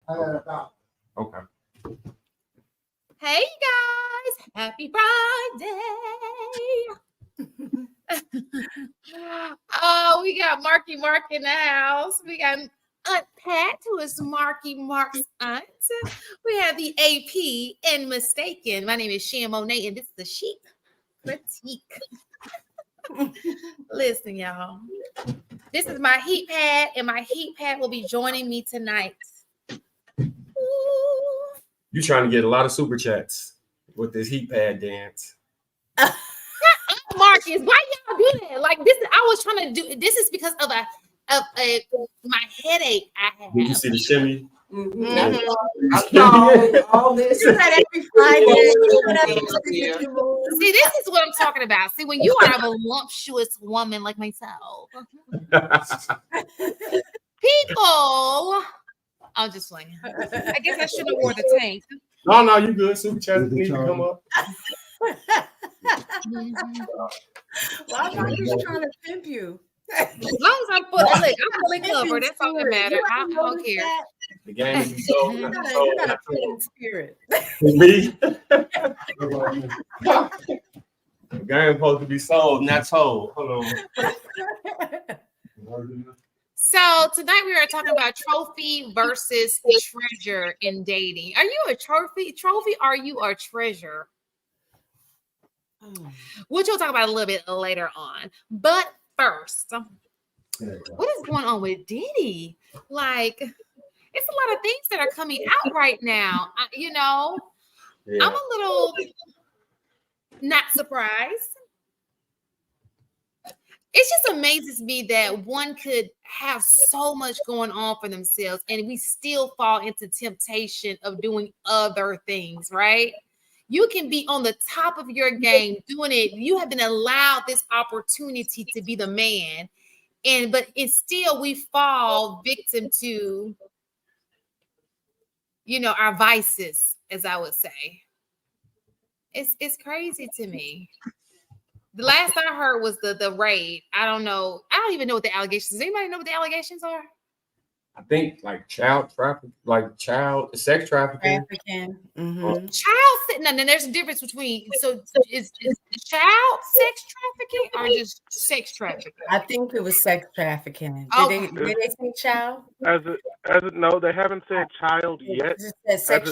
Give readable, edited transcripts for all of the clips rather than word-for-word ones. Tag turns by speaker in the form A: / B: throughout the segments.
A: Okay.
B: Hey guys, happy Friday. Oh, we got Marky Mark in the house. We got Aunt Pat, who is Marky Mark's aunt. We have the AP and Mistaken. My name is Sham Monet, and this is the Chic critique. Listen, y'all. This is my heat pad, and my heat pad will be joining me tonight. Ooh.
A: You trying to get a lot of super chats with this heat pad dance.
B: Marcus, why y'all do that? Like this, I was trying to do. This is because of my headache I have.
A: Did you see the shimmy?
B: Mm-hmm.
C: All this every Friday.
B: See, this is what I'm talking about. See, when you are a voluptuous woman like myself, people. I'm just playing. I guess I should have wore the tank.
A: No, you good. Super chats need to come up.
C: Why am I just trying to pimp you?
B: As long as I'm fully covered, that's all that matters. I don't care.
A: The game is so.
C: You got a pimp spirit.
A: Me? The game supposed to be sold, not told. Hold on.
B: So tonight we are talking about trophy versus treasure in dating. Are you a trophy? Or are you a treasure? Which we'll talk about a little bit later on. But first, what is going on with Diddy? Like, it's a lot of things that are coming out right now. Yeah. I'm a little not surprised. It just amazes me that one could have so much going on for themselves and we still fall into temptation of doing other things, right? You can be on the top of your game doing it. You have been allowed this opportunity to be the man. But it's still we fall victim to, our vices, as I would say. It's crazy to me. The last I heard was the raid. I don't know. I don't even know what the allegations. Does anybody know what the allegations are?
A: I think like sex trafficking.
C: Mm-hmm.
B: No, there's a difference between. So is child sex trafficking or just sex trafficking?
C: I think it was sex trafficking. Did they say child?
D: As it no, they haven't said child yet.
C: As it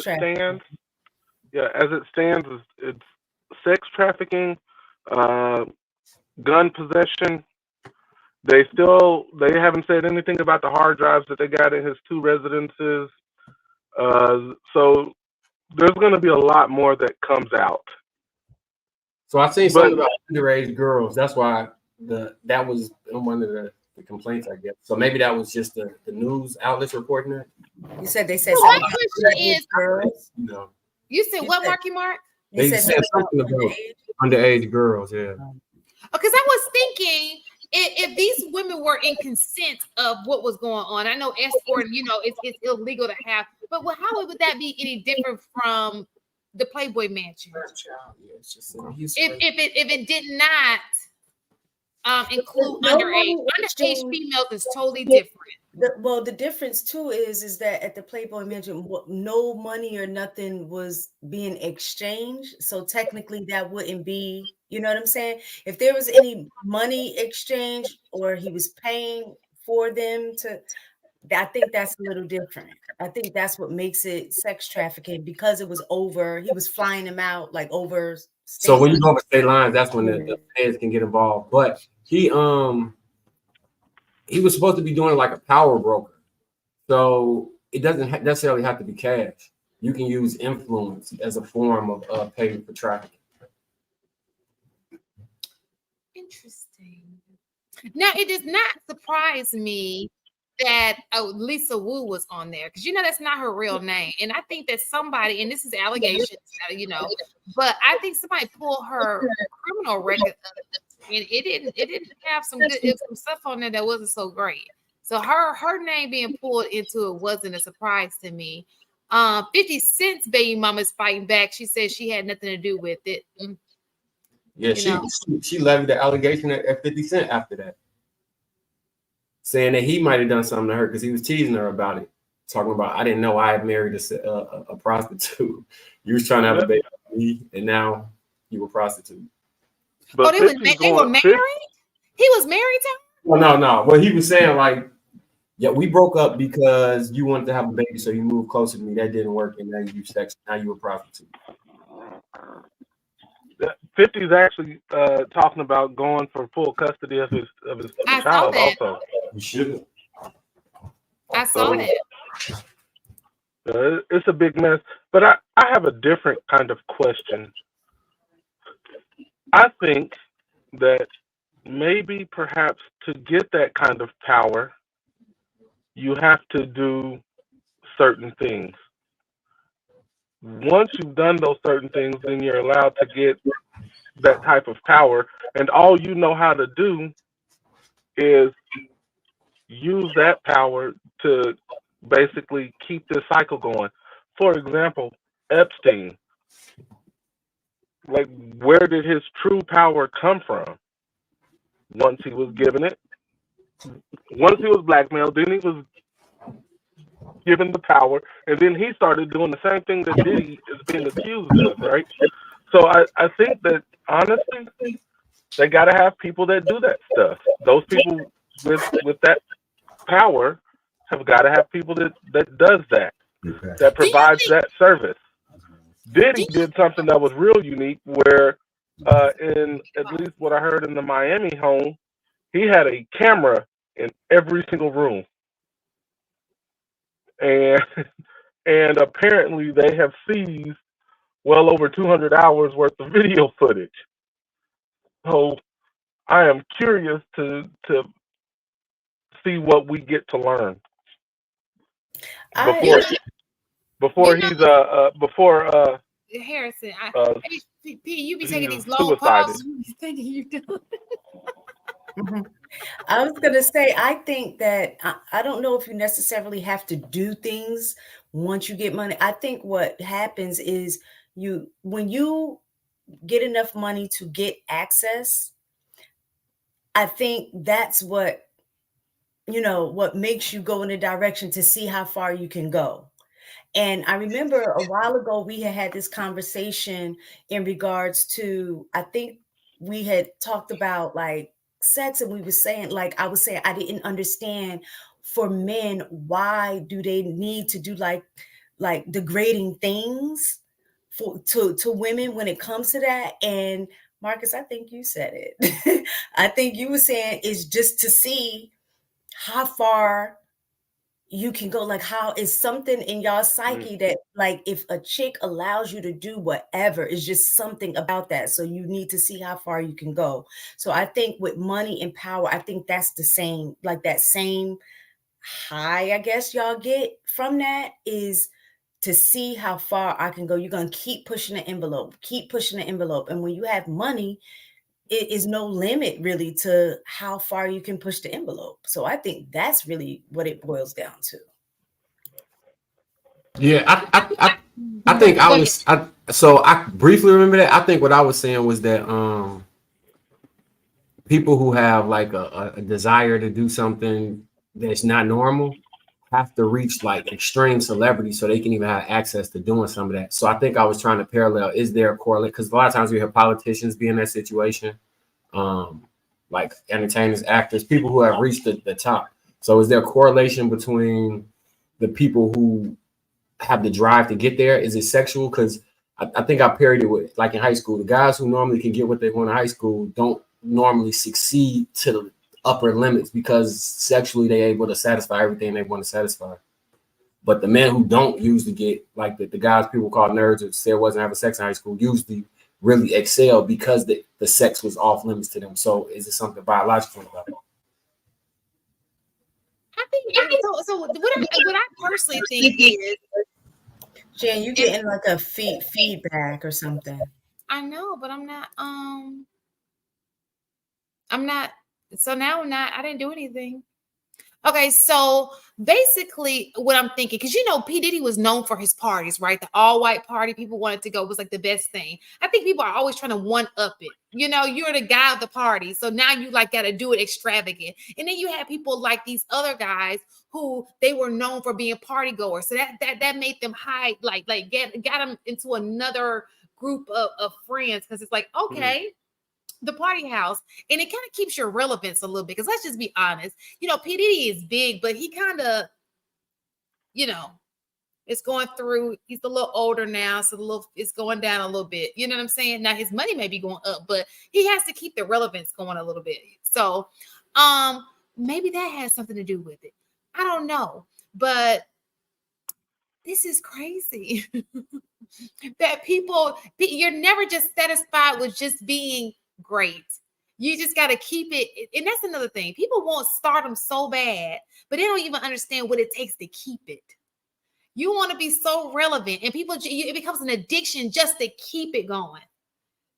C: stands,
D: it's sex trafficking, gun possession. They haven't said anything about the hard drives that they got in his 2 residences. So there's going to be a lot more that comes out.
A: So I've seen something about underage girls. That's why that was one of the complaints, I guess. So maybe that was just the news outlets reporting it.
C: You said they said
B: something about underage
C: girls.
B: You said what, Marky Mark?
A: They said something about underage girls, yeah.
B: Because I was thinking if these women were in consent of what was going on, I know escorting, it's illegal to have, but how would that be any different from the Playboy Mansion? If it did not include underage females is totally different.
C: The difference too is that at the Playboy Mansion, no money or nothing was being exchanged. So technically that wouldn't be, you know what I'm saying? If there was any money exchange or he was paying for them I think that's a little different. I think that's what makes it sex trafficking because it was he was flying them out like over.
A: So when you go over state lines, that's when the feds can get involved. But he was supposed to be doing like a power broker. So it doesn't necessarily have to be cash. You can use influence as a form of paying for trafficking.
B: Interesting. Now, it does not surprise me that Lisa Wu was on there because that's not her real name, and I think that somebody, and this is allegations, but I think somebody pulled her criminal record up, and it didn't have some stuff on there that wasn't so great. So her name being pulled into it wasn't a surprise to me. 50 Cent's baby mama's fighting back. She said she had nothing to do with it.
A: Yeah, she levied the allegation at 50 Cent after that, saying that he might have done something to her because he was teasing her about it. talking about, I didn't know I had married a prostitute. You was trying to have a baby with me, and now you were prostitute.
D: But
B: they were married? He was married to her?
A: Well, no. Well, he was saying like, yeah, we broke up because you wanted to have a baby, so you moved closer to me. That didn't work, and now you sex. Now you a prostitute.
D: 50 is actually talking about going for full custody of his child. Also,
A: You should.
B: I saw that.
D: It's a big mess. But I have a different kind of question. I think that maybe perhaps to get that kind of power, you have to do certain things. Once you've done those certain things, then you're allowed to get that type of power. And all you know how to do is use that power to basically keep this cycle going. For example, Epstein. Like, where did his true power come from? Once he was given it, once he was blackmailed, then he was given the power, and then he started doing the same thing that Diddy is being accused of, right? So I think that, honestly, they got to have people that do that stuff. Those people with that power have got to have people that does that, that provides that service. Diddy did something that was real unique, where in at least what I heard in the Miami home, he had a camera in every single room, and apparently they have seized well over 200 hours worth of video footage. So I am curious to see what we get to learn before
B: Harrison, you be
D: he's
B: taking these long pauses. Thinking you do.
C: I was going to say, I think that I don't know if you necessarily have to do things once you get money. I think what happens is when you get enough money to get access, I think that's what makes you go in a direction to see how far you can go. And I remember a while ago, we had this conversation in regards to, I think we had talked about like sex, and we were saying, like, I was saying, I didn't understand for men, why do they need to do like degrading things to women when it comes to that? And Marcus, I think you said it. I think you were saying it's just to see how far you can go, like how is something in y'all psyche that, like, if a chick allows you to do whatever, it's just something about that. So you need to see how far you can go. So I think with money and power, I think that's the same, like that same high, I guess y'all get from that, is to see how far I can go. You're going to keep pushing the envelope, And when you have money, it is no limit really to how far you can push the envelope. So I think that's really what it boils down to.
A: Yeah, I think I briefly remember that. I think what I was saying was that people who have like a desire to do something that's not normal have to reach like extreme celebrity so they can even have access to doing some of that. So I think I was trying to parallel, is there a correlate? Because a lot of times we hear politicians be in that situation, like entertainers, actors, people who have reached the top. So is there a correlation between the people who have the drive to get there? Is it sexual? Because I think I paired it with, like in high school, the guys who normally can get what they want in high school don't normally succeed to the upper limits because sexually they're able to satisfy everything they want to satisfy. But the men who don't usually get, like the guys people call nerds or say wasn't having sex in high school, usually really excel because the sex was off limits to them. So is it something biological about it?
B: I think so. What I personally think is,
C: Jen, you getting like a feedback or something.
B: I know, but I'm not. So now I didn't do anything. Okay, so basically what I'm thinking, because P. Diddy was known for his parties, right? The all-white party, people wanted to go, was like the best thing. I think people are always trying to one-up it. You're the guy of the party, so now you like got to do it extravagant. And then you have people like these other guys who they were known for being party goers. So that made them hide, like got them into another group of friends, because it's like, okay, the party house, and it kind of keeps your relevance a little bit, because let's just be honest, P. Diddy is big, but he kind of, it's going through, he's a little older now, so it's going down a little bit, you know what I'm saying? Now his money may be going up, but he has to keep the relevance going a little bit. So maybe that has something to do with it. I don't know, but this is crazy. That you're never just satisfied with just being great. You just got to keep it. And that's another thing. People want stardom so bad, but they don't even understand what it takes to keep it. You want to be so relevant, and it becomes an addiction just to keep it going.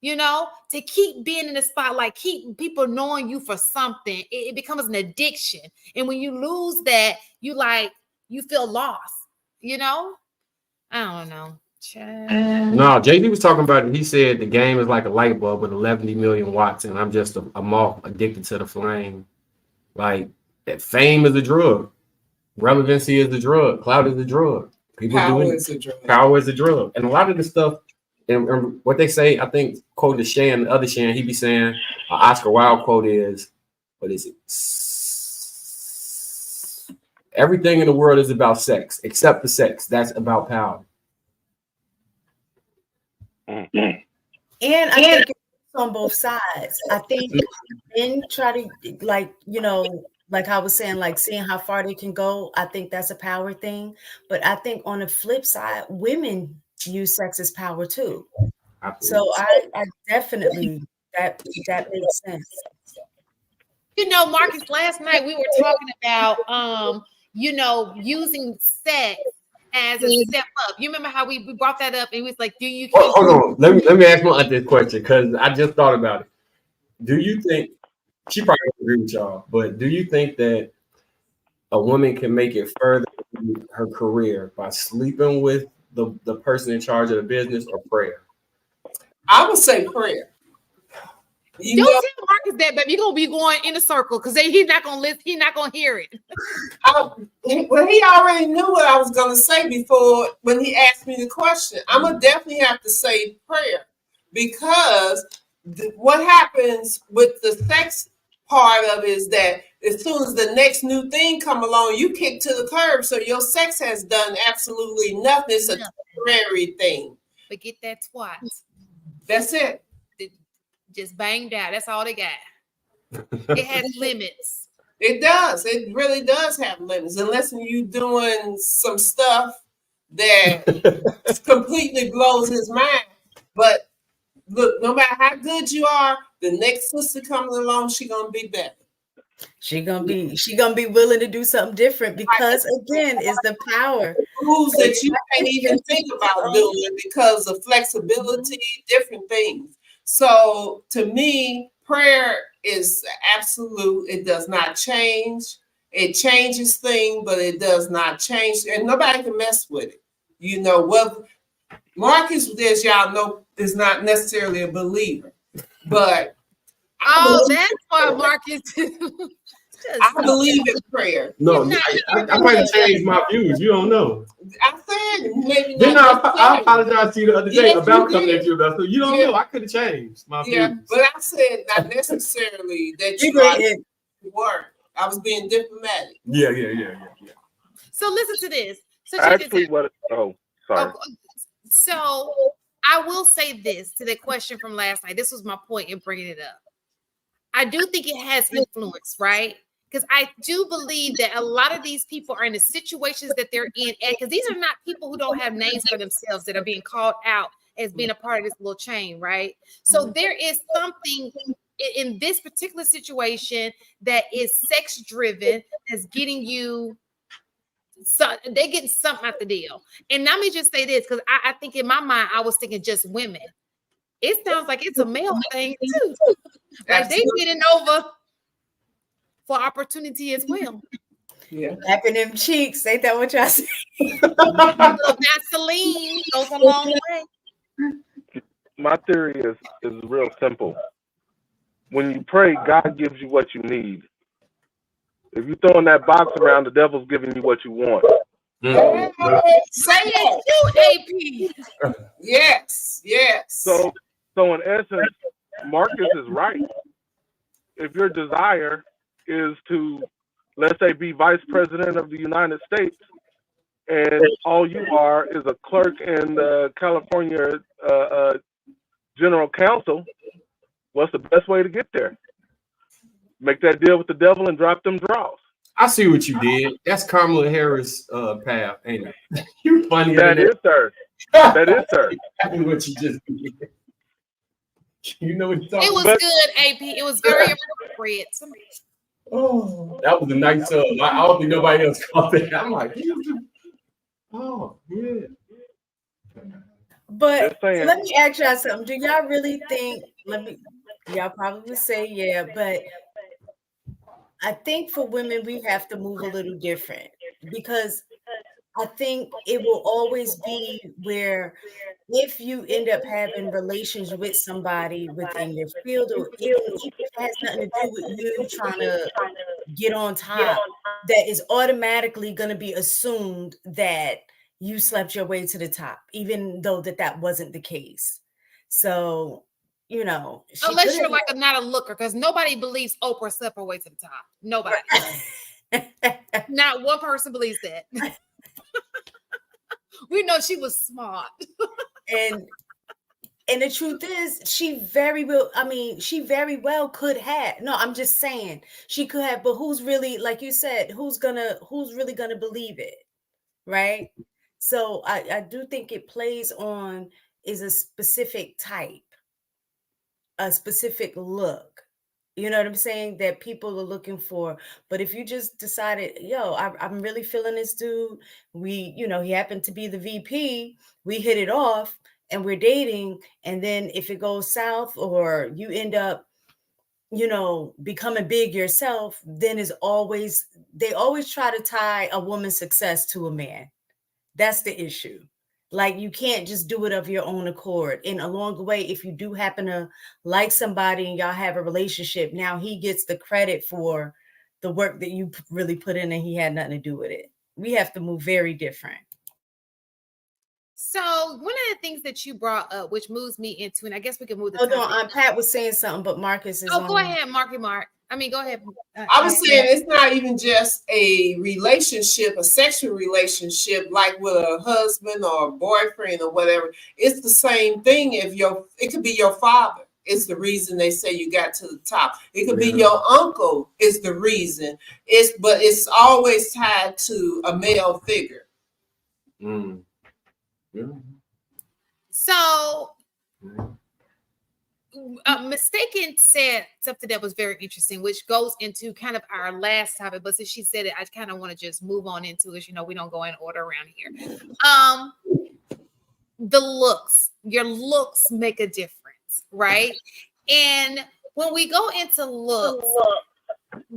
B: To keep being in the spotlight, keep people knowing you for something. It becomes an addiction. And when you lose that, you feel lost, I don't know.
A: No, JD was talking about it. He said the game is like a light bulb with 11 million watts, and I'm just a moth addicted to the flame. Like, that fame is a drug. Relevancy is a drug. Clout is a drug.
E: Power is a drug.
A: Power is a drug. And a lot of the stuff, and what they say, I think, quote the Shan, the other Shan, he be saying, Oscar Wilde quote is, what is it? Everything in the world is about sex, except the sex. That's about power.
C: And I think it's on both sides. I think men try to, like I was saying, like seeing how far they can go. I think that's a power thing. But I think on the flip side, women use sex as power too. Absolutely. So I definitely, that makes sense.
B: Marcus, last night we were talking about, using sex as a step up. You remember how we brought that up? It was like, do you?
A: Hold on. Let me ask my aunt this question, because I just thought about it. Do you think, she probably won't agree with y'all, but do you think that a woman can make it further in her career by sleeping with the person in charge of the business, or prayer?
E: I would say prayer.
B: Don't tell Marcus that, baby. You're gonna be going in a circle, because he's not gonna listen. He's not gonna hear it.
E: Well, he already knew what I was gonna say before when he asked me the question. I'm gonna definitely have to say prayer, because what happens with the sex part of it is that as soon as the next new thing come along, you kick to the curb. So your sex has done absolutely nothing. It's a temporary thing.
B: But get that twat.
E: That's it.
B: Just banged out. That's all they got. It has limits.
E: It does. It really does have limits, unless you doing some stuff that completely blows his mind. But look, no matter how good you are, the next sister coming along, she gonna be better.
C: She gonna be willing to do something different, because again, it's the power.
E: Rules that you can't even think about doing because of flexibility, different things. So to me, prayer is absolute. It does not change. It changes things, but it does not change, and nobody can mess with it. What Marcus, as y'all know, is not necessarily a believer, but
B: that's why Marcus.
E: I believe in prayer.
A: No, I might have changed my views. You don't know.
E: I said maybe not.
A: Then I apologized to you the other day about coming at you about, so you don't know. I could have changed my views.
E: But I said not necessarily that you weren't. I was being diplomatic.
A: Yeah.
B: So listen to this.
D: Actually, sorry.
B: So I will say this to the question from last night. This was my point in bringing it up. I do think it has influence, right? Because I do believe that a lot of these people are in the situations that they're in, because these are not people who don't have names for themselves that are being called out as being a part of this little chain, right? So there is something in this particular situation that is sex driven, that's getting you. So they're getting something out the deal. And let me just say this, because I think in my mind, I was thinking just women. It sounds like it's a male thing too. Like they getting over for opportunity as well.
E: Yeah.
C: Lapping them cheeks. Ain't that what y'all say?
B: Vaseline goes a long way.
D: My theory is real simple. When you pray, God gives you what you need. If you throw in that box around, the devil's giving you what you want.
E: Say it.
B: You, AP.
E: Yes. Yes.
D: So in essence, Marcus is right. If your desire is to, let's say, be vice president of the United States, and all you are is a clerk in the California General Counsel, what's the best way to get there? Make that deal with the devil and drop them draws.
A: I see what you did. That's Kamala Harris' path, ain't it? You funny.
D: That is, sir. That is, sir.
A: Exactly what you just did. You know what you're talking
B: It was
A: about?
B: good, AP. It was very appropriate.
A: Oh, that was a nice I don't think nobody else caught that. I'm like, oh, yeah.
C: But let me ask y'all something. Do y'all really think, y'all probably say yeah, but I think for women, we have to move a little different, because I think it will always be where if you end up having relations with somebody within your field, or even if it has nothing to do with you trying to get on top, that is automatically going to be assumed that you slept your way to the top, even though that wasn't the case. So, you know,
B: unless you're like not a looker, because nobody believes Oprah slept her way to the top. Nobody. Not one person believes that. We know she was smart. And the truth is, she very well could have. No, I'm just saying she could have, but who's really, like you said, who's really gonna believe it, right? So I do think it plays on is a specific type, a specific look. You know what I'm saying? That people are looking for. But if you just decided, yo, I'm really feeling this dude. He happened to be the VP. We hit it off and we're dating. And then if it goes south or you end up, becoming big yourself, then they always try to tie a woman's success to a man. That's the issue. Like, you can't just do it of your own accord. And along the way, if you do happen to like somebody and y'all have a relationship, now he gets the credit for the work that you really put in and he had nothing to do with it. We have to move very different. So one of the things that you brought up, which moves me into, and I guess we can move the
C: Hold on, Pat was saying something, but Marcus is
B: go ahead, Mark. Go ahead.
E: I was saying it's not even just a relationship, a sexual relationship, like with a husband or a boyfriend or whatever. It's the same thing. It could be your father. It's the reason they say you got to the top. It could be your uncle. Is the reason. But it's always tied to a male figure.
A: Mm. Yeah.
B: So. Mistaken said something that was very interesting, which goes into kind of our last topic. But since she said it, I kind of want to just move on into it. We don't go in order around here. The looks, your looks make a difference, right? And when we go into looks,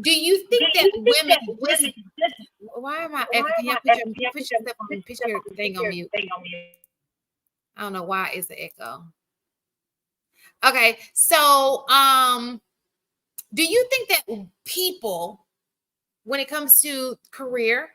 B: do you think that women? Why am I? Can you put your thing on mute? I don't know why it's the echo. Okay, so do you think that people, when it comes to career,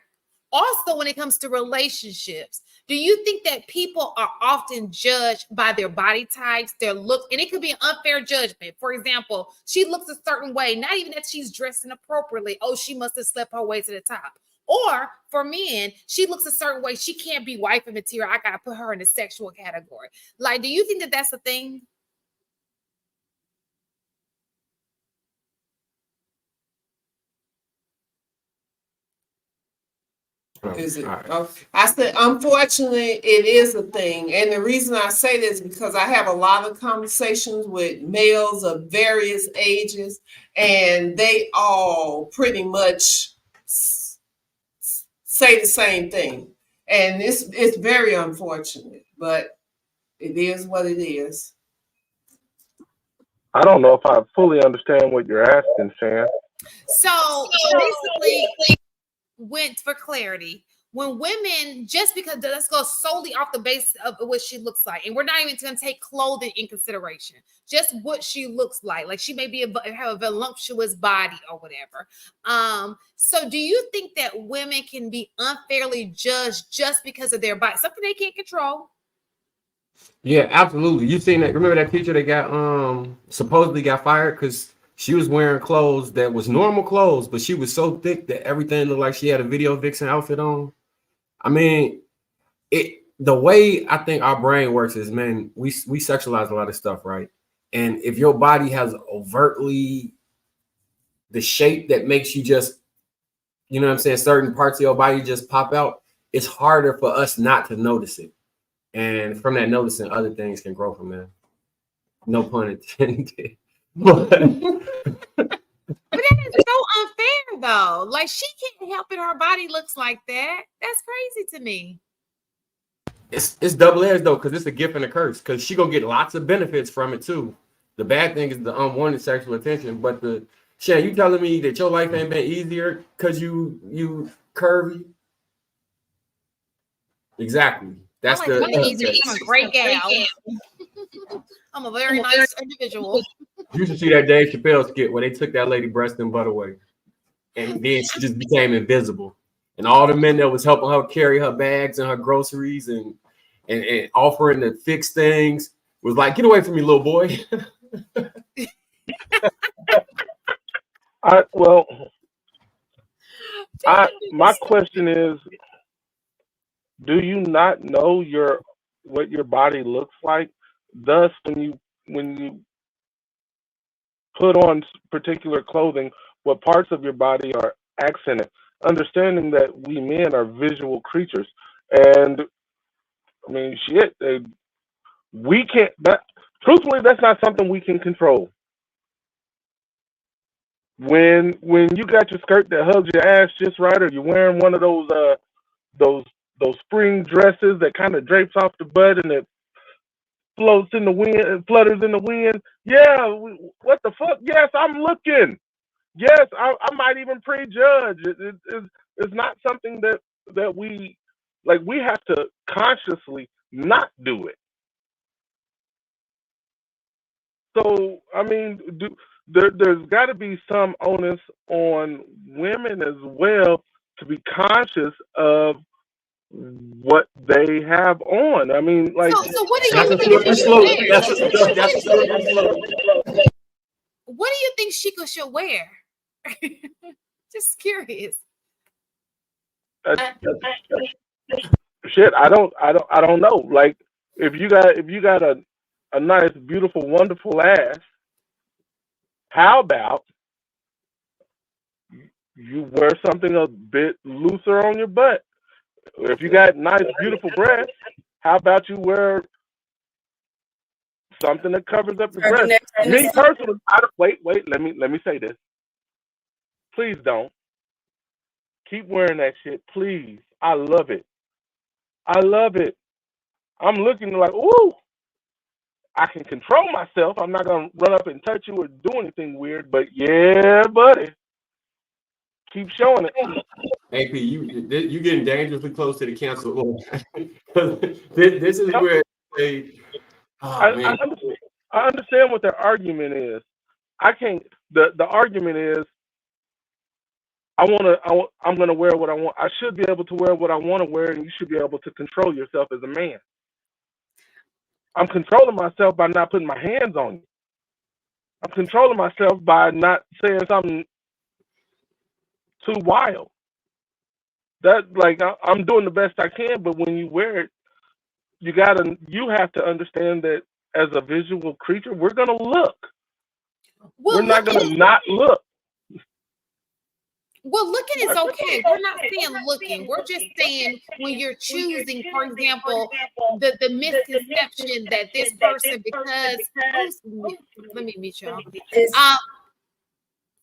B: also when it comes to relationships, do you think that people are often judged by their body types, their look, and it could be an unfair judgment? For example, she looks a certain way, not even that she's dressing appropriately. Oh, she must have slept her way to the top. Or for men, she looks a certain way, she can't be wifey material. I gotta put her in the sexual category. Like, do you think that that's a thing?
E: Is it? I said, unfortunately, it is a thing. And the reason I say this is because I have a lot of conversations with males of various ages, and they all pretty much say the same thing. And it's very unfortunate, but it is what it is.
D: I don't know if I fully understand what you're asking, Shan.
B: So basically, went for clarity. When women, just because, let's go solely off the base of what she looks like, and we're not even going to take clothing in consideration, just what she looks like she may be have a voluptuous body or whatever. So do you think that women can be unfairly judged just because of their body, something they can't control?
A: Yeah, absolutely. You seen that? Remember that teacher that got supposedly got fired because she was wearing clothes that was normal clothes, but she was so thick that everything looked like she had a video vixen outfit on. I mean, the way I think our brain works is, man, we sexualize a lot of stuff, right? And if your body has overtly the shape that makes you just, you know what I'm saying, certain parts of your body just pop out, it's harder for us not to notice it. And from that noticing, other things can grow from that. No pun intended. But
B: that is so unfair, though. Like, she can't help it. Her body looks like that. That's crazy to me.
A: It's double-edged, though, because it's a gift and a curse. Because she gonna get lots of benefits from it too. The bad thing is the unwanted sexual attention. But Shan, you telling me that your life ain't been easier because you curvy? Exactly. That's
B: I'm a great gal. I'm a very nice individual.
A: You should see that Dave Chappelle skit where they took that lady breast and butt away, and then she just became invisible. And all the men that was helping her carry her bags and her groceries and offering to fix things was like, "Get away from me, little boy."
D: My question is, do you not know what your body looks like? Thus, when you put on particular clothing, what parts of your body are accented? Understanding that we men are visual creatures, and I mean, shit, we can't. Truthfully, that's not something we can control. When you got your skirt that hugs your ass just right, or you're wearing one of those spring dresses that kind of drapes off the butt and it floats in the wind and flutters in the wind. Yeah, what the fuck? Yes, I'm looking. Yes, I might even prejudge. It's not something that we like. We have to consciously not do it. So, I mean, there's got to be some onus on women as well to be conscious of what they have on. I mean, like,
B: so what do you think? What do you think Chic should wear? Just curious.
D: Shit, I don't know. Like, if you got a nice, beautiful, wonderful ass, how about you wear something a bit looser on your butt? If you got nice, beautiful breasts, how about you wear something that covers up your breasts? Me personally, wait. Let me say this. Please don't keep wearing that shit, please. I love it. I'm looking like, ooh, I can control myself. I'm not gonna run up and touch you or do anything weird. But yeah, buddy, keep showing it.
A: AP, you getting dangerously close to the cancel. This is where
D: I understand what their argument is. I can't. The argument is, I'm gonna wear what I want. I should be able to wear what I want to wear, and you should be able to control yourself as a man. I'm controlling myself by not putting my hands on you. I'm controlling myself by not saying something too wild. That, like, I'm doing the best I can, but when you wear it, you have to understand that as a visual creature, we're gonna look. We're not gonna not look.
B: Well, looking is okay. We're not saying looking. We're just saying when you're choosing, for example, the misconception that this person, because let me meet y'all.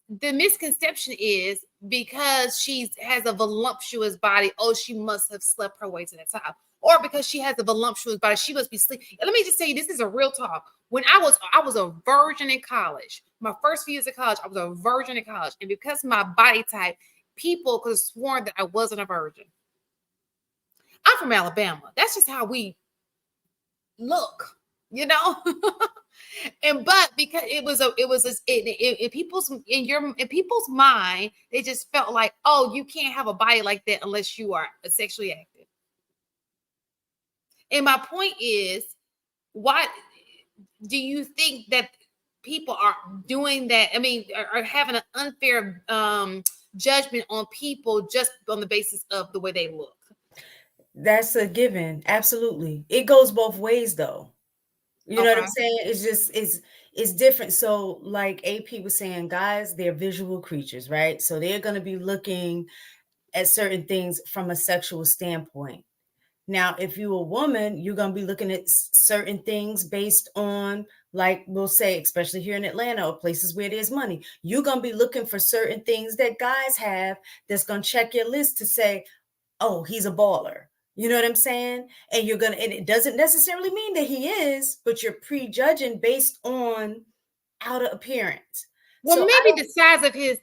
B: The misconception is because she has a voluptuous body, oh, she must have slept her way to the top. Or because she has a voluptuous body, she must be sleeping. Let me just tell you, this is a real talk. When I was a virgin in college, my first few years of college, I was a virgin in college. And because of my body type, people could have sworn that I wasn't a virgin. I'm from Alabama. That's just how we look, you know. But because in people's mind, they just felt like, oh, you can't have a body like that unless you are sexually active. And my point is, why do you think that people are doing that? I mean, are having an unfair judgment on people just on the basis of the way they look?
C: That's a given. Absolutely. It goes both ways though. You know what I'm saying? It's just it's different. So like AP was saying, guys, they're visual creatures, right? So they're going to be looking at certain things from a sexual standpoint. Now, if you're a woman, you're going to be looking at certain things based on, like we'll say, especially here in Atlanta or places where there's money, you're going to be looking for certain things that guys have that's going to check your list to say, oh, he's a baller. You know what I'm saying? And and it doesn't necessarily mean that he is, but you're prejudging based on outer appearance.
B: Well, so maybe the size of his,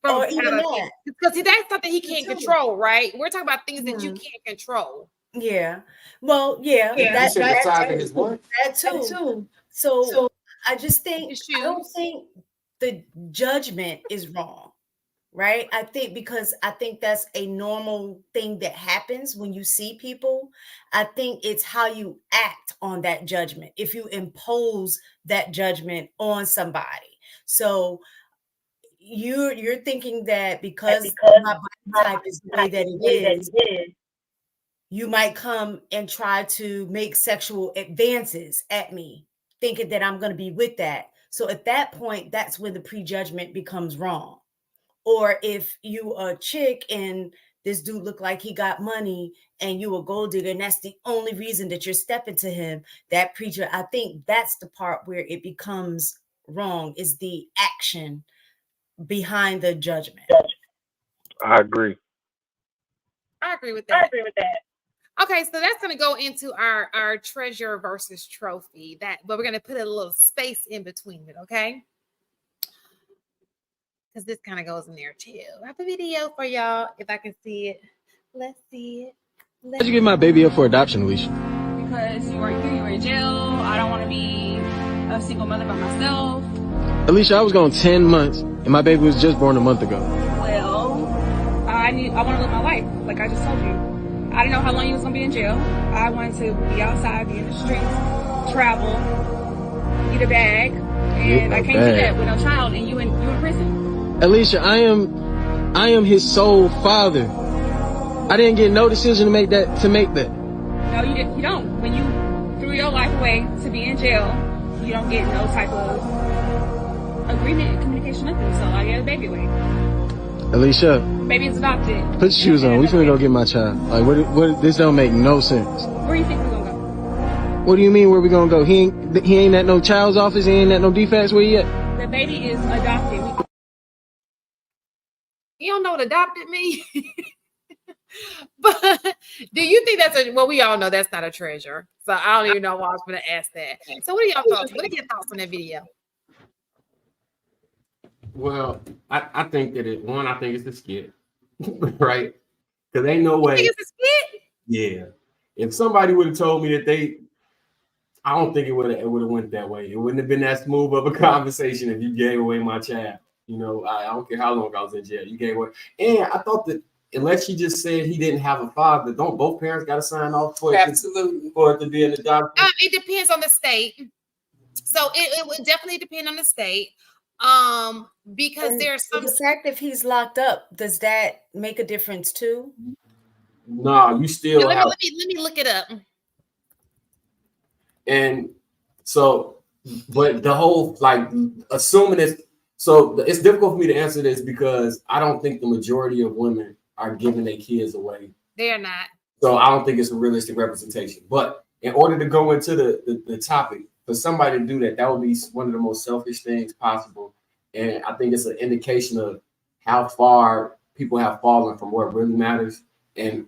C: or even that,
B: because that's something he can't control, right? We're talking about things that you can't control.
C: Yeah. Well, yeah.
A: That's the size of his what?
C: That too. So I just think I don't think the judgment is wrong. Right. I think that's a normal thing that happens when you see people. I think it's how you act on that judgment. If you impose that judgment on somebody. So you're thinking that because my body type is the way that it is, you might come and try to make sexual advances at me, thinking that I'm going to be with that. So at that point, that's when the prejudgment becomes wrong. Or if you a chick and this dude look like he got money and you a gold digger and that's the only reason that you're stepping to him, that preacher, I think that's the part where it becomes wrong, is the action behind the judgment.
D: I agree.
B: I agree with that. Okay, so that's going to go into our treasure versus trophy, but we're going to put a little space in between it, okay? Because this kind of goes in there too. I have a video for y'all if I can see it. Let's see it.
F: Why'd you give my baby up for adoption, Alicia?
G: Because you were in jail. I don't want to be a single mother by myself.
F: Alicia, I was gone 10 months and my baby was just born a month ago.
G: Well, I want to live my life, like I just told you. I didn't know how long you was going to be in jail. I wanted to be outside, be in the streets, travel, get a bag, and I can't do that with no child and you in prison.
F: Alicia, I am his sole father. I didn't get no decision to make that.
G: No, you didn't. You don't. When you threw your life away to be in jail, you don't get no type of agreement, communication, nothing. So I gave the baby away.
F: Alicia,
G: baby is adopted.
F: Put your shoes on. We finna go get my child. Like, what? This don't make no sense.
G: Where do you think we're gonna go?
F: What do you mean where we gonna go? He ain't at no child's office. He ain't at no defects. Where he at?
G: The baby is adopted.
B: You don't know what adopted means? But do you think well, we all know that's not a treasure. So I don't even know why I was going to ask that. So what are y'all thoughts? What are your thoughts on that video?
A: Well, I think that I think it's a skit, right? Because ain't no way.
B: You think it's a skit?
A: Yeah. If somebody would have told me that I don't think it would have went that way. It wouldn't have been that smooth of a conversation if you gave away my child. You know, I don't care how long I was in jail. You gave away. And I thought that unless she just said he didn't have a father, don't both parents got to sign off for
E: Absolutely.
A: For it to be an adoption?
B: It depends on the state. So it would definitely depend on the state. Because there's some
C: the fact if he's locked up, does that make a difference too?
A: No, you still
B: let me look it up.
A: And so, but the whole assuming it's so it's difficult for me to answer this because I don't think the majority of women are giving their kids away.
B: They're not.
A: So I don't think it's a realistic representation. But in order to go into the topic, for somebody to do that, that would be one of the most selfish things possible. And I think it's an indication of how far people have fallen from what really matters. And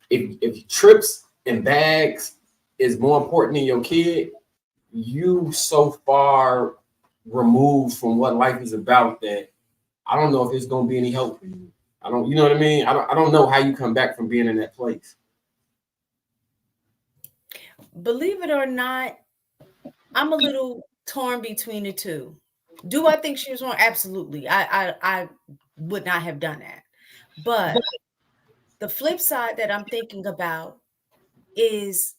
A: if trips and bags is more important than your kid, you so far removed from what life is about that I don't know if it's going to be any help for you. I don't, you know what I mean? I don't know how you come back from being in that place.
C: Believe it or not, I'm a little torn between the two. Do I think she was wrong? Absolutely. I would not have done that. But the flip side that I'm thinking about is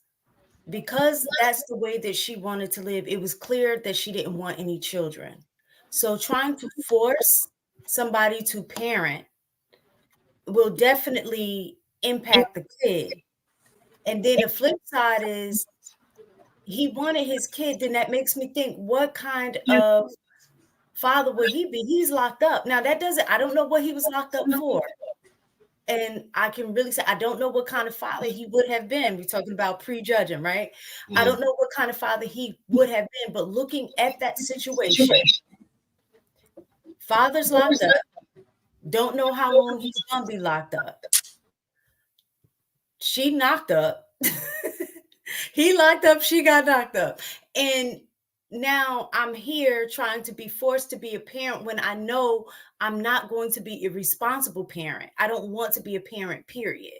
C: because that's the way that she wanted to live, it was clear that she didn't want any children. So trying to force somebody to parent will definitely impact the kid. And then the flip side is he wanted his kid, then that makes me think, what kind of father would he be? He's locked up. Now I don't know what he was locked up for. And I can really say, I don't know what kind of father he would have been. We're talking about prejudging, right? I don't know what kind of father he would have been, but looking at that situation, father's locked up, don't know how long he's going to be locked up. She knocked up. He locked up, she got knocked up. And now I'm here trying to be forced to be a parent when I know I'm not going to be a responsible parent. I don't want to be a parent, period.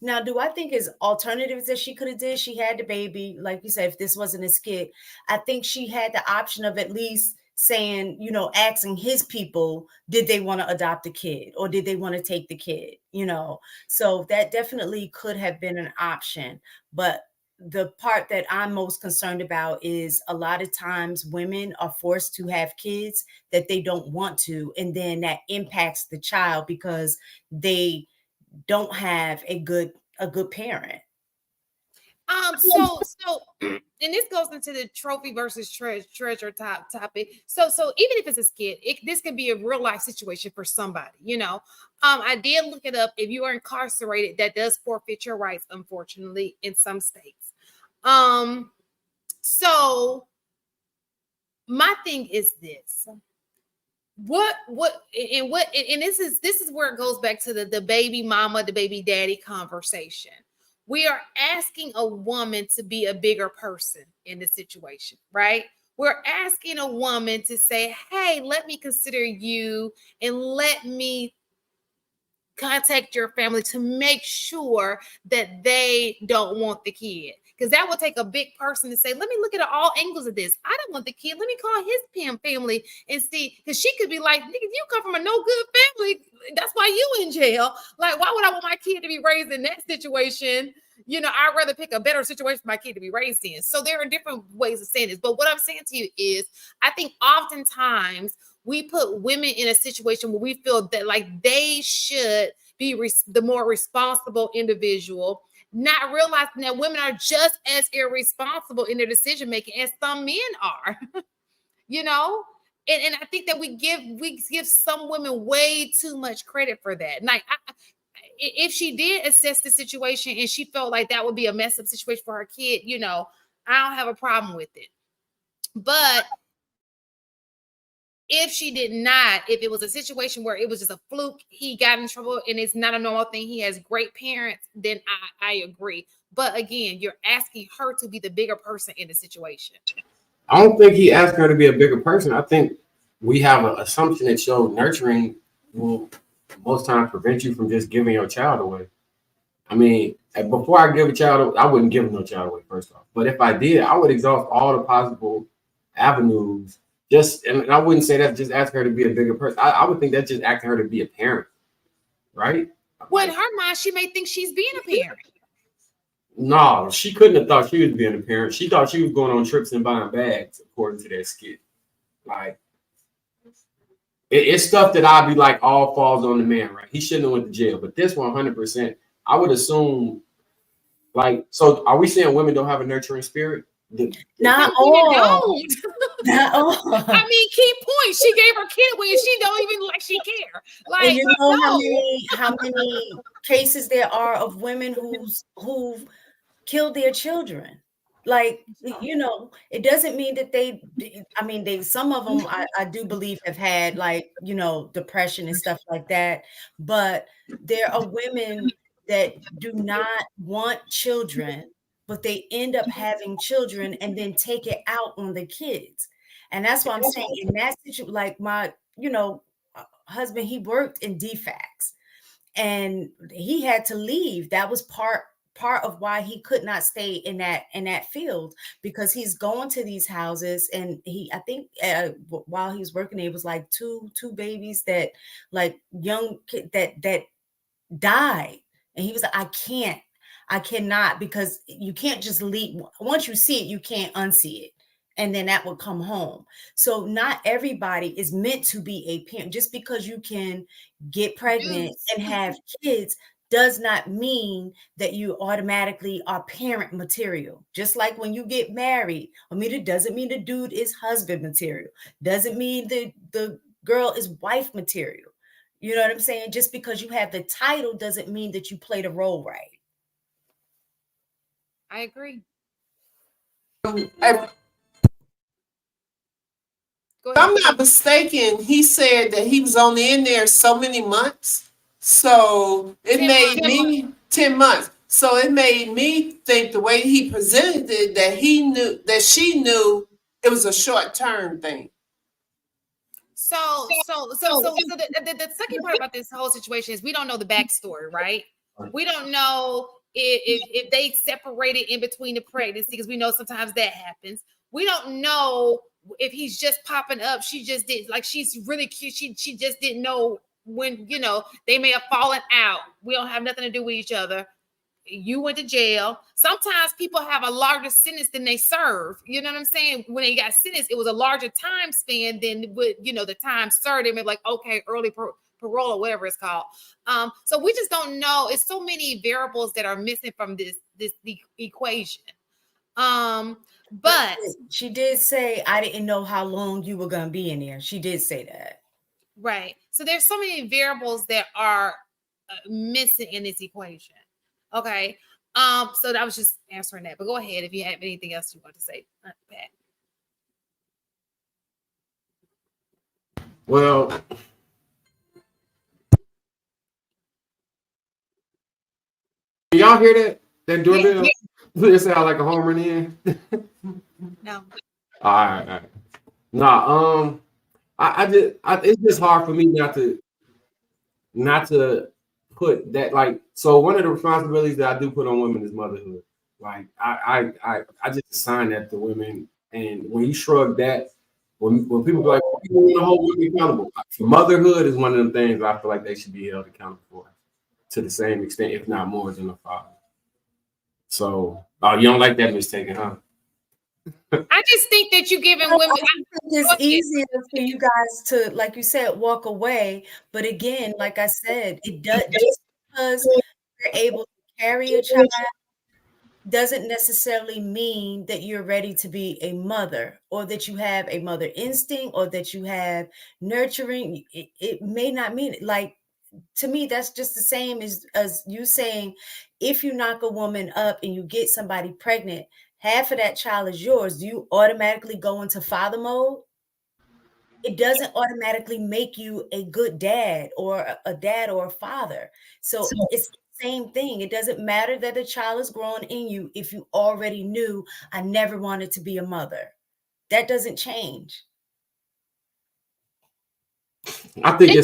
C: Now, do I think there's alternatives that she could have did? She had the baby, like you said, if this wasn't a skit, I think she had the option of at least saying, asking his people, did they want to adopt a kid or did they want to take the kid? So that definitely could have been an option. But the part that I'm most concerned about is a lot of times women are forced to have kids that they don't want to, and then that impacts the child because they don't have a good parent.
B: So and this goes into the trophy versus treasure topic. So even if it's a skit, this could be a real life situation for somebody, I did look it up. If you are incarcerated, that does forfeit your rights, unfortunately, in some states. So my thing is this. And this is where it goes back to the baby mama, the baby daddy conversation. We are asking a woman to be a bigger person in the situation, right? We're asking a woman to say, hey, let me consider you and let me contact your family to make sure that they don't want the kid. Because that would take a big person to say, let me look at all angles of this. I don't want the kid. Let me call his family and see. Because she could be like, nigga, you come from a no good family. That's why you in jail. Like, why would I want my kid to be raised in that situation? I'd rather pick a better situation for my kid to be raised in. So there are different ways of saying this. But what I'm saying to you is, I think oftentimes we put women in a situation where we feel that like they should be the more responsible individual, not realizing that women are just as irresponsible in their decision making as some men are. And I think that we give some women way too much credit for that. Like, if she did assess the situation and she felt like that would be a mess up situation for her kid, I don't have a problem with it. But if she did not, if it was a situation where it was just a fluke, he got in trouble and it's not a normal thing, he has great parents, then I agree. But again, you're asking her to be the bigger person in the situation.
A: I don't think he asked her to be a bigger person. I think we have an assumption that your nurturing will most times prevent you from just giving your child away. I mean, before I give a child, I wouldn't give no child away, first off. But if I did, I would exhaust all the possible avenues. And I wouldn't say that just ask her to be a bigger person. I would think that's just asking her to be a parent, right?
B: Well, in her mind, she may think she's being a parent.
A: No, she couldn't have thought she was being a parent. She thought she was going on trips and buying bags, according to that skit. Like, it's stuff that I'd be like, all falls on the man, right? He shouldn't have went to jail. But this 100%, I would assume, like, so are we saying women don't have a nurturing spirit?
C: Not all.
B: Not all. I mean, key point. She gave her kid away and she don't even like she care. Like,
C: and you know how many cases there are of women who've killed their children. Like, it doesn't mean that some of them I do believe have had like, depression and stuff like that. But there are women that do not want children, but they end up having children and then take it out on the kids. And that's why I'm saying in that situation, like my, husband, he worked in DFACS and he had to leave. That was part of why he could not stay in that field, because he's going to these houses, and I think while he was working, it was like two babies that, like, young kid that died, and he was like, I cannot, because you can't just leave. Once you see it, you can't unsee it, and then that would come home. So not everybody is meant to be a parent. Just because you can get pregnant and have kids does not mean that you automatically are parent material. Just like when you get married, it doesn't mean the dude is husband material. Doesn't mean the girl is wife material. You know what I'm saying? Just because you have the title doesn't mean that you play the role right.
B: I agree.
E: If I'm not mistaken, he said that he was only in there so many months. So it made me 10 months. So it made me think the way he presented it, that she knew it was a short-term thing.
B: So the second part about this whole situation is we don't know the backstory, right? We don't know if they separated in between the pregnancy, because we know sometimes that happens. We don't know if he's just popping up. She just did, like, she's really cute. She just didn't know when, they may have fallen out. We don't have nothing to do with each other. You went to jail. Sometimes people have a larger sentence than they serve. You know what I'm saying? When they got sentenced, it was a larger time span than the time served. They may be like, okay, early parole or whatever it's called. So we just don't know. It's so many variables that are missing from the equation. But
C: she did say, I didn't know how long you were going to be in there. She did say that.
B: Right. So there's so many variables that are missing in this equation. Okay. So I was just answering that, but go ahead if you have anything else you want to say, Pat.
A: Well, can y'all hear that? That doorbell? Yeah. It sound like a home run in.
B: No.
A: All right. Nah. It's just hard for me not to put that, like, so one of the responsibilities that I do put on women is motherhood. Like I just assign that to women, and when you shrug that, when people be like, people want to hold women accountable, motherhood is one of them things I feel like they should be held accountable for, to the same extent, if not more, than a father. So, you don't like that mistake, huh?
B: I just think that you're giving women.
C: It's easier for you guys to, like you said, walk away. But again, like I said, it does, just because you're able to carry a child doesn't necessarily mean that you're ready to be a mother, or that you have a mother instinct, or that you have nurturing. It may not mean it. Like, to me, that's just the same as you saying, if you knock a woman up and you get somebody pregnant, half of that child is yours. Do you automatically go into father mode? It doesn't automatically make you a good dad or a father. So it's the same thing. It doesn't matter that the child is growing in you if you already knew, I never wanted to be a mother. That doesn't change.
A: I think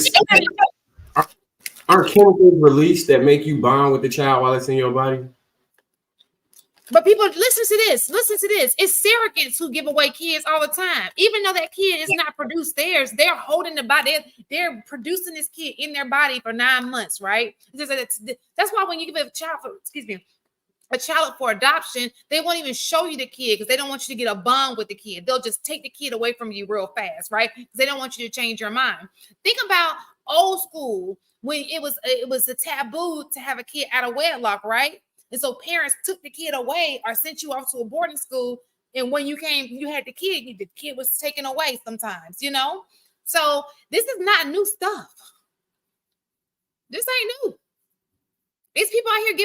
A: aren't chemicals released that make you bond with the child while it's in your body?
B: But people, listen to this. It's surrogates who give away kids all the time. Even though that kid is not produced theirs, they're holding the body. They're producing this kid in their body for 9 months, right? That's why when you give a child for adoption, they won't even show you the kid, because they don't want you to get a bond with the kid. They'll just take the kid away from you real fast, right? Because they don't want you to change your mind. Think about old school, when it was a taboo to have a kid out of wedlock, right? And so parents took the kid away or sent you off to a boarding school. And when you came, you had the kid was taken away sometimes, So this is not new stuff. This ain't new. There's people out here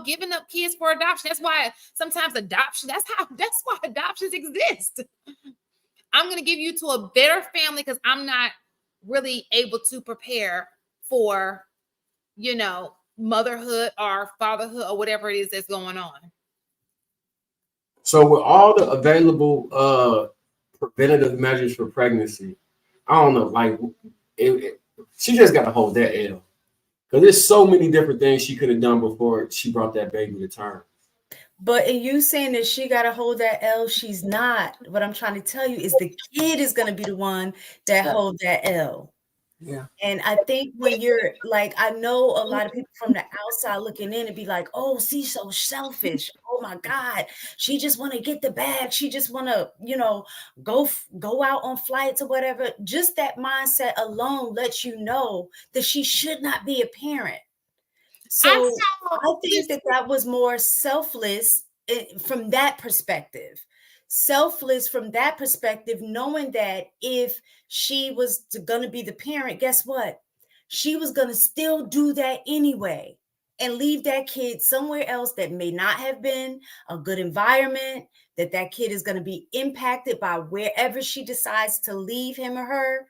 B: giving up kids for adoption. That's why sometimes adoption, that's why adoptions exist. I'm going to give you to a better family because I'm not really able to prepare for, motherhood or fatherhood or whatever it is that's going on.
A: So with all the available preventative measures for pregnancy, I don't know, like, she just got to hold that L. Because there's so many different things she could have done before she brought that baby to term.
C: But in you saying that she got to hold that L, she's not. What I'm trying to tell you is the kid is going to be the one that hold that L.
E: Yeah.
C: And I think when you're like, I know a lot of people from the outside looking in and be like, oh, she's so selfish. Oh my God. She just want to get the bag. She just want to, go out on flights or whatever. Just that mindset alone lets you know that she should not be a parent. So I think that was more selfless from that perspective. Selfless from that perspective, knowing that if she was going to be the parent, guess what? She was going to still do that anyway and leave that kid somewhere else that may not have been a good environment, that kid is going to be impacted by wherever she decides to leave him or her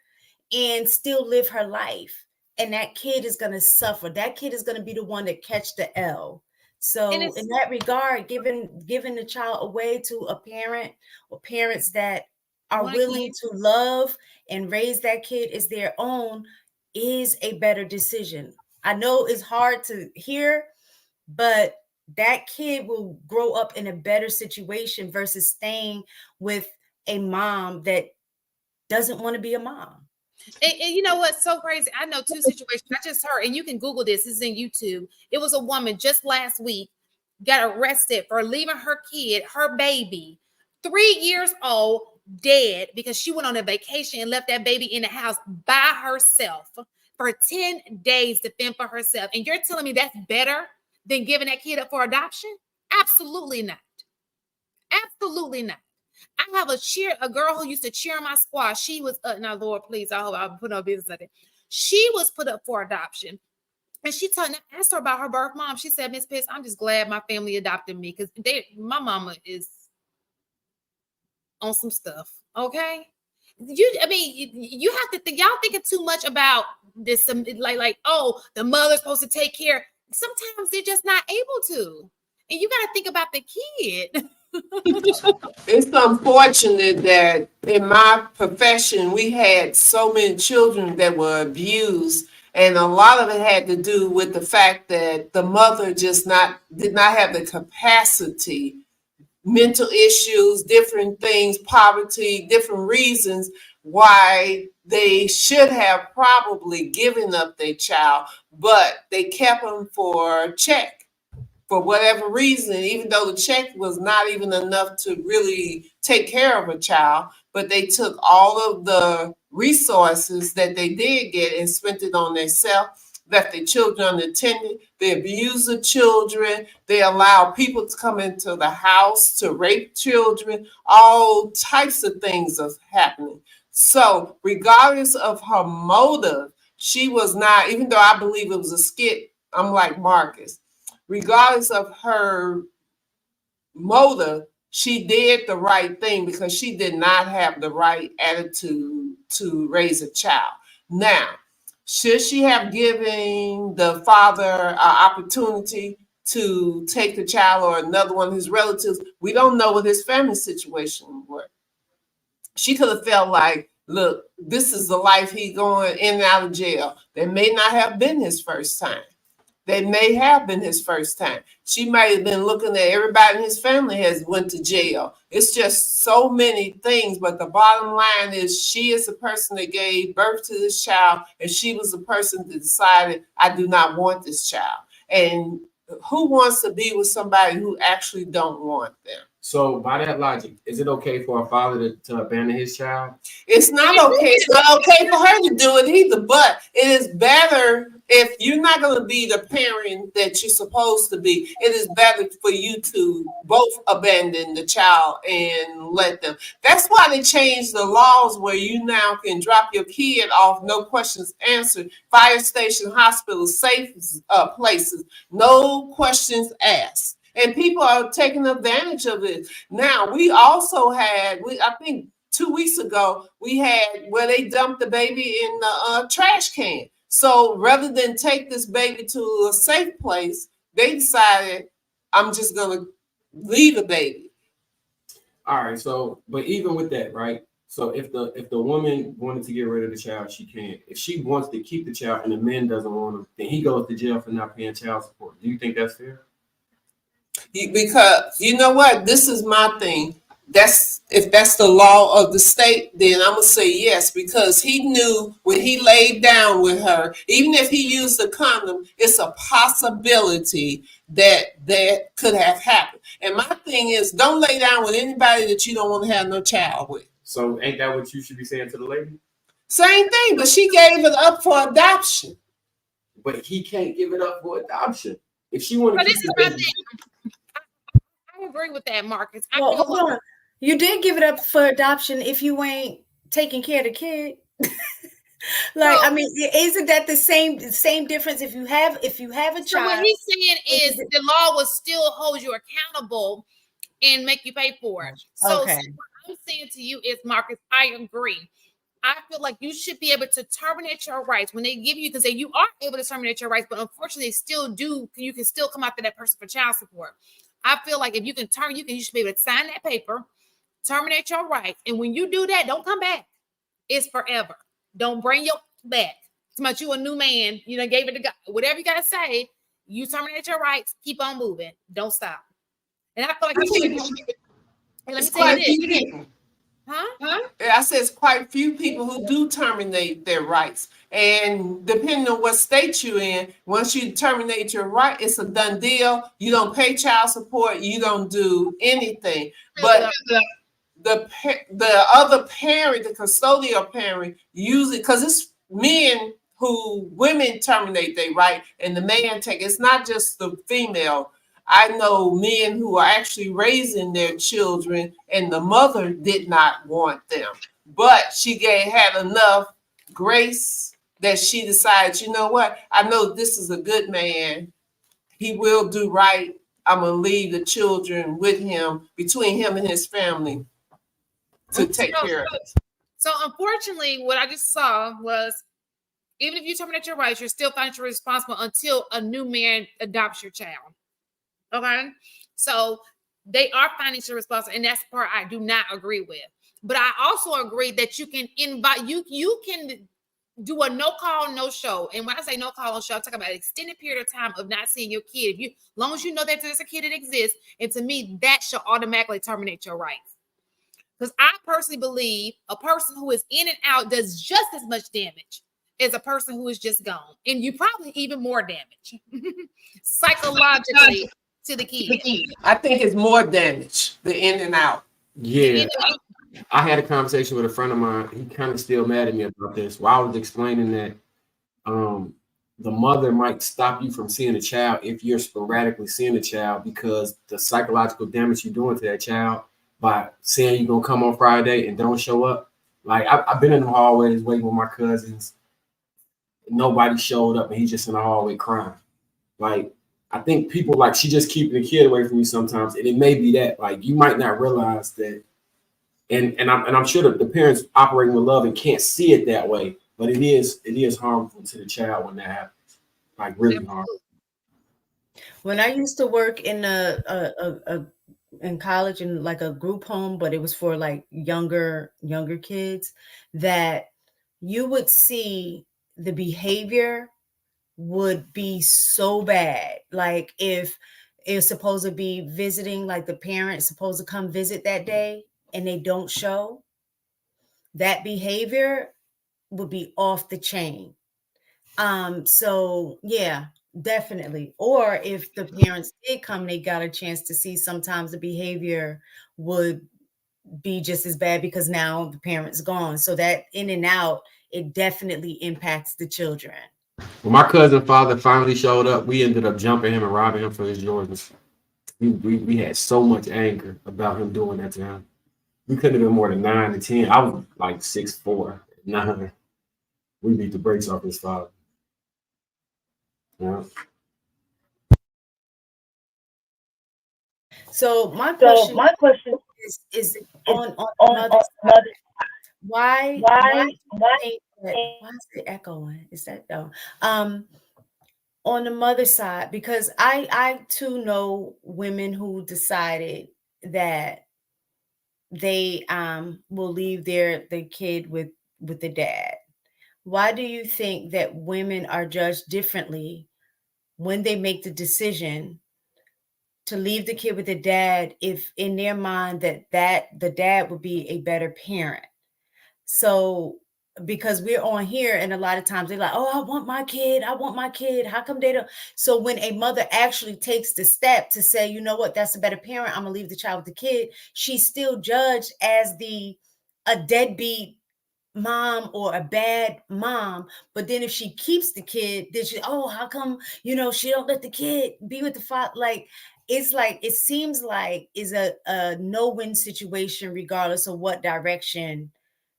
C: and still live her life. And that kid is going to suffer. That kid is going to be the one that catch the L. So in that regard, giving the child away to a parent or parents that are willing to love and raise that kid as their own is a better decision. I know it's hard to hear, but that kid will grow up in a better situation versus staying with a mom that doesn't want to be a mom.
B: And you know what's so crazy? I know two situations I just heard, and you can Google this. This is in YouTube. It was a woman just last week got arrested for leaving her kid, her baby, 3 years old, dead because she went on a vacation and left that baby in the house by herself for 10 days to fend for herself. And you're telling me that's better than giving that kid up for adoption? Absolutely not. Absolutely not. I have a girl who used to cheer on my squad. She was, now Lord, please, I hope I'll put no business like that. She was put up for adoption. And she asked her about her birth mom. She said, Miss Pitts, I'm just glad my family adopted me because my mama is on some stuff. Okay. You have to think, y'all thinking too much about this, like, oh, the mother's supposed to take care. Sometimes they're just not able to. And you got to think about the kid.
E: It's unfortunate that in my profession, we had so many children that were abused. And a lot of it had to do with the fact that the mother did not have the capacity, mental issues, different things, poverty, different reasons why they should have probably given up their child, but they kept them for check. For whatever reason, even though the check was not even enough to really take care of a child, but they took all of the resources that they did get and spent it on themselves, left their children unattended. They abused the children. They allowed people to come into the house to rape children. All types of things are happening. So regardless of her motive, she was not, even though I believe it was a skit, I'm like Marcus. Regardless of her motive, she did the right thing because she did not have the right attitude to raise a child. Now, should she have given the father an opportunity to take the child or another one of his relatives? We don't know what his family situation was. She could have felt like, look, this is the life he's going in and out of jail. That may not have been his first time. They may have been his first time. She might have been looking at everybody in his family has went to jail. It's just so many things. But the bottom line is she is the person that gave birth to this child. And she was the person that decided, I do not want this child. And who wants to be with somebody who actually don't want them?
A: So by that logic, is it okay for a father to abandon his child?
E: It's not okay. It's not okay for her to do it either. But it is better if you're not going to be the parent that you're supposed to be. It is better for you to both abandon the child and let them. That's why they changed the laws where you now can drop your kid off, no questions answered. Fire station, hospitals, safe places, no questions asked. And people are taking advantage of it. Now, we also had, I think 2 weeks ago, we had where they dumped the baby in the trash can. So rather than take this baby to a safe place, they decided, I'm just going to leave the baby.
A: All right. So, but even with that, right? So if the woman wanted to get rid of the child, she can. If she wants to keep the child and the man doesn't want him, then he goes to jail for not paying child support. Do you think that's fair?
E: Because you know what, this is my thing. That's if that's the law of the state, then I'm gonna say yes, because he knew when he laid down with her, even if he used a condom, it's a possibility that could have happened. And my thing is, don't lay down with anybody that you don't want to have no child with.
A: So ain't that what you should be saying to the lady?
E: Same thing, but she gave it up for adoption.
A: But he can't give it up for adoption. If she want to
B: But
A: keep
B: this is
A: the
B: my
A: baby,
B: thing. I agree with that, Marcus. I
C: Well,
B: feel
C: hold on. You did give it up for adoption if you ain't taking care of the kid. Like,
B: So-
C: I mean, isn't that the same difference if you have a
B: So
C: child?
B: what he's saying is the law will still hold you accountable and make you pay for it. So,
C: Okay.
B: so what I'm saying to you is, Marcus, I agree. I feel like you should be able to terminate your rights when they give you, because you are able to terminate your rights, but unfortunately, they still do. You can still come after that person for child support. I feel like if you can you should be able to sign that paper, terminate your rights, and when you do that, don't come back. It's forever. Don't bring your back. It's about you a new man. You know, gave it to God. Whatever you gotta say, you terminate your rights. Keep on moving. Don't stop. And I feel like you should. And let me tell you this. Huh?
E: I said it's quite few people who do terminate their rights. And depending on what state you're in, once you terminate your right, it's a done deal. You don't pay child support. You don't do anything. But the other parent, the custodial parent, usually, because it's men who women terminate their right and the man take. It's not just the female. I know men who are actually raising their children and the mother did not want them, but she had enough grace that she decides, you know what? I know this is a good man. He will do right. I'm going to leave the children with him, between him and his family, to take care of it.
B: So unfortunately, what I just saw was, even if you terminate your rights, you're still financially responsible until a new man adopts your child. Okay, so they are financially responsible, and that's the part I do not agree with. But I also agree that you can invite you can do a no call, no show. And when I say no call, no show, I'm talking about an extended period of time of not seeing your kid. As long as you know that there's a kid that exists, and to me, that should automatically terminate your rights. Because I personally believe a person who is in and out does just as much damage as a person who is just gone, and you probably even more damage psychologically to the kid.
E: I think it's more damage, the in and out.
A: yeah. I had a conversation with a friend of mine. He kind of still mad at me about this. While I was explaining that the mother might stop you from seeing a child if you're sporadically seeing a child, because the psychological damage you're doing to that child by saying you're gonna come on Friday and don't show up. Like I've been in the hallways waiting with my cousins. Nobody showed up and he's just in the hallway crying. Like, I think people like, she just keeping the kid away from you sometimes. And it may be that, like, you might not realize that. And I'm sure that the parents operating with love and can't see it that way, but it is harmful to the child when that happens. Like, really harmful.
C: When I used to work in in college in like a group home, but it was for like younger kids, that you would see the behavior would be so bad. Like if it's supposed to be visiting, like the parent's supposed to come visit that day and they don't show, that behavior would be off the chain. So yeah, definitely. Or if the parents did come, they got a chance to see, sometimes the behavior would be just as bad because now the parent's gone. So that in and out, it definitely impacts the children.
A: When my cousin father finally showed up, we ended up jumping him and robbing him for his Jordans. We had so much anger about him doing that to him. We couldn't have been more than 9 to 10. I was like 6'4", 9. We beat the brakes off his father. Yeah.
C: So my question is on mother's side. Why is it echoing? Is that on the mother side? Because I too know women who decided that they will leave their kid with the dad. Why do you think that women are judged differently when they make the decision to leave the kid with the dad, if in their mind that the dad would be a better parent? So because we're on here and a lot of times they're like, oh, I want my kid. How come they don't? So when a mother actually takes the step to say, you know what, that's a better parent, I'm gonna leave the child with the kid, she's still judged as a deadbeat mom or a bad mom. But then if she keeps the kid, then how come, she don't let the kid be with the father? Like, it seems like is a no-win situation regardless of what direction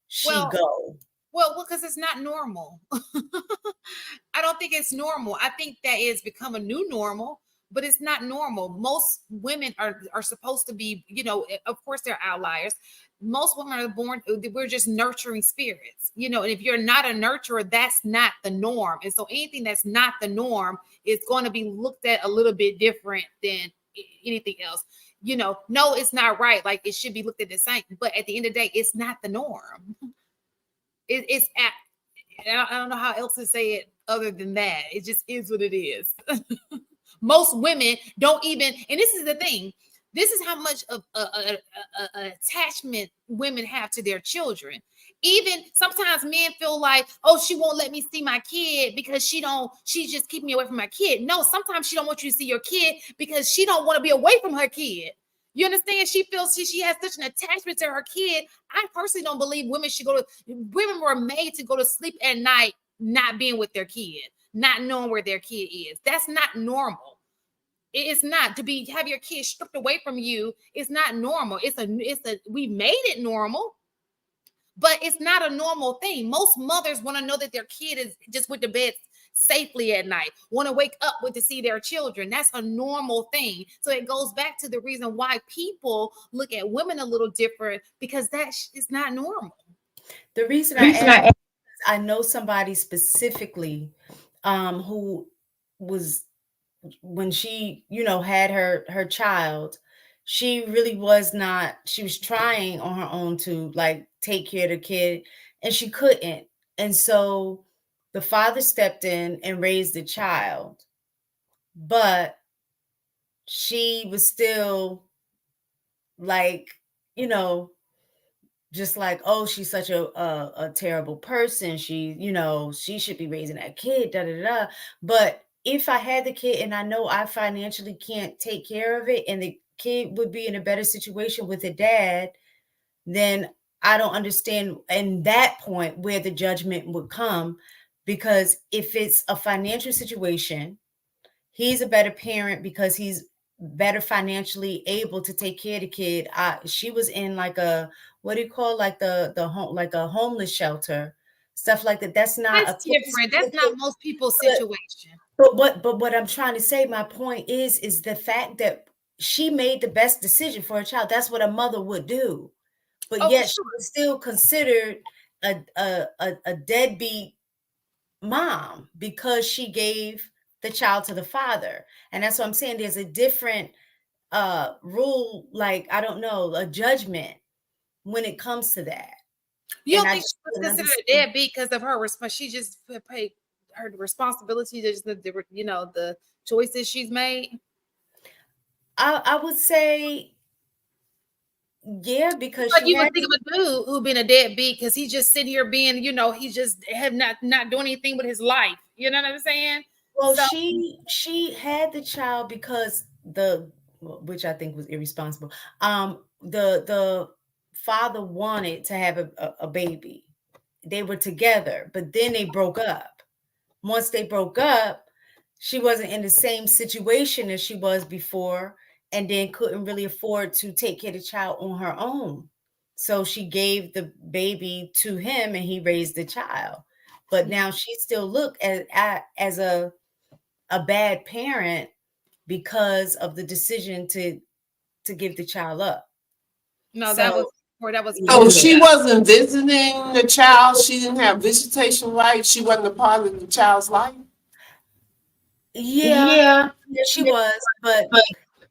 C: she go.
B: Well, because it's not normal. I don't think it's normal. I think that it's become a new normal, but it's not normal. Most women are supposed to be, of course they're outliers. Most women are born, we're just nurturing spirits, and if you're not a nurturer, that's not the norm. And so anything that's not the norm is going to be looked at a little bit different than anything else. No, it's not right. Like, it should be looked at the same, but at the end of the day, it's not the norm. I don't know how else to say it other than that. It just is what it is. Most women don't even, and this is the thing, this is how much of a attachment women have to their children. Even sometimes men feel like, oh, she won't let me see my kid because she's just keeping me away from my kid. No, sometimes she don't want you to see your kid because she don't want to be away from her kid. You understand? She feels she has such an attachment to her kid. I personally don't believe women were made to go to sleep at night not being with their kid, not knowing where their kid is. That's not normal. It's not to have your kid stripped away from you. It's not normal. We made it normal, but it's not a normal thing. Most mothers want to know that their kid is just with the bed safely at night, want to wake up to see their children. That's a normal thing. So it goes back to the reason why people look at women a little different, because that is not normal.
C: The reason I know somebody specifically who was, when she had her child, she really was not, she was trying on her own to like take care of the kid, and she couldn't. And so the father stepped in and raised the child, but she was still like, just like, oh, she's such a terrible person. She should be raising that kid, da da da. But if I had the kid and I know I financially can't take care of it, and the kid would be in a better situation with a dad, then I don't understand in that point where the judgment would come. Because if it's a financial situation, he's a better parent because he's better financially able to take care of the kid. She was in like a, what do you call, like the home, like a homeless shelter, stuff like that. That's
B: different. That's not most people's situation.
C: But what I'm trying to say, my point is the fact that she made the best decision for her child. That's what a mother would do. But yet she was still considered a deadbeat mom because she gave the child to the father. And that's what I'm saying. There's a different rule, like, I don't know, a judgment when it comes to that.
B: You don't think she was considered a deadbeat because of her response? She just paid her responsibility, just the choices she's made.
C: I would say, yeah, because
B: like you would think of a dude who been a deadbeat because he's just sitting here being, he just have not doing anything with his life. You know what I'm saying?
C: Well, so, she had the child because which I think was irresponsible. The father wanted to have a baby. They were together, but then they broke up. Once they broke up, she wasn't in the same situation as she was before, and then couldn't really afford to take care of the child on her own. So she gave the baby to him and he raised the child. But now she still looked as a bad parent because of the decision to give the child up.
B: No, that was.
E: So she wasn't visiting the child. She didn't have visitation rights. She wasn't a part of the child's life.
C: Yeah, she was, but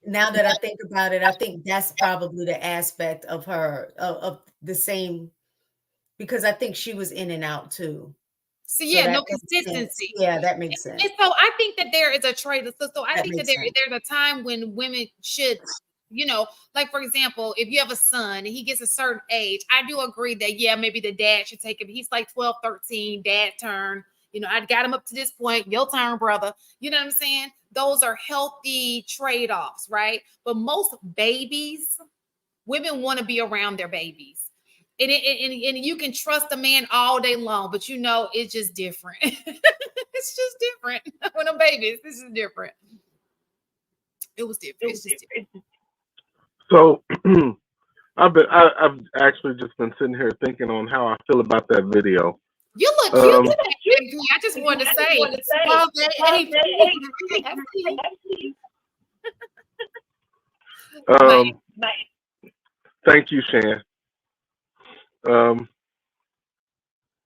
C: now that I think about it, I think that's probably the aspect of her of the same, because I think she was in and out too.
B: So
C: So
B: yeah, no
C: that makes sense.
B: consistency.
C: Yeah, that makes sense.
B: And so I think that there is a trade. So I
C: That
B: think that
C: makes sense.
B: there's a time when women should, you know, like for example, if you have a son and he gets a certain age, I do agree that yeah, maybe the dad should take him. He's like 12, 13, dad turn. You know, I got him up to this point. Your turn, brother. You know what I'm saying? Those are healthy trade-offs, right? But most babies, women want to be around their babies. And you can trust a man all day long, but you know it's just different. It's just different when I'm babies. This is different. It was different. It's just different.
D: So I've actually just been sitting here thinking on how I feel about that video.
B: You look cute today. I just wanted to say,
D: thank you, Shan.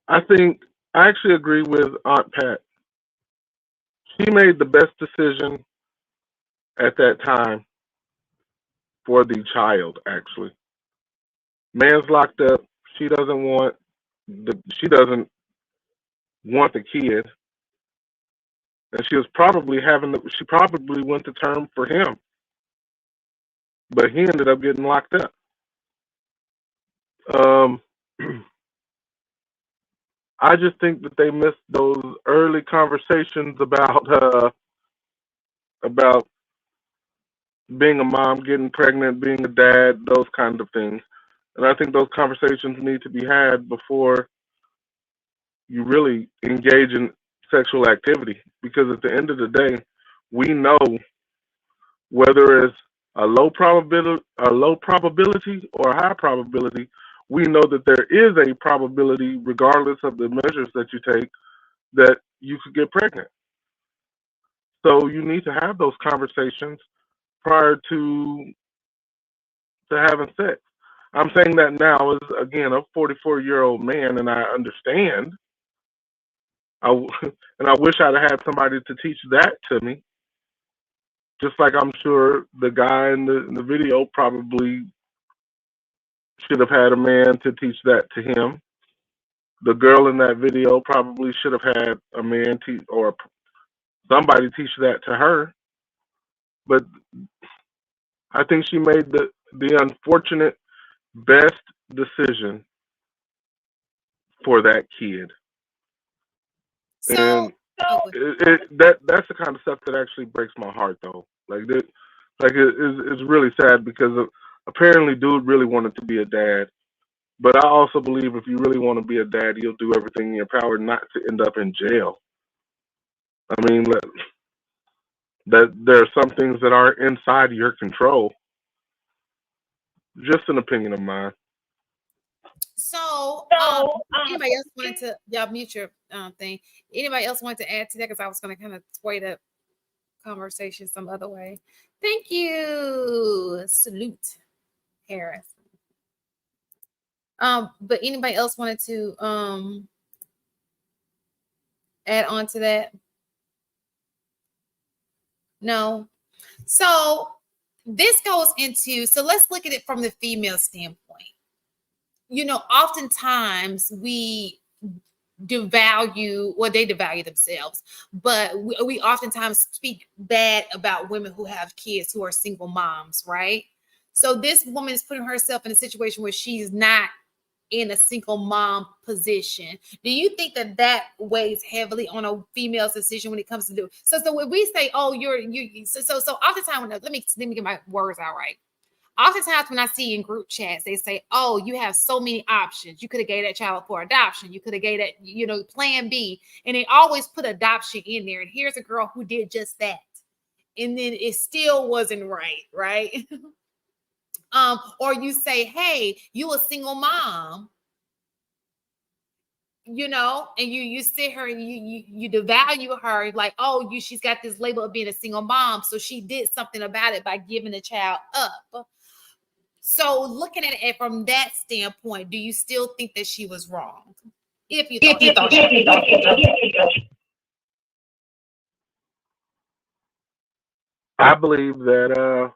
D: I think I actually agree with Aunt Pat. She made the best decision at that time for the child, actually. Man's locked up. She doesn't want the kid. And she probably went to term for him. But he ended up getting locked up. I just think that they missed those early conversations about being a mom, getting pregnant, being a dad, those kind of things. And I think those conversations need to be had before you really engage in sexual activity. Because at the end of the day, we know whether it's a low probability or a high probability, we know that there is a probability, regardless of the measures that you take, that you could get pregnant. So you need to have those conversations prior to having sex. I'm saying that now as, again, a 44-year-old man, and I understand. And I wish I'd had somebody to teach that to me. Just like I'm sure the guy in the video probably should have had a man to teach that to him. The girl in that video probably should have had a man or somebody teach that to her. But I think she made the unfortunate best decision for that kid.
B: So,
D: and that's the kind of stuff that actually breaks my heart, though. It's really sad because apparently dude really wanted to be a dad. But I also believe if you really want to be a dad, you'll do everything in your power not to end up in jail. I mean, that there are some things that are inside your control. Just an opinion of mine.
B: So, anybody else wanted to, y'all mute your thing. Anybody else wanted to add to that? Because I was going to kind of sway the conversation some other way. Thank you. Salute, Harris. But anybody else wanted to add on to that? No. So this goes into, so let's look at it from the female standpoint. You know, oftentimes we devalue, well, they devalue themselves, but we oftentimes speak bad about women who have kids, who are single moms, right? So this woman is putting herself in a situation where she's not in a single mom position. Do you think that weighs heavily on a female's decision when it comes to do? So when we say, oh, so oftentimes, let me get my words out right. Oftentimes when I see in group chats, they say, oh, you have so many options. You could have gave that child for adoption. You could have gave that, plan B. And they always put adoption in there. And here's a girl who did just that. And then it still wasn't right, right? Or you say, hey, you a single mom, and you sit her and you devalue her, like, oh, she's got this label of being a single mom, so she did something about it by giving the child up. So looking at it from that standpoint, do you still think that she was wrong? If you thought she was.
D: I believe that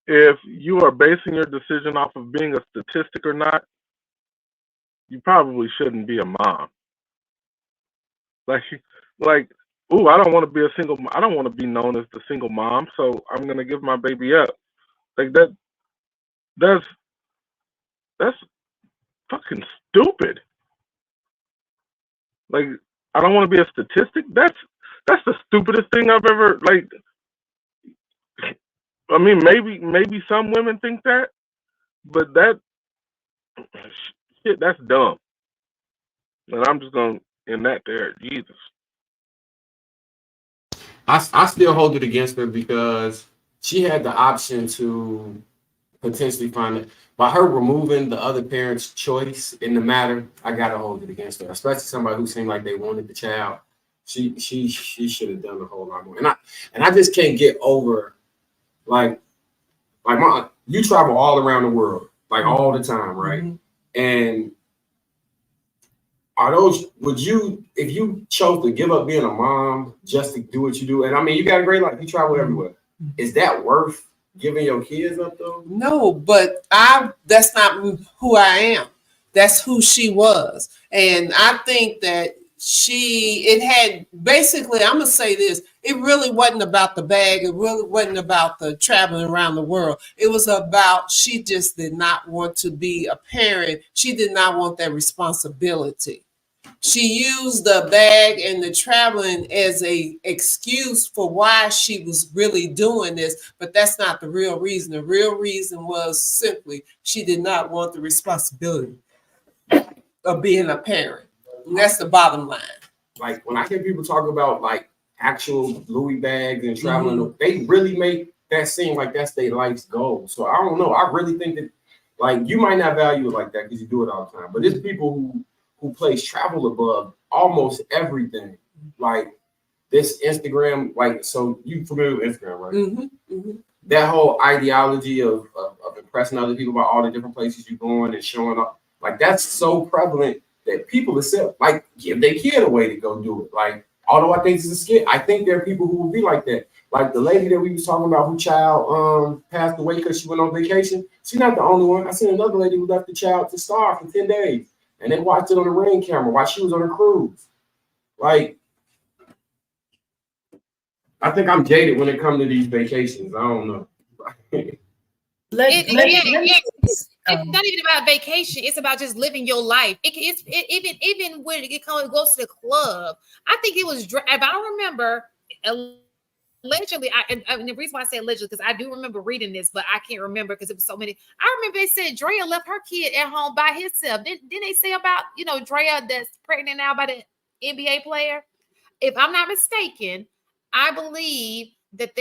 D: if you are basing your decision off of being a statistic or not, you probably shouldn't be a mom. Like, ooh, I don't want to be a single. I don't want to be known as the single mom, so I'm gonna give my baby up. Like that. That's fucking stupid. Like, I don't want to be a statistic. That's the stupidest thing I've ever like. I mean, maybe some women think that, but that shit, that's dumb. And I'm just gonna end that there. Jesus.
A: I still hold it against her because she had the option to potentially find it. By her removing the other parent's choice in the matter, I gotta hold it against her, especially somebody who seemed like they wanted the child. She should have done a whole lot more. And I just can't get over like you travel all around the world, like all the time, right? Mm-hmm. And would you, if you chose to give up being a mom just to do what you do, and I mean, you got a great life, you travel everywhere. Is that worth giving your kids up though?
E: No, but that's not who I am. That's who she was. And I think that it had basically, I'm going to say this, it really wasn't about the bag. It really wasn't about the traveling around the world. It was about, she just did not want to be a parent. She did not want that responsibility. She used the bag and the traveling as a excuse for why she was really doing this, but that's not the real reason. The real reason was simply she did not want the responsibility of being a parent. And that's the bottom line.
A: Like when I hear people talk about like actual Louis bags and traveling, they really make that seem like that's their life's goal. So I don't know. I really think that like you might not value it like that because you do it all the time, but there's people who place travel above almost everything. Like this Instagram, like, so you familiar with Instagram, right? Mm-hmm, mm-hmm. That whole ideology of impressing other people about all the different places you're going and showing up, like that's so prevalent that people accept, like, give their kid a way to go do it. Like, although I think it's a skit, I think there are people who will be like that. Like the lady that we was talking about, who child passed away because she went on vacation. She's not the only one. I seen another lady who left the child to starve for 10 days. And they watched it on the Ring camera while she was on a cruise. Like, I think I'm jaded when it comes to these vacations. I don't know.
B: It's not even about vacation. It's about just living your life. Even when it goes to the club. I think it was, if I remember, allegedly, and the reason why I say allegedly, because I do remember reading this, but I can't remember because it was so many. I remember they said Drea left her kid at home by herself. Didn't they say about, Drea that's pregnant now by the NBA player? If I'm not mistaken, I believe that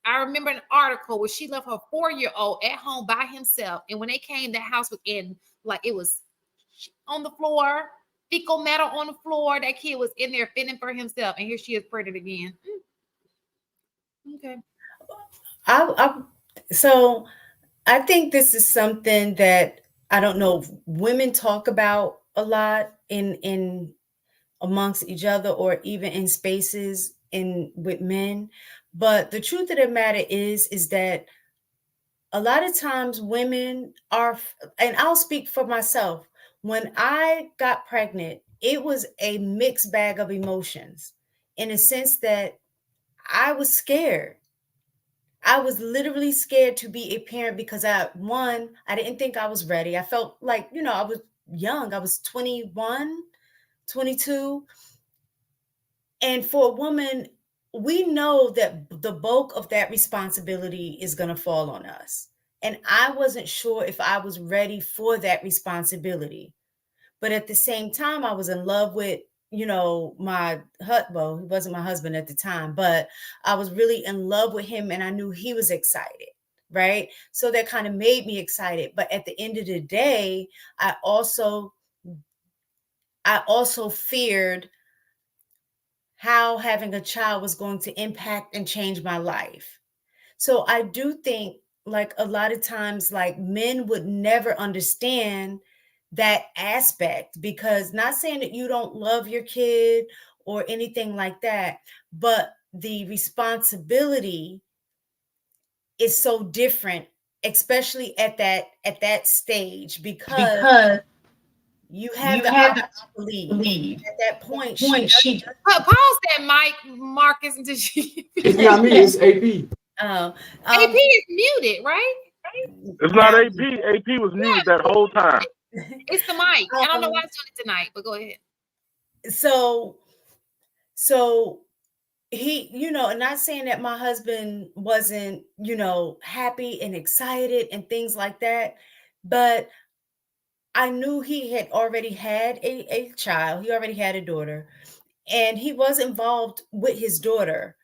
B: I remember an article where she left her 4-year-old at home by himself. And when they came, the house was in, like, it was on the floor, fecal matter on the floor. That kid was in there fending for himself. And here she is pregnant again. Okay.
C: So I think this is something that I don't know if women talk about a lot in amongst each other or even in spaces with men. But the truth of the matter is that a lot of times women are, and I'll speak for myself, when I got pregnant, it was a mixed bag of emotions in a sense that I was scared. I was literally scared to be a parent because I didn't think I was ready. I felt like, I was young. I was 21, 22. And for a woman, we know that the bulk of that responsibility is going to fall on us. And I wasn't sure if I was ready for that responsibility. But at the same time, I was in love with, my well, he wasn't my husband at the time, but I was really in love with him and I knew he was excited, right? So that kind of made me excited. But at the end of the day, I also feared how having a child was going to impact and change my life. So I do think, like, a lot of times, like, men would never understand that aspect, because not saying that you don't love your kid or anything like that, but the responsibility is so different especially at that stage, because you have the option to leave. At that point, she
B: Pause that mic, Marcus, until she.
A: It's not me. It's AP.
B: AP is muted, right?
D: It's not AP. AP was muted that whole time.
B: It's the mic. I don't know why it's doing it tonight, but go ahead.
C: So he, and not saying that my husband wasn't, happy and excited and things like that, but I knew he had already had a child. He already had a daughter, and he was involved with his daughter.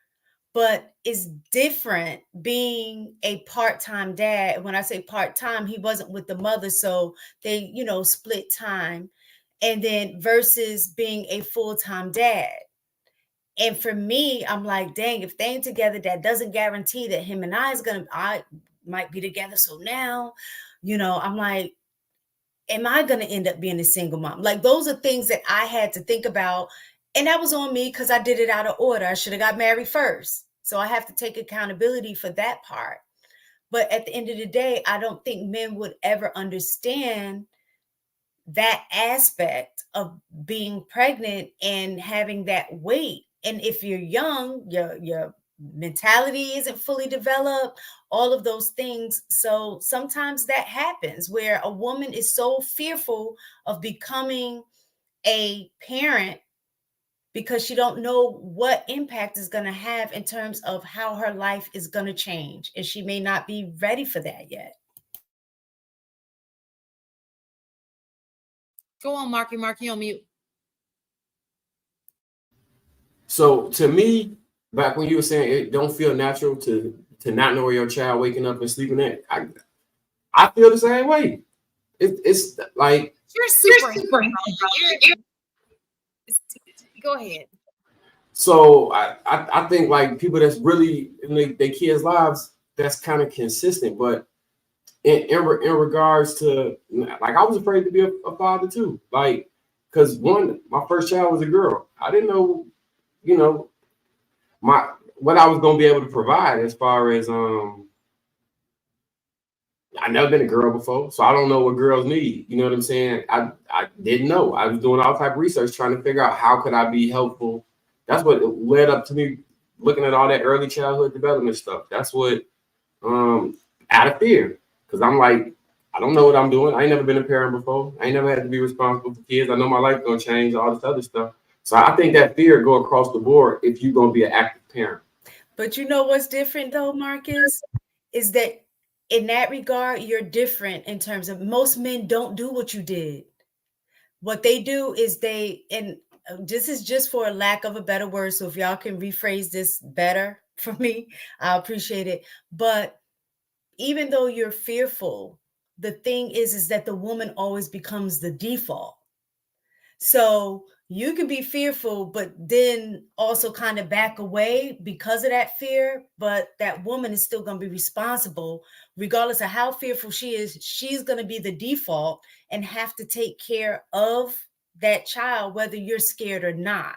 C: But it's different being a part-time dad. When I say part-time, he wasn't with the mother, so they, split time. And then versus being a full-time dad. And for me, I'm like, dang, if they ain't together, that doesn't guarantee that him and I might be together. So now, I'm like, am I going to end up being a single mom? Like, those are things that I had to think about. And that was on me because I did it out of order. I should have got married first. So I have to take accountability for that part. But at the end of the day, I don't think men would ever understand that aspect of being pregnant and having that weight. And if you're young, your mentality isn't fully developed, all of those things. So sometimes that happens where a woman is so fearful of becoming a parent because she don't know what impact is going to have in terms of how her life is going to change. And she may not be ready for that yet.
B: Go on, Marky. Marky on mute.
A: So to me, back when you were saying it don't feel natural to not know where your child waking up and sleeping at, I feel the same way. It's like
B: you're super. Go ahead.
A: So I think like people that's really in their kids' lives, that's kind of consistent. But in regards to, like, I was afraid to be a father too. Like, because my first child was a girl. I didn't know, what I was gonna be able to provide as far as I've never been a girl before, so I don't know what girls need. You know what I'm saying? I didn't know. I was doing all type of research trying to figure out how could I be helpful. That's what led up to me looking at all that early childhood development stuff. That's what out of fear, because I'm like, I don't know what I'm doing. I ain't never been a parent before. I ain't never had to be responsible for kids. I know my life gonna change, all this other stuff. So I think that fear go across the board if you're gonna be an active parent.
C: But you know what's different though, Marcus, is that in that regard, you're different in terms of most men don't do what you did. What they do is and this is just for a lack of a better word. So if y'all can rephrase this better for me, I appreciate it. But even though you're fearful, the thing is that the woman always becomes the default. So you can be fearful, but then also kind of back away because of that fear. But that woman is still going to be responsible, regardless of how fearful she is. She's going to be the default and have to take care of that child, whether you're scared or not.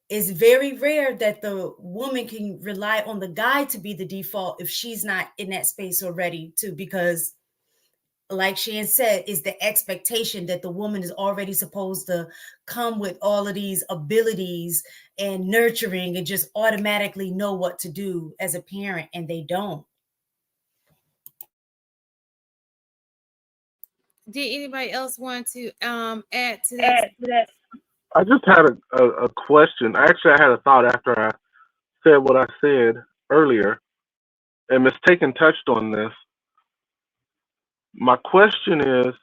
C: It's very rare that the woman can rely on the guy to be the default if she's not in that space already too, because like Shan said, is the expectation that the woman is already supposed to come with all of these abilities and nurturing and just automatically know what to do as a parent, and they don't.
B: Did anybody else want to add to that?
D: I just had a question. Actually, I had a thought after I said what I said earlier, and Ms. Taken touched on this. My question is,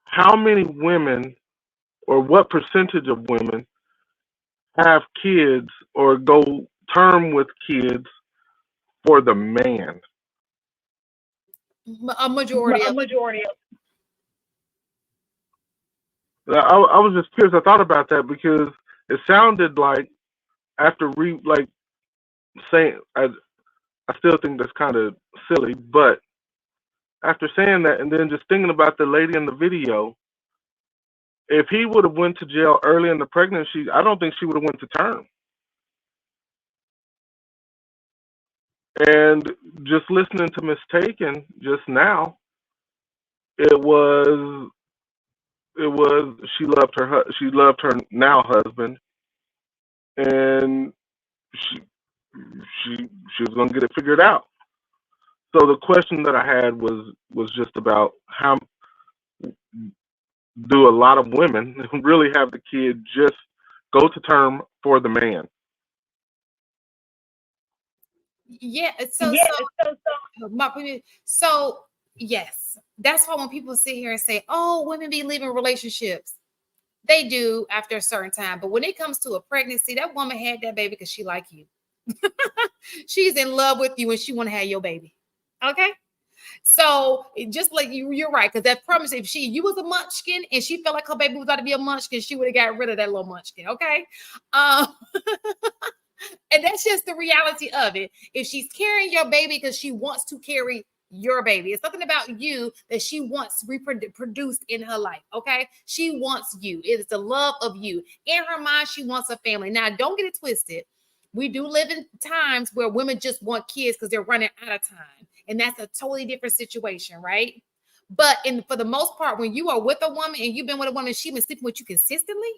D: how many women, or what percentage of women, have kids or go term with kids for the man?
B: A majority.
D: I was just curious. I thought about that because it sounded like after saying, I still think that's kind of silly, but after saying that and then just thinking about the lady in the video, if he would have went to jail early in the pregnancy, I don't think she would have went to term. And just listening to Miss Taken just now, it was she loved her now husband, and she she was gonna get it figured out. So the question that I had was just about how do a lot of women who really have the kid just go to term for the man?
B: Yeah. So yes, that's why when people sit here and say, "Oh, women be leaving relationships," they do after a certain time. But when it comes to a pregnancy, that woman had that baby because she like you. She's in love with you and she want to have your baby. Okay. So just like you're right, because that promise, if you was a munchkin and she felt like her baby was about to be a munchkin, she would have got rid of that little munchkin. Okay. Um, and that's just the reality of it. If she's carrying your baby because she wants to carry your baby, it's something about you that she wants reproduced in her life. Okay. She wants you. It is the love of you. In her mind, she wants a family. Now, don't get it twisted. We do live in times where women just want kids because they're running out of time. And that's a totally different situation, right? But for the most part, when you are with a woman and you've been with a woman, she's been sleeping with you consistently,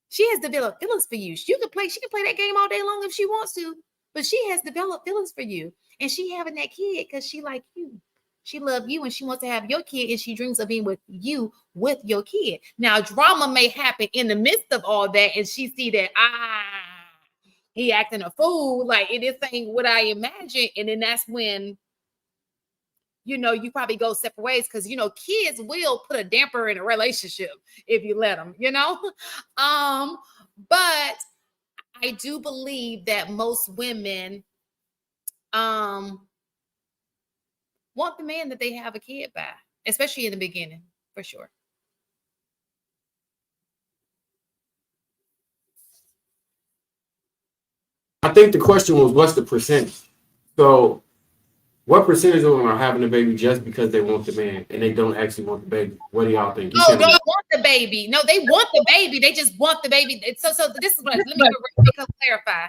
B: she has developed feelings for you. She can play that game all day long if she wants to, but she has developed feelings for you. And she having that kid because she like you. She loves you and she wants to have your kid, and she dreams of being with you with your kid. Now, drama may happen in the midst of all that, and she see that, he acting a fool, like this ain't what I imagined. And then that's when, you probably go separate ways because, kids will put a damper in a relationship if you let them, But I do believe that most women want the man that they have a kid by, especially in the beginning, for sure.
A: I think the question was, what's the percentage? So what percentage of them are having a baby just because they want the man and they don't actually want the baby? What do y'all think?
B: No, they don't want the baby. No, they want the baby. They just want the baby. So this is what, let me clarify.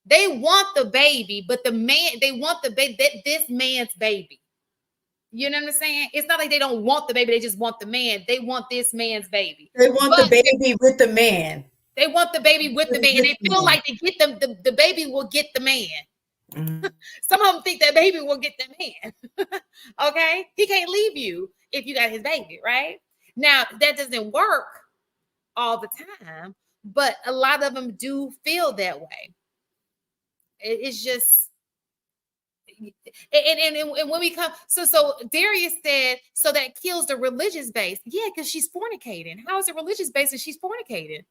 B: They want the baby, but they want the baby, this man's baby. You know what I'm saying? It's not like they don't want the baby. They just want the man. They want this man's baby.
C: They want the baby with the man.
B: They want the baby with the man. And they feel like they get them, the baby will get the man. Mm-hmm. Some of them think that baby will get the man. Okay? He can't leave you if you got his baby, right? Now, that doesn't work all the time, but a lot of them do feel that way. It's just, and when we come, so Darius said, so that kills the religious base. Yeah, because she's fornicating. How is it religious base if she's fornicating?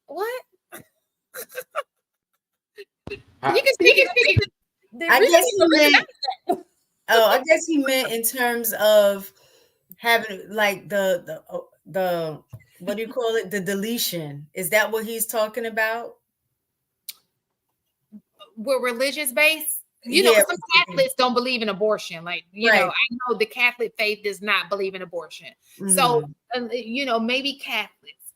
B: What? You can speak.
C: I guess he meant in terms of having like the what do you call it? The deletion. Is that what he's talking about?
B: With religious base? Some Catholics don't believe in abortion. Like, right. I know the Catholic faith does not believe in abortion. So, maybe Catholics.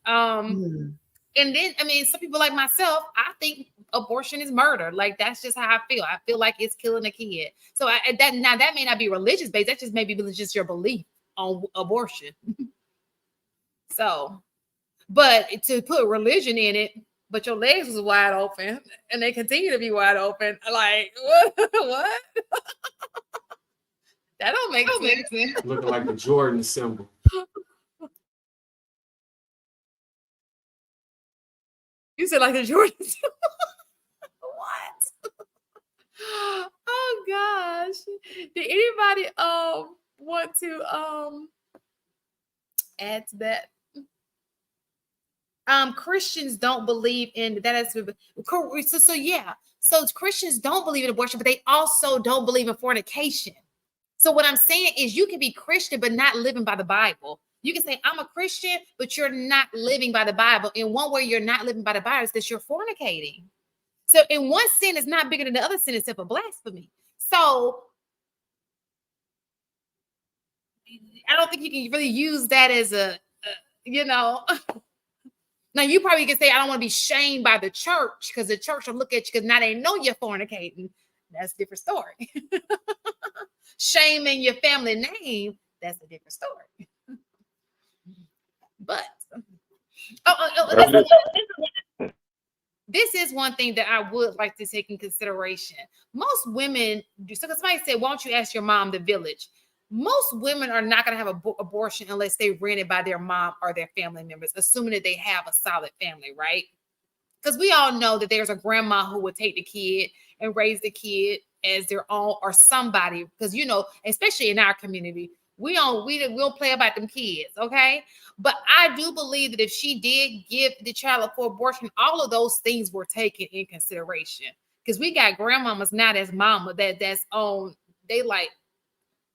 B: And then, some people like myself, I think abortion is murder. Like, that's just how I feel. I feel like it's killing a kid. So that may not be religious based. That just maybe just your belief on abortion. So, but to put religion in it, but your legs was wide open and they continue to be wide open. Like, what? That don't make sense.
A: Looking like the Jordan symbol.
B: You said like a Jordan symbol? What? Oh gosh. Did anybody want to add to that? Christians don't believe in that. So Christians don't believe in abortion, but they also don't believe in fornication. So what I'm saying is you can be Christian, but not living by the Bible. You can say, I'm a Christian, but you're not living by the Bible. And one way you're not living by the Bible is that you're fornicating. So in one sin is not bigger than the other sin except for blasphemy. So I don't think you can really use that as Now, you probably can say, I don't want to be shamed by the church because the church will look at you because now they know you're fornicating. that's a different story. Shaming your family name, that's a different story. But this is one thing that I would like to take in consideration. Most women do. So somebody said, why don't you ask your mom the village? Most women are not going to have an abortion unless they're rented by their mom or their family members, assuming that they have a solid family, right? Because we all know that there's a grandma who would take the kid and raise the kid as their own, or somebody, because, you know, especially in our community, we don't play about them kids, okay? But I do believe that if she did give the child up for abortion, all of those things were taken in consideration. Because we got grandmamas now that's mama that's on, they like,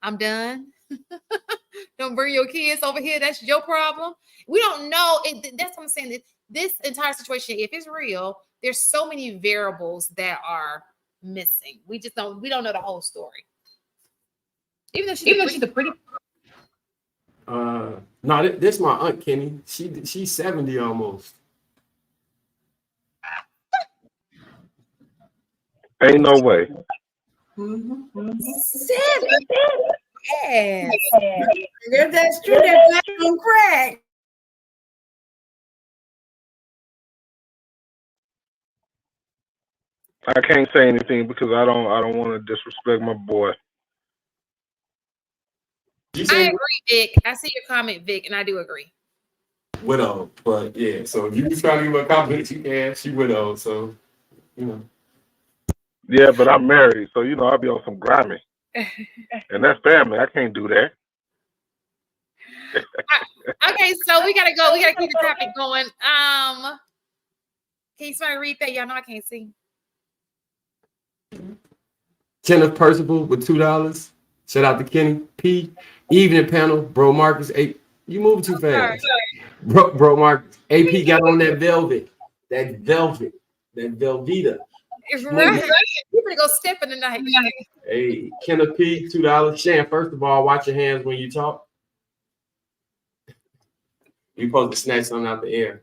B: I'm done. Don't bring your kids over here. That's your problem. We don't know. That's what I'm saying. This entire situation, if it's real, there's so many variables that are missing. We don't know the whole story. Even though she's the pretty.
A: No, this my aunt Kenny. She's 70 almost.
D: Ain't no way.
C: Yes. If that's true, that black on crack.
D: I can't say anything because I don't want to disrespect my boy.
B: I agree, Vic. I see your comment, Vic, and I do agree.
A: Widow, but yeah. So if you just trying to give her a compliment, you can. She widow, so you know.
D: Yeah, but I'm married, so you know I'll be on some grimy, and that's family. I can't do that.
B: Okay, so we gotta go. We gotta keep the topic going. Can you somebody read that? Y'all know I can't see.
A: Kenneth Percival with $2. Shout out to Kenny P. Evening panel, bro Marcus. Hey, you moving too fast. Bro Marcus. AP got on that velvet. That Velveeta.
B: Right. You better go step in the night.
A: Hey, Kenneth P, $2. Shan, first of all, watch your hands when you talk. You supposed to snatch something out the air.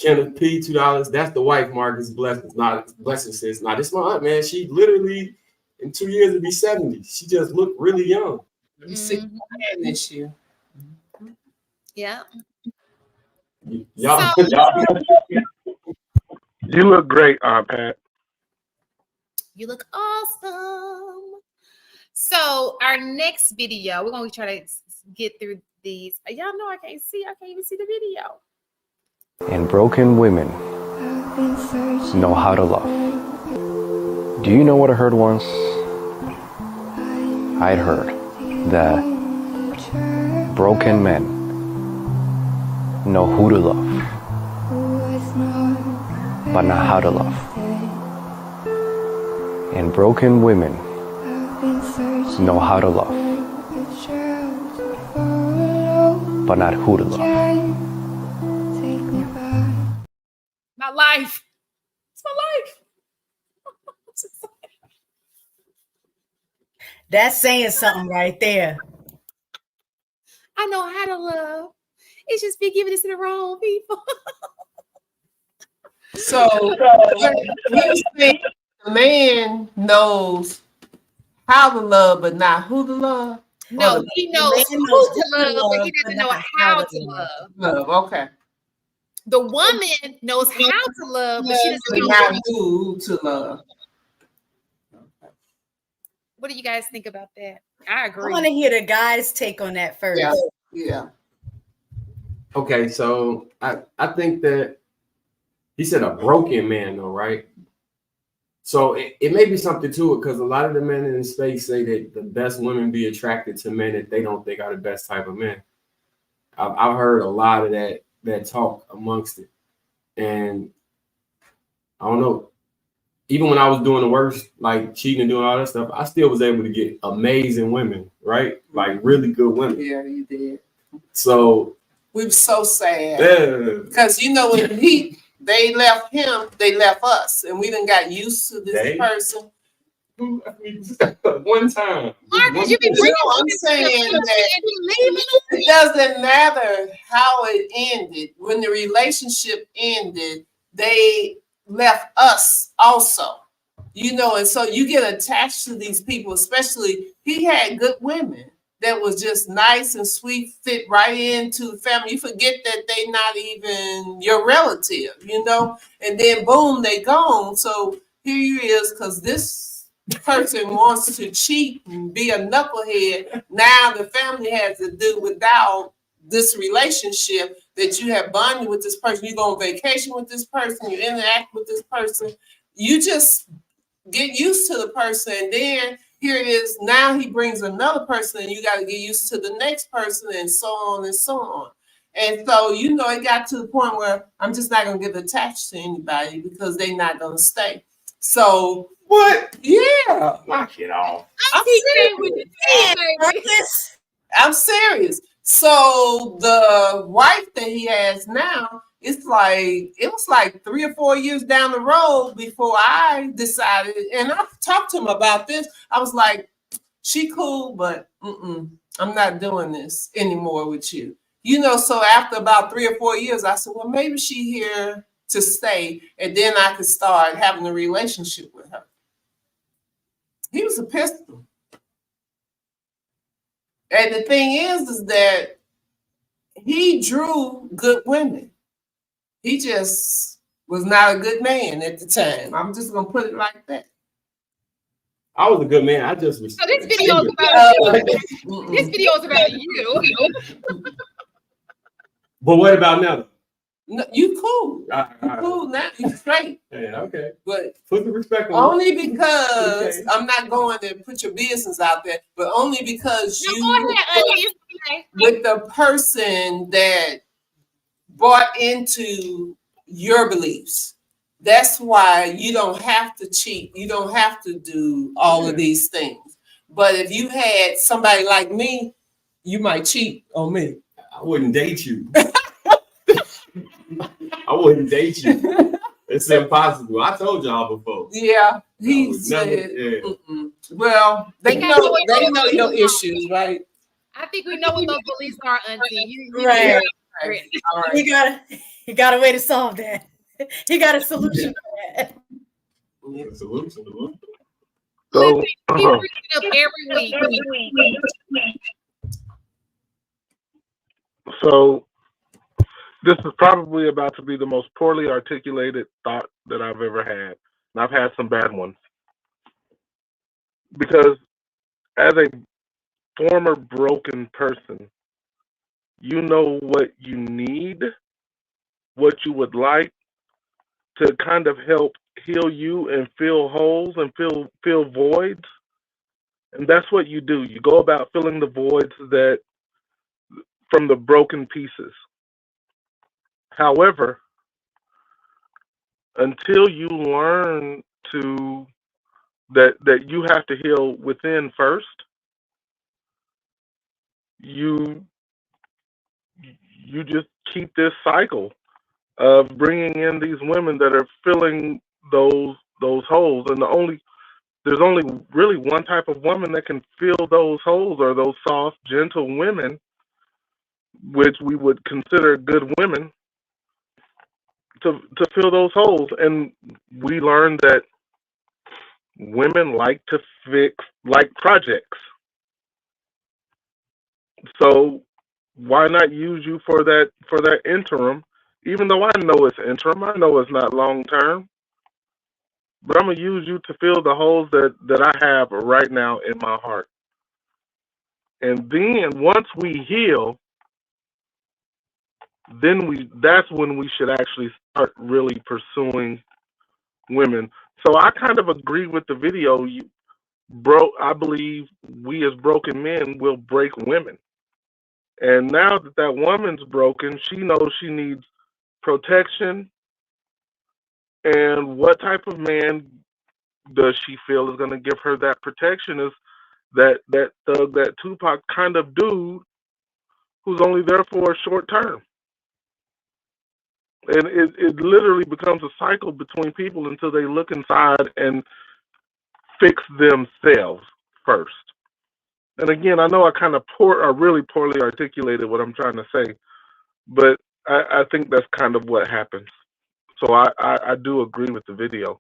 A: Kenneth P, $2. That's the wife, Marcus. Blessings. Not blessing sis. Now, this is my aunt, man. She literally in 2 years will be 70. She just looked really young.
E: You see this year.
B: Yeah.
A: Y'all.
D: You look great, Aunt Pat.
B: You look awesome. So our next video, we're gonna try to get through these. Y'all know I can't even see the video.
H: And broken women know how to love. Do you know what I heard once? I'd heard that broken men know who to love, but not how to love. And broken women know how to love, but not who to love.
B: My life. It's my life.
C: That's saying something right there.
B: I know how to love. It's just be giving this to the wrong people.
E: So you think the man knows how to love, but not who to love?
B: No, he knows who to love, but he doesn't know how to love.
E: Okay.
B: The woman knows how to love, but she doesn't know
E: not who to love.
B: What do you guys think about that? I agree.
C: I want to hear the guys' take on that first.
E: Yeah.
A: Okay, so I think that he said a broken man, though, right? So it may be something to it because a lot of the men in the space say that the best women be attracted to men that they don't think are the best type of men. I've heard a lot of that talk amongst it, and I don't know. Even when I was doing the worst, like cheating and doing all that stuff, I still was able to get amazing women, right? Like really good women.
E: Yeah, you did.
A: So
E: we were so sad.
A: Yeah.
E: Because you know when they left him, they left us, and we done got used to this person.
A: One time.
B: Marcus, you be bringing
E: I'm saying that it doesn't matter how it ended. When the relationship ended, they left us also. You know, and so you get attached to these people, especially he had good women that was just nice and sweet, fit right into the family. You forget that they not even your relative, you know, and then boom, they gone. So here you is, because this person wants to cheat and be a knucklehead. Now the family has to do without this relationship that you have bonded with this person. You go on vacation with this person, you interact with this person. You just get used to the person, and then here it is, now he brings another person and you got to get used to the next person, and so on and so on. And so, you know, it got to the point where I'm just not going to get attached to anybody because they're not going to stay. So
A: What?
E: Yeah,
A: knock it off.
E: I'm serious. I'm serious. So the wife that he has now, it was like 3 or 4 years down the road before I decided, and I talked to him about this. I was like, she cool, but I'm not doing this anymore with you. You know, so after about 3 or 4 years, I said, well, maybe she here to stay, and then I could start having a relationship with her. He was a pistol. And the thing is that he drew good women. He just was not a good man at the time. I'm just gonna put it like that.
A: I was a good man. I just
B: So this video is about you. This video is about you.
A: But what about now?
E: No, you cool. You cool now. You straight.
A: Yeah, okay.
E: But
A: put the respect on
E: only because I'm not going to put your business out there, but only because you with the person that bought into your beliefs. That's why you don't have to cheat. You don't have to do all of these things. But if you had somebody like me, you might cheat on me.
A: I wouldn't date you. I wouldn't date you. It's impossible. I told y'all before.
E: Yeah, he said. Well, they know your issues, right?
B: I think we know what those beliefs are, Auntie.
C: Right.
E: All right.
C: You got a way to solve that. He got a solution for that.
A: A solution.
E: So
B: he brings it up every week.
D: So this is probably about to be the most poorly articulated thought that I've ever had. And I've had some bad ones. Because as a former broken person, you know what you need, what you would like to kind of help heal you and fill holes and fill voids. And that's what you do. You go about filling the voids that from the broken pieces. However, until you learn to that you have to heal within first, you just keep this cycle of bringing in these women that are filling those holes, and there's only really one type of woman that can fill those holes, or those soft, gentle women, which we would consider good women, to fill those holes. And we learned that women like to fix like projects. So why not use you for that interim? Even though I know it's interim, I know it's not long term, but I'm gonna use you to fill the holes that I have right now in my heart. And then once we heal, that's when we should actually start really pursuing women. So I kind of agree with the video. I believe we as broken men will break women. And now that woman's broken, she knows she needs protection. And what type of man does she feel is going to give her that protection? Is that thug, that Tupac kind of dude who's only there for a short term. And it literally becomes a cycle between people until they look inside and fix themselves first. And again, I know I really poorly articulated what I'm trying to say, but I think that's kind of what happens. So I do agree with the video.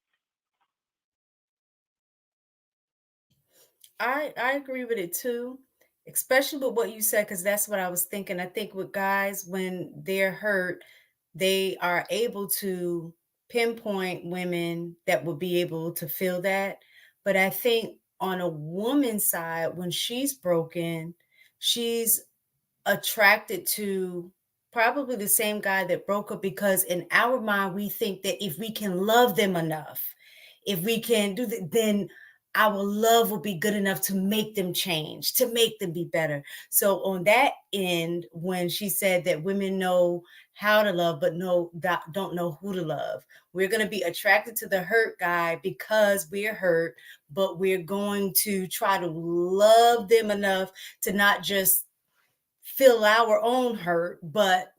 C: I agree with it too, especially with what you said, because that's what I was thinking. I think with guys, when they're hurt, they are able to pinpoint women that would be able to feel that. But I think on a woman's side, when she's broken, she's attracted to probably the same guy that broke her, because in our mind we think that if we can love them enough, if we can do that, then our love will be good enough to make them change, to make them be better. So on that end, when she said that women know how to love but don't know who to love, we're going to be attracted to the hurt guy because we're hurt, but we're going to try to love them enough to not just feel our own hurt, but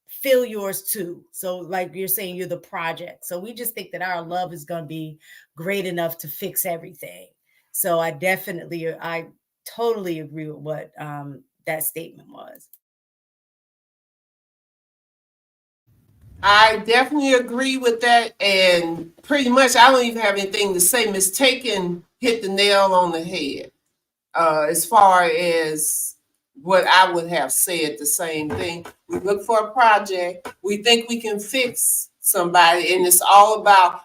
C: feel yours too. So like you're saying, you're the project. So we just think that our love is going to be great enough to fix everything. So I totally agree with what that statement was.
E: I definitely agree with that, and pretty much I don't even have anything to say. Miss Taken hit the nail on the head. As far as what I would have said, the same thing. We look for a project. We think we can fix somebody, and it's all about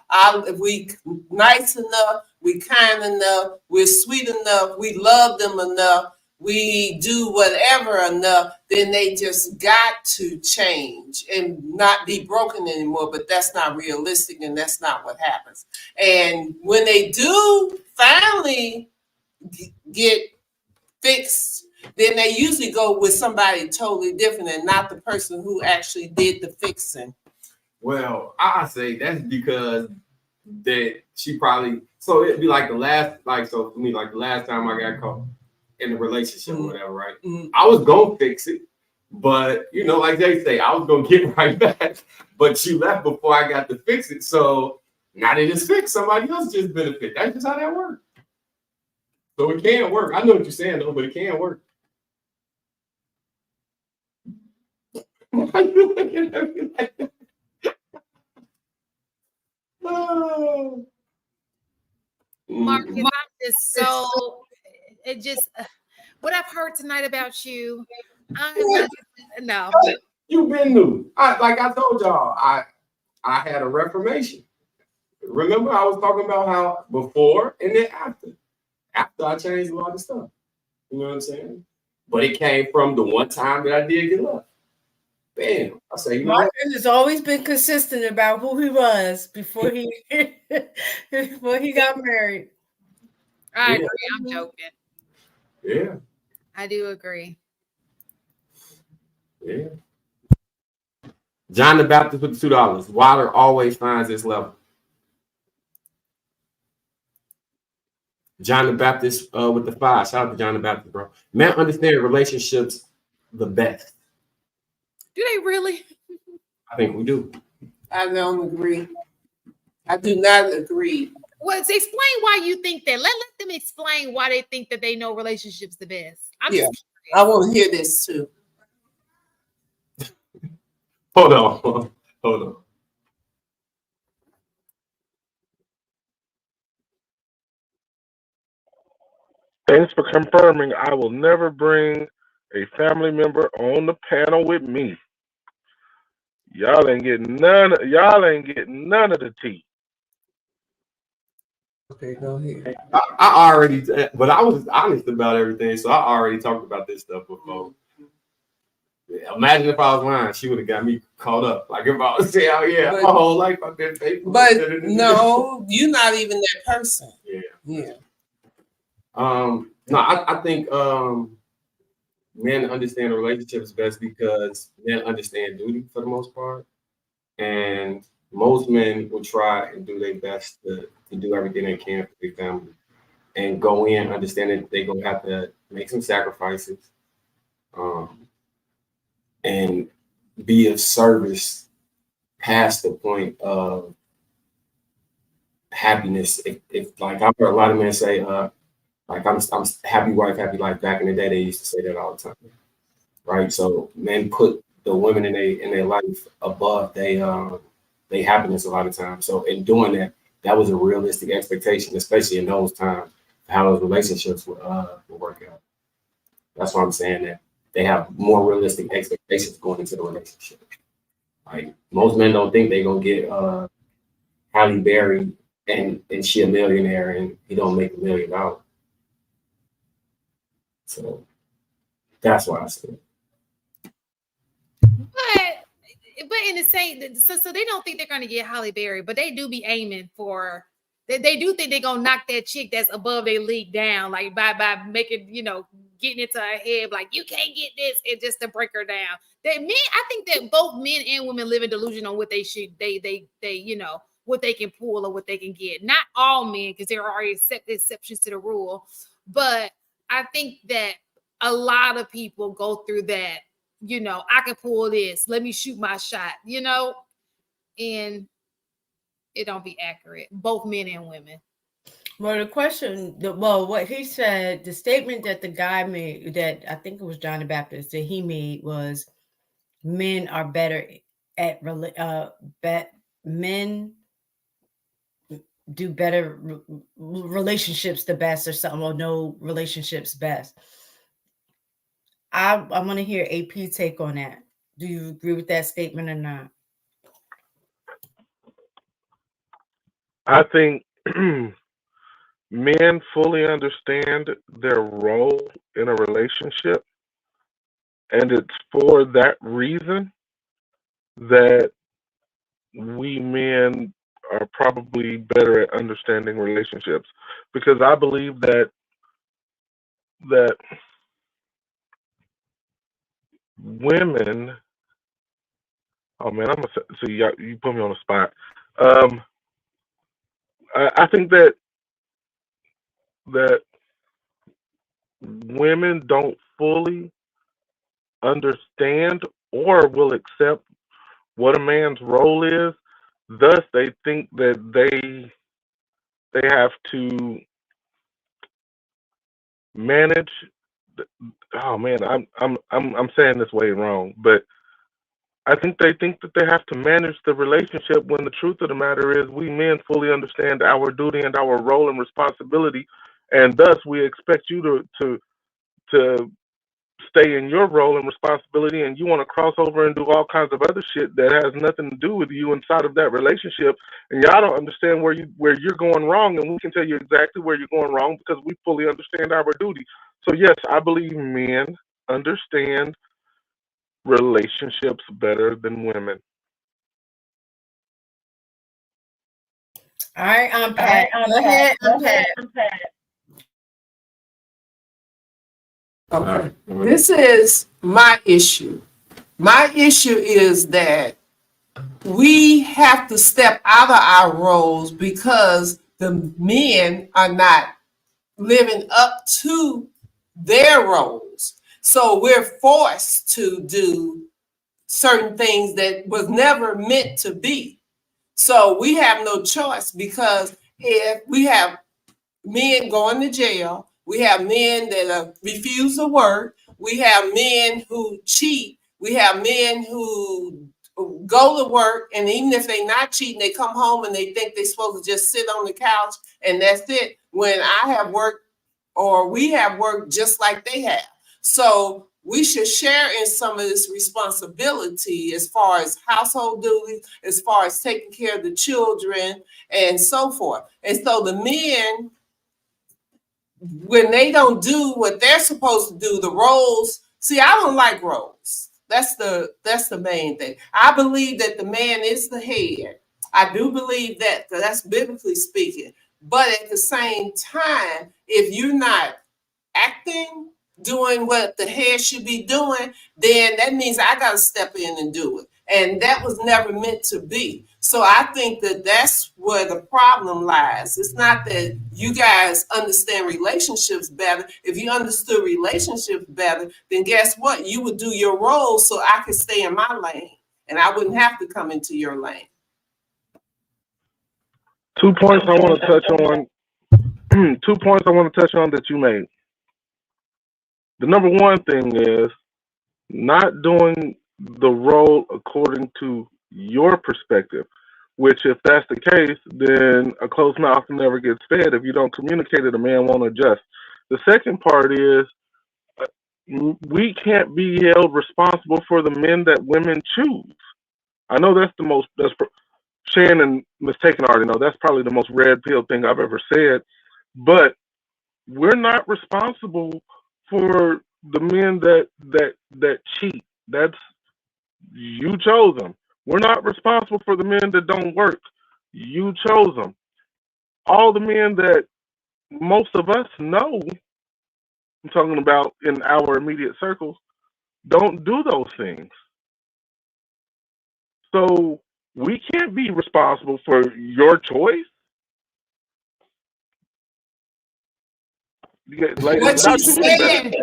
E: if we nice enough, we kind enough, we're sweet enough, we love them enough, we do whatever enough, then they just got to change and not be broken anymore. But that's not realistic, and that's not what happens. And when they do finally get fixed, then they usually go with somebody totally different and not the person who actually did the fixing.
A: Well, I say that's because that she probably, so it'd be like the last, like, so for me, like the last time I got caught in a relationship or whatever, right? I was gonna fix it, but you know, like they say, I was gonna get right back, but she left before I got to fix it. So now they just fixed, somebody else just benefit. That's just how that works. So it can work. I know what you're saying though, but it can work. Why are you looking at me like that? Oh.
B: Marcus, I'm just so, it just, what I've heard tonight about you, no.
A: You've been new. Like I told y'all, I had a reformation. Remember, I was talking about how before and then after. After I changed a lot of stuff. You know what I'm saying? But it came from the one time that I did get love. Bam. I say, you know what?
C: Marcus has always been consistent about who he was before he got married.
B: I agree. I'm joking.
A: Yeah.
B: I do agree.
A: Yeah. John the Baptist with the $2. Wilder always finds this level. John the Baptist with the 5. Shout out to John the Baptist, bro. Men understand relationships the best.
B: Do they really?
A: I think we do.
E: I don't agree. I do not agree.
B: Well, explain why you think that. Let them explain why they think that they know relationships the best.
E: I want to hear this too.
A: Hold on.
D: Thanks for confirming. I will never bring a family member on the panel with me. Y'all ain't getting none of the tea.
E: Okay, go ahead.
A: I already, but I was honest about everything, so I already talked about this stuff before. Imagine if I was lying, she would have got me caught up. Like if I was saying, "Oh yeah, my whole life I've been faithful."
E: But no, you're not even that person.
A: Yeah. No, I think men understand the relationships best because men understand duty for the most part, and most men will try and do their best to do everything they can for their family, and go in understanding that they're gonna have to make some sacrifices, and be of service past the point of happiness. If like I've heard a lot of men say, like I'm happy wife, happy life. Back in the day, they used to say that all the time, right? So men put the women in their life above they happiness a lot of times. So in doing that, that was a realistic expectation, especially in those times, how those relationships will work out. That's why I'm saying that they have more realistic expectations going into the relationship. Like most men don't think they're gonna get Halle Berry and she a millionaire and he don't make $1 million. So that's why I said.
B: But in the same, so they don't think they're gonna get Halle Berry, but they do be aiming for. They do think they're gonna knock that chick that's above their league down, like by making, getting into her head, like you can't get this, and just to break her down. That men, I think that both men and women live in delusion on what they should, they what they can pull or what they can get. Not all men, because there are exceptions to the rule, but I think that a lot of people go through that. I can pull this. Let me shoot my shot. And it don't be accurate, both men and women.
C: Well, the question, what he said, the statement that the guy made, that I think it was John the Baptist, that he made was, men are better at men do better relationships the best, or something, or know relationships best. I want to hear AP take on that. Do you agree with that statement or not?
D: I think men fully understand their role in a relationship, and it's for that reason that we men are probably better at understanding relationships, because I believe that women. Oh man, I'm gonna see you put me on the spot. I think that women don't fully understand or will accept what a man's role is. Thus, they think that they have to manage. Oh man, I'm saying this way wrong, but I think they think that they have to manage the relationship, when the truth of the matter is we men fully understand our duty and our role and responsibility, and thus we expect you to stay in your role and responsibility, and you want to cross over and do all kinds of other shit that has nothing to do with you inside of that relationship, and y'all don't understand where you're going wrong, and we can tell you exactly where you're going wrong because we fully understand our duty. So yes, I believe men understand relationships better than women.
C: All right, Pat. Go ahead, Pat.
E: Okay. This is my issue. My issue is that we have to step out of our roles because the men are not living up to their roles. So we're forced to do certain things that was never meant to be. So we have no choice, because if we have men going to jail, we have men that refuse to work, we have men who cheat, we have men who go to work, and even if they're not cheating, they come home and they think they're supposed to just sit on the couch and that's it. When I have worked, or we have worked just like they have. So we should share in some of this responsibility as far as household duties, as far as taking care of the children and so forth. And so the men, when they don't do what they're supposed to do, the roles, see, I don't like roles. That's the main thing. I believe that the man is the head. I do believe that, because that's biblically speaking. But at the same time, if you're not acting, doing what the head should be doing, then that means I got to step in and do it. And that was never meant to be. So I think that that's where the problem lies. It's not that you guys understand relationships better. If you understood relationships better, then guess what? You would do your role so I could stay in my lane and I wouldn't have to come into your lane.
D: 2 points I want to touch on. 2 points I want to touch on that you made. The number one thing is not doing the role according to your perspective. which if that's the case, then a closed mouth never gets fed. If you don't communicate it, a man won't adjust. The second part is we can't be held responsible for the men that women choose. I know that's the most, Shannon mistaken already know, that's probably the most red pill thing I've ever said, but we're not responsible for the men that cheat. That's, you chose them. We're not responsible for the men that don't work. You chose them. All the men that most of us know, I'm talking about in our immediate circles, don't do those things. So we can't be responsible for your choice. Like,
E: What you said,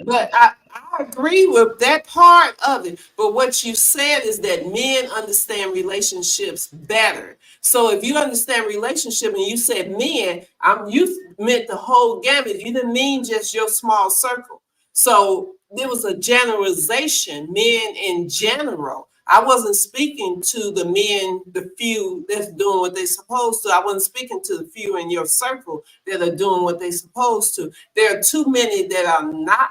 E: but I agree with that part of it. But what you said is that men understand relationships better. So if you understand relationship and you said men, you meant the whole gamut. You didn't mean just your small circle. So there was a generalization, men in general. I wasn't speaking to the men, the few that's doing what they're supposed to. I wasn't speaking to the few in your circle that are doing what they're supposed to. There are too many that are not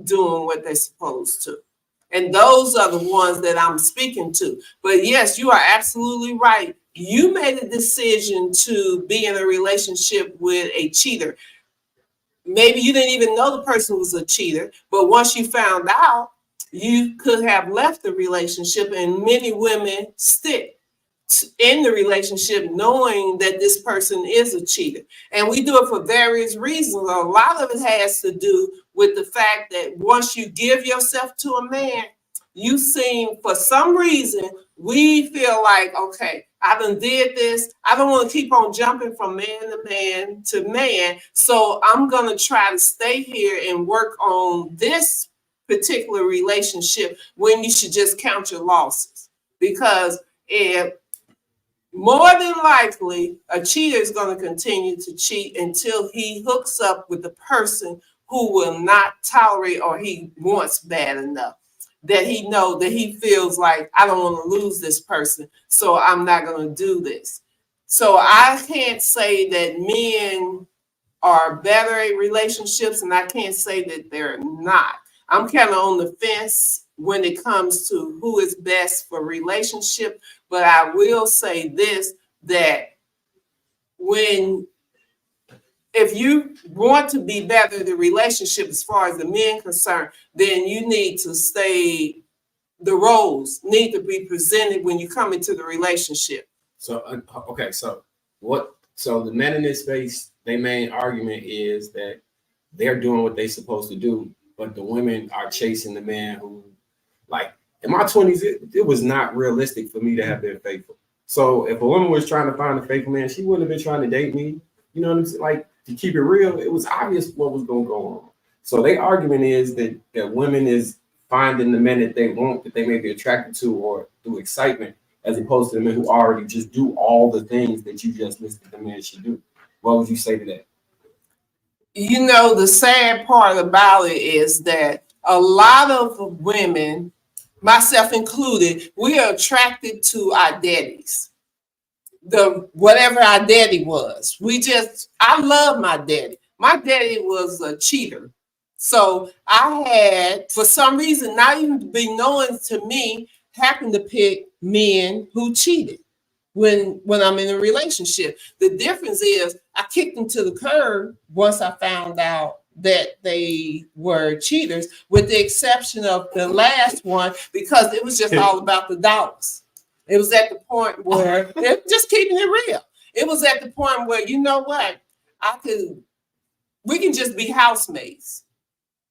E: doing what they're supposed to. And those are the ones that I'm speaking to. But yes, you are absolutely right. You made a decision to be in a relationship with a cheater. Maybe you didn't even know the person was a cheater, but once you found out, you could have left the relationship, and many women stick in the relationship knowing that this person is a cheater. And we do it for various reasons. A lot of it has to do with the fact that once you give yourself to a man, you seem, for some reason, we feel like, okay, I done did this. I don't want to keep on jumping from man to man to man. So I'm going to try to stay here and work on this particular relationship when you should just count your losses. Because if more than likely, a cheater is going to continue to cheat until he hooks up with the person who will not tolerate, or he wants bad enough that he know that he feels like, I don't want to lose this person, so I'm not going to do this. So I can't say that men are better at relationships, and I can't say that they're not. I'm kind of on the fence when it comes to who is best for relationship, but I will say this, that if you want to be better in the relationship as far as the men concerned, then you need to stay, the roles need to be presented when you come into the relationship.
A: So, okay, so the men in this space, their main argument is that they're doing what they're supposed to do, but the women are chasing the man who, like, in my 20s, it was not realistic for me to have been faithful. So if a woman was trying to find a faithful man, she wouldn't have been trying to date me. You know what I'm saying? Like, to keep it real, it was obvious what was going to go on. So their argument is that women is finding the men that they want, that they may be attracted to, or through excitement, as opposed to the men who already just do all the things that you just listed the men should do. What would you say to that?
E: You know, the sad part about it is that a lot of women, myself included, we are attracted to our daddies. Whatever our daddy was. I love my daddy. My daddy was a cheater. So I had, for some reason, not even be known to me, happened to pick men who cheated when I'm in a relationship. The difference is I kicked them to the curb once I found out that they were cheaters, with the exception of the last one, because it was just all about the dollars. It was at the point where, just keeping it real, it was at the point where, you know what, we can just be housemates.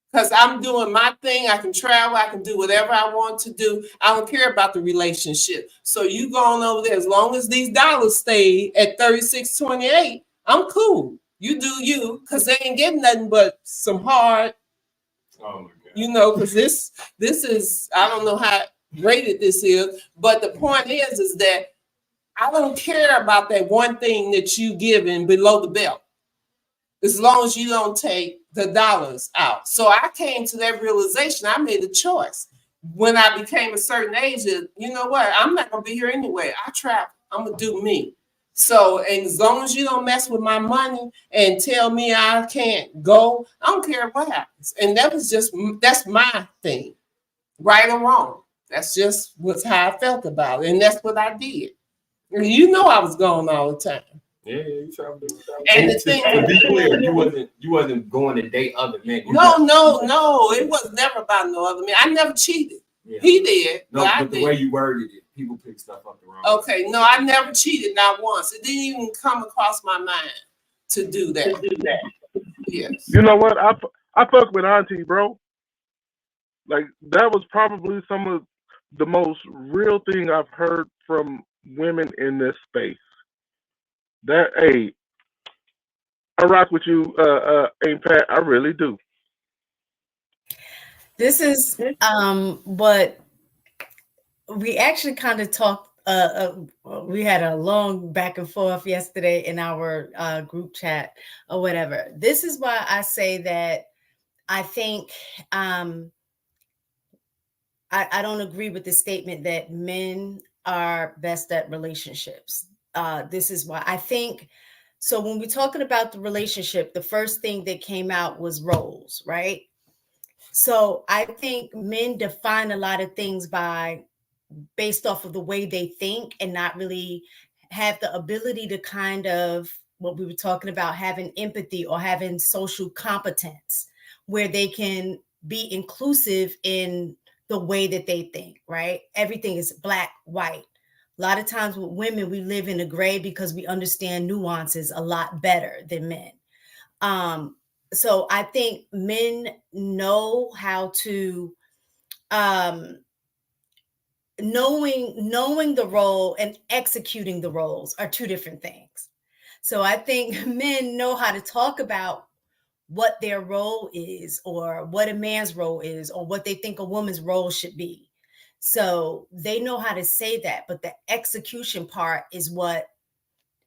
E: Because I'm doing my thing, I can travel, I can do whatever I want to do. I don't care about the relationship. So you going over there, as long as these dollars stay at $36.28, I'm cool. You do you, because they ain't getting nothing but some hard,
A: oh my God.
E: You know, because this is, I don't know how rated this is, but the point is that I don't care about that one thing that you giving below the belt, as long as you don't take the dollars out. So I came to that realization. I made a choice when I became a certain age that, you know what, I'm not going to be here anyway. I travel. I'm gonna do me. So, and as long as you don't mess with my money and tell me I can't go, I don't care what happens. And that's my thing, right or wrong. That's just how I felt about it, and that's what I did. You know, I was gone all the time.
A: Yeah, you traveled.
E: And the thing,
A: to be clear, you wasn't going to date other men.
E: No, it was never about no other man. I never cheated. Yeah. He did.
A: No, but the way you worded it, people pick stuff up the wrong way.
E: Okay, no, I never cheated, not once. It didn't even come across my mind to do that. Yes.
D: You know what? I fuck with Auntie, bro. Like, that was probably some of the most real thing I've heard from women in this space. That, hey, I rock with you, Aunt Pat. I really do.
C: This is what we actually kind of talked. We had a long back and forth yesterday in our group chat or whatever. This is why I say that I think I don't agree with the statement that men are best at relationships. This is why I think. So when we're talking about the relationship, the first thing that came out was roles, right? So I think men define a lot of things based off of the way they think and not really have the ability to kind of what we were talking about, having empathy or having social competence where they can be inclusive in the way that they think, right? Everything is black, white. A lot of times with women, we live in a gray because we understand nuances a lot better than men. So I think men know how to knowing the role and executing the roles are two different things. So I think men know how to talk about what their role is or what a man's role is or what they think a woman's role should be. So they know how to say that, but the execution part is what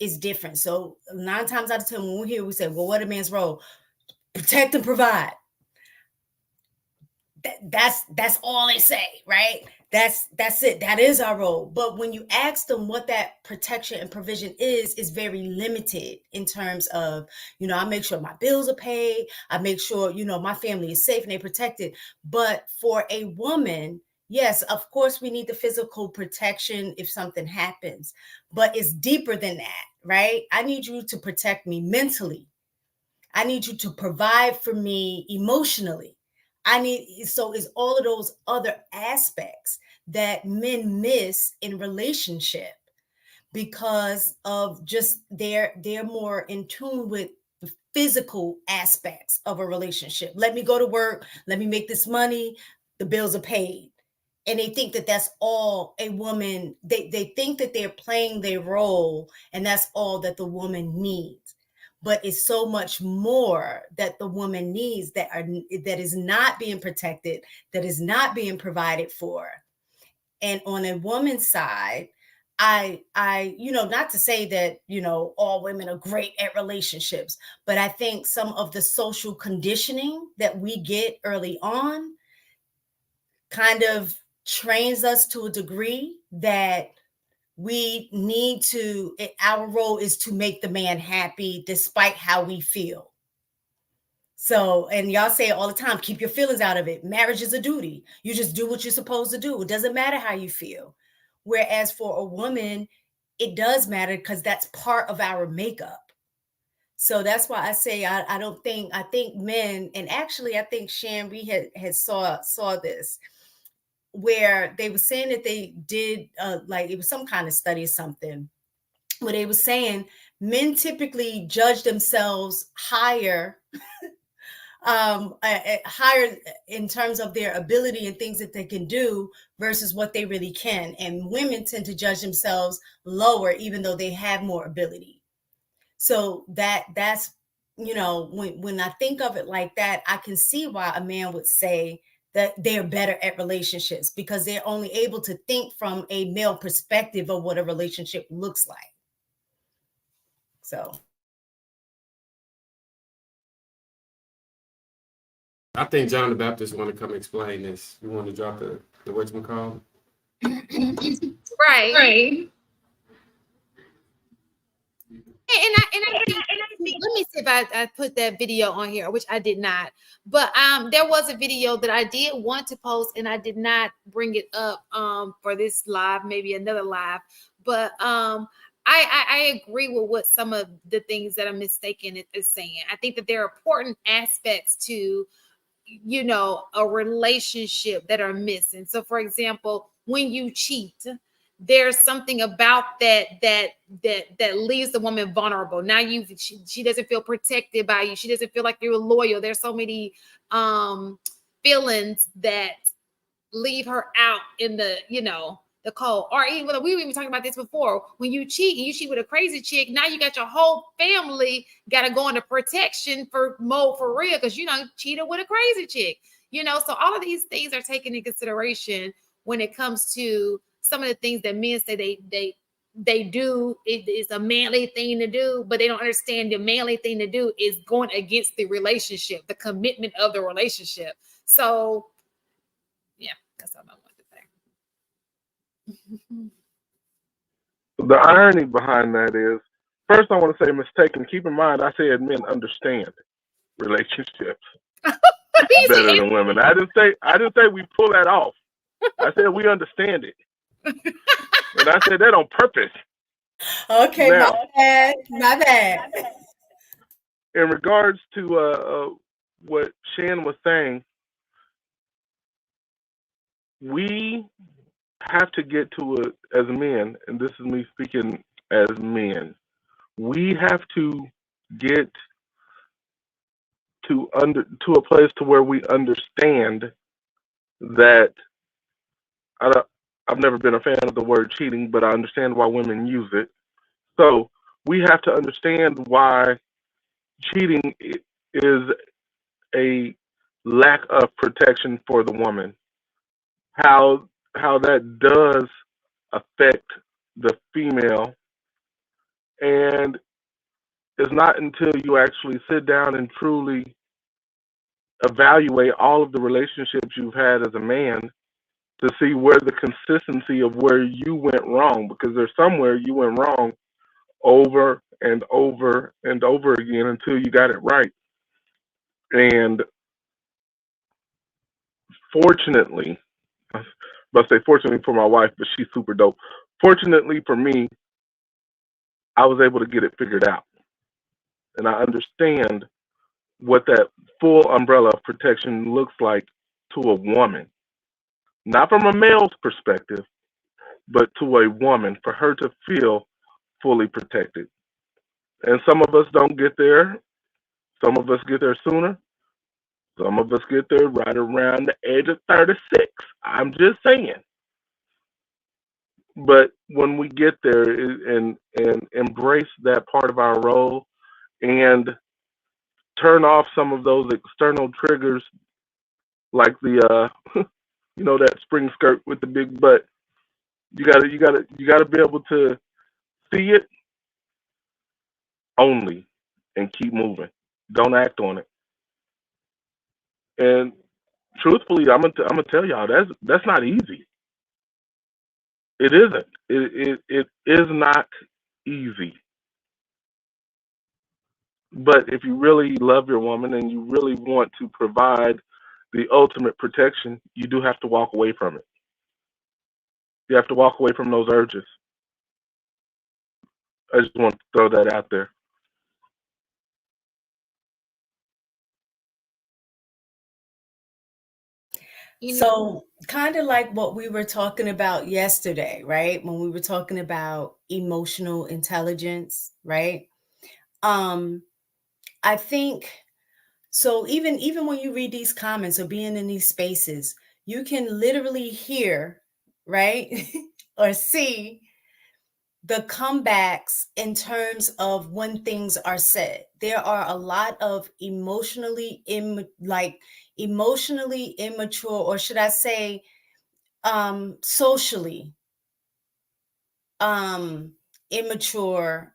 C: is different. So 9 times out of 10, when we're here, we say, well, what a man's role? Protect and provide. That's all they say, right? That's it. That is our role. But when you ask them what that protection and provision is very limited in terms of, I make sure my bills are paid. I make sure, my family is safe and they're protected. But for a woman, yes, of course, we need the physical protection if something happens, but it's deeper than that, right? I need you to protect me mentally. I need you to provide for me emotionally. So it's all of those other aspects that men miss in relationship because of just they're more in tune with the physical aspects of a relationship. Let me go to work. Let me make this money. The bills are paid. And they think that that's all a woman, they think that they're playing their role and that's all that the woman needs. But it's so much more that the woman needs that is not being protected, that is not being provided for. And on a woman's side, I not to say that, all women are great at relationships, but I think some of the social conditioning that we get early on kind of trains us to a degree that we need to, our role is to make the man happy despite how we feel. So, and y'all say it all the time, keep your feelings out of it. Marriage is a duty. You just do what you're supposed to do. It doesn't matter how you feel. Whereas for a woman, it does matter because that's part of our makeup. So that's why I say, I think men, and actually I think Shan, we had saw this, where they were saying that they did it was some kind of study or something where they were saying men typically judge themselves higher higher in terms of their ability and things that they can do versus what they really can, and women tend to judge themselves lower even though they have more ability. So that's when I think of it like that, I can see why a man would say that they're better at relationships because they're only able to think from a male perspective of what a relationship looks like. So
A: I think John the Baptist want to come explain this. You want to drop the whatchamacallit?
B: Right. I think, let me see if I put that video on here, which I did not. But there was a video that I did want to post, and I did not bring it up for this live, maybe another live. But I agree with what some of the things that I'm mistaken is saying. I think that there are important aspects to, you know, a relationship that are missing. So, for example, when you cheat, there's something about that leaves the woman vulnerable. Now she doesn't feel protected by you. She doesn't feel like you're loyal. There's so many feelings that leave her out in the, you know, the cold. Or even, we were even talking about this before, when you cheat with a crazy chick, now you got your whole family got to go into protection for real, because you know, cheated with a crazy chick, you know. So all of these things are taken into consideration when it comes to some of the things that men say they do. It's a manly thing to do, but they don't understand the manly thing to do is going against the relationship, the commitment of the relationship. So yeah, that's all I want to say.
D: The irony behind that is, first I want to say mistaken. Keep in mind, I said men understand relationships better than women. I didn't say we pull that off. I said we understand it, and I said that on purpose.
C: Okay, now, my bad.
D: In regards to what Shan was saying, we have to get to it as men, and this is me speaking as men. We have to get to a place to where we understand that. I've never been a fan of the word cheating, but I understand why women use it. So we have to understand why cheating is a lack of protection for the woman. How that does affect the female, and it's not until you actually sit down and truly evaluate all of the relationships you've had as a man to see where the consistency of where you went wrong, because there's somewhere you went wrong over and over and over again until you got it right. And fortunately, I must say fortunately for my wife, but she's super dope. Fortunately for me, I was able to get it figured out. And I understand what that full umbrella of protection looks like to a woman. Not from a male's perspective, but to a woman, for her to feel fully protected. And some of us don't get there. Some of us get there sooner. Some of us get there right around the age of 36. I'm just saying. But when we get there and embrace that part of our role and turn off some of those external triggers, like the you know, that spring skirt with the big butt. You gotta be able to see it only and keep moving. Don't act on it. And truthfully, I'm gonna tell y'all that's not easy. It isn't. It is not easy. But if you really love your woman and you really want to provide the ultimate protection, you do have to walk away from it. You have to walk away from those urges. I just want to throw that out there.
C: So kind of like what we were talking about yesterday, right? When we were talking about emotional intelligence, right? I think so. Even when you read these comments or being in these spaces, you can literally hear, right, or see the comebacks in terms of when things are said. There are a lot of emotionally immature, or should I say socially immature.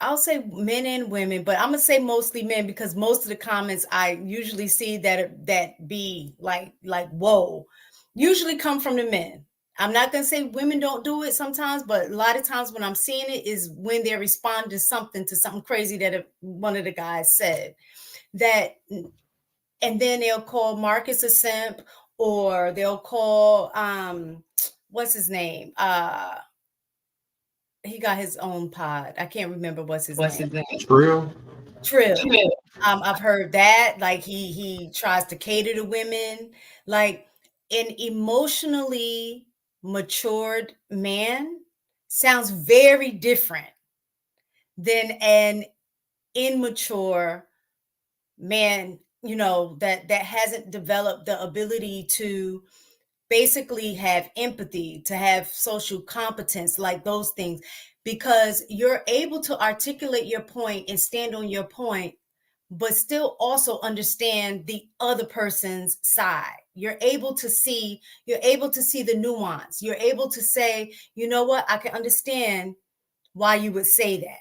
C: I'll say men and women, but I'm gonna say mostly men, because most of the comments I usually see that be like whoa, usually come from the men, I'm not going to say women don't do it sometimes, but a lot of times when I'm seeing it is when they're responding to something crazy that one of the guys said. That, and then they'll call Marcus a simp, or they'll call what's his name? He got his own pod. I can't remember what's his name.
A: Trill.
C: I've heard that. Like he tries to cater to women. Like an emotionally matured man sounds very different than an immature man, you know, that hasn't developed the ability to basically have empathy, to have social competence, like those things, because you're able to articulate your point and stand on your point, but still also understand the other person's side. You're able to see the nuance. You're able to say, you know what, I can understand why you would say that,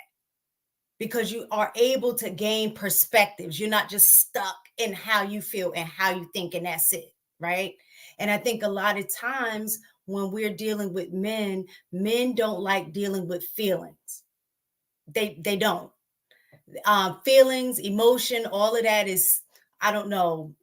C: because you are able to gain perspectives. You're not just stuck in how you feel and how you think, and that's it, right? And I think a lot of times when we're dealing with men don't like dealing with feelings. They don't. Feelings, emotion, all of that is, I don't know,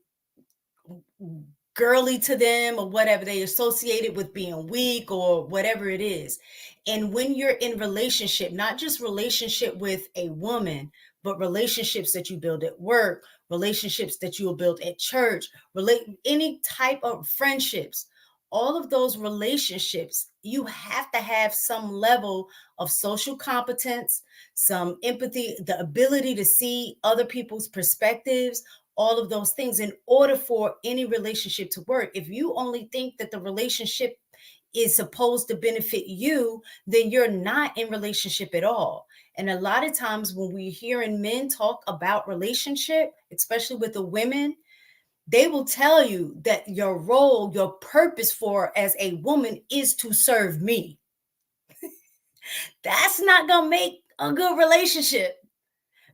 C: girly to them or whatever. They associate it with being weak or whatever it is. And when you're in relationship, not just relationship with a woman, but relationships that you build at work, relationships that you will build at church, any type of friendships, all of those relationships, you have to have some level of social competence, some empathy, the ability to see other people's perspectives, all of those things in order for any relationship to work. If you only think that the relationship is supposed to benefit you, then you're not in relationship at all. And a lot of times when we're hearing men talk about relationship, especially with the women, they will tell you that your role, your purpose for as a woman is to serve me. That's not going to make a good relationship,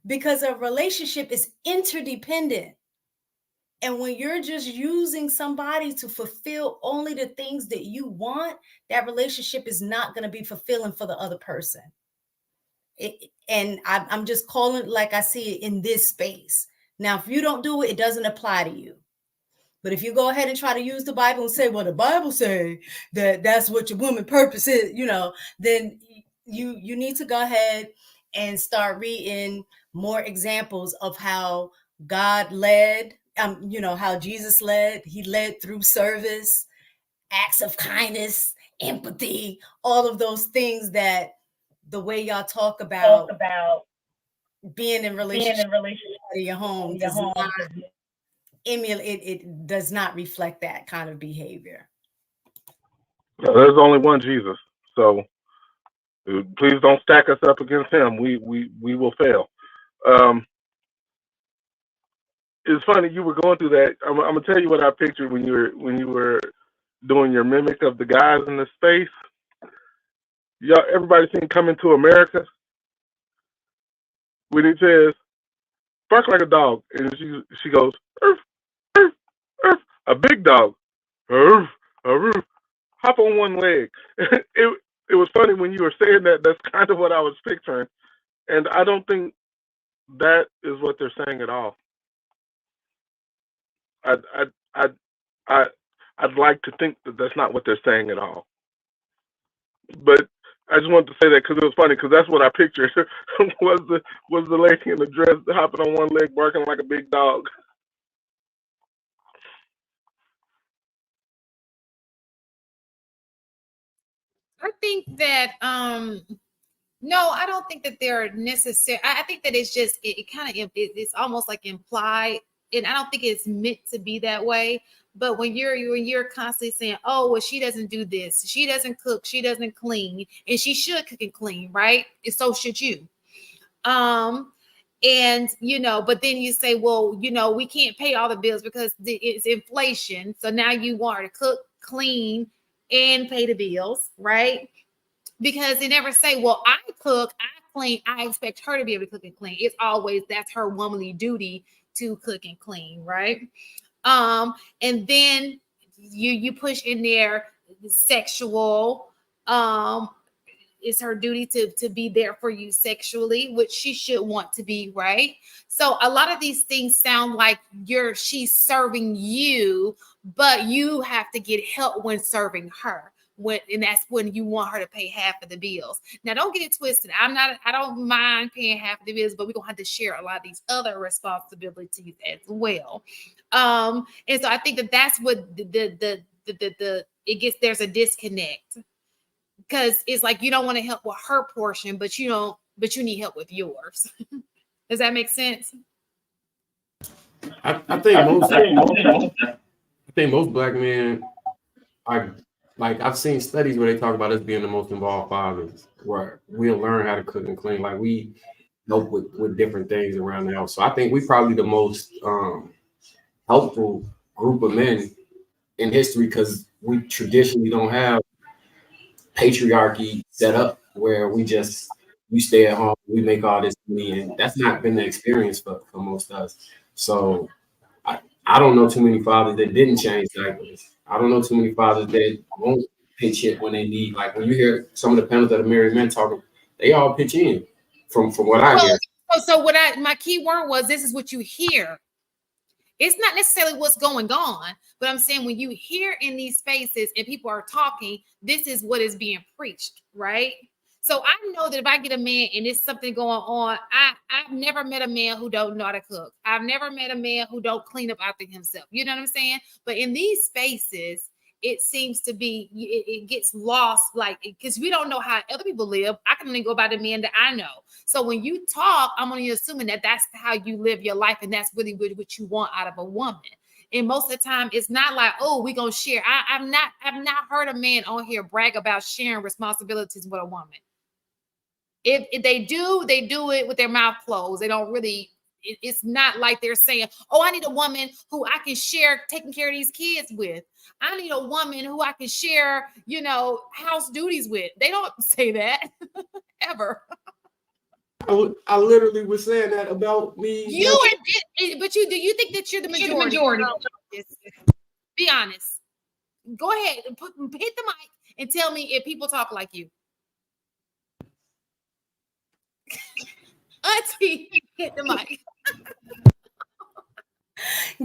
C: because a relationship is interdependent. And when you're just using somebody to fulfill only the things that you want, that relationship is not going to be fulfilling for the other person. I'm just calling it like I see it in this space. Now, if you don't do it, it doesn't apply to you. But if you go ahead and try to use the Bible and say, well, the Bible say that that's what your woman purpose is, you know, then you need to go ahead and start reading more examples of how God led, you know, how Jesus led. He led through service, acts of kindness, empathy, all of those things that the way y'all talk about being in relationship in your home does not emulate, it does not reflect that kind of behavior.
D: There's only one Jesus, so please don't stack us up against him. We will fail. It's funny you were going through that. I'm gonna tell you what I pictured when you were doing your mimic of the guys in the space. Y'all, everybody seen Coming to America? When it says bark like a dog, and she goes "Urf, urf, urf," a big dog, "Urf, urf," hop on one leg. It was funny when you were saying that. That's kind of what I was picturing, and I don't think that is what they're saying at all. I'd like to think that that's not what they're saying at all. But I just wanted to say that because it was funny, because that's what I pictured was the lady in the dress hopping on one leg, barking like a big dog.
B: I think that no, I don't think that they're necessary. I think that it's just it kind of it's almost like implied, and I don't think it's meant to be that way. But when you're constantly saying, "Oh, well, she doesn't do this, she doesn't cook, she doesn't clean, and she should cook and clean, right? And so should you." And you know, but then you say, "Well, you know, we can't pay all the bills because it's inflation. So now you want her to cook, clean, and pay the bills, right?" Because they never say, well, I cook, I clean, I expect her to be able to cook and clean. It's always that's her womanly duty to cook and clean, right? And then you push in there sexual. It's her duty to be there for you sexually, which she should want to be, right? So a lot of these things sound like she's serving you, but you have to get help when serving her. And that's when you want her to pay half of the bills. Now, don't get it twisted. I don't mind paying half of the bills, but we're gonna have to share a lot of these other responsibilities as well. And so I think that's what there's a disconnect. Because it's like you don't want to help with her portion, but you need help with yours. Does that make sense?
A: I think most Black men are like, I've seen studies where they talk about us being the most involved fathers, where we'll learn how to cook and clean. Like, we help with different things around the house. So I think we're probably the most helpful group of men in history, because we traditionally don't have patriarchy set up where we stay at home, we make all this money, and that's not been the experience for most of us. So I don't know too many fathers that didn't change diapers. I don't know too many fathers that won't pitch in when they need. Like, when you hear some of the panels that are married men talking, they all pitch in from what I hear.
B: So my key word was, this is what you hear. It's not necessarily what's going on, but I'm saying when you hear in these spaces and people are talking, this is what is being preached, right? So I know that if I get a man and there's something going on, I've never met a man who don't know how to cook. I've never met a man who don't clean up after himself. You know what I'm saying? But in these spaces, it seems to be, it gets lost, like, because we don't know how other people live. I can only go by the men that I know. So when you talk, I'm only assuming that that's how you live your life, and that's really what you want out of a woman. And most of the time, it's not like, oh, we're gonna share. I've not heard a man on here brag about sharing responsibilities with a woman. If they do it with their mouth closed. They don't really. It's not like they're saying, oh, I need a woman who I can share taking care of these kids with. I need a woman who I can share, house duties with. They don't say that ever.
A: I literally was saying that about me.
B: But do you think that you're the majority? Be honest. Go ahead and hit the mic and tell me if people talk like you. Auntie, hit the mic.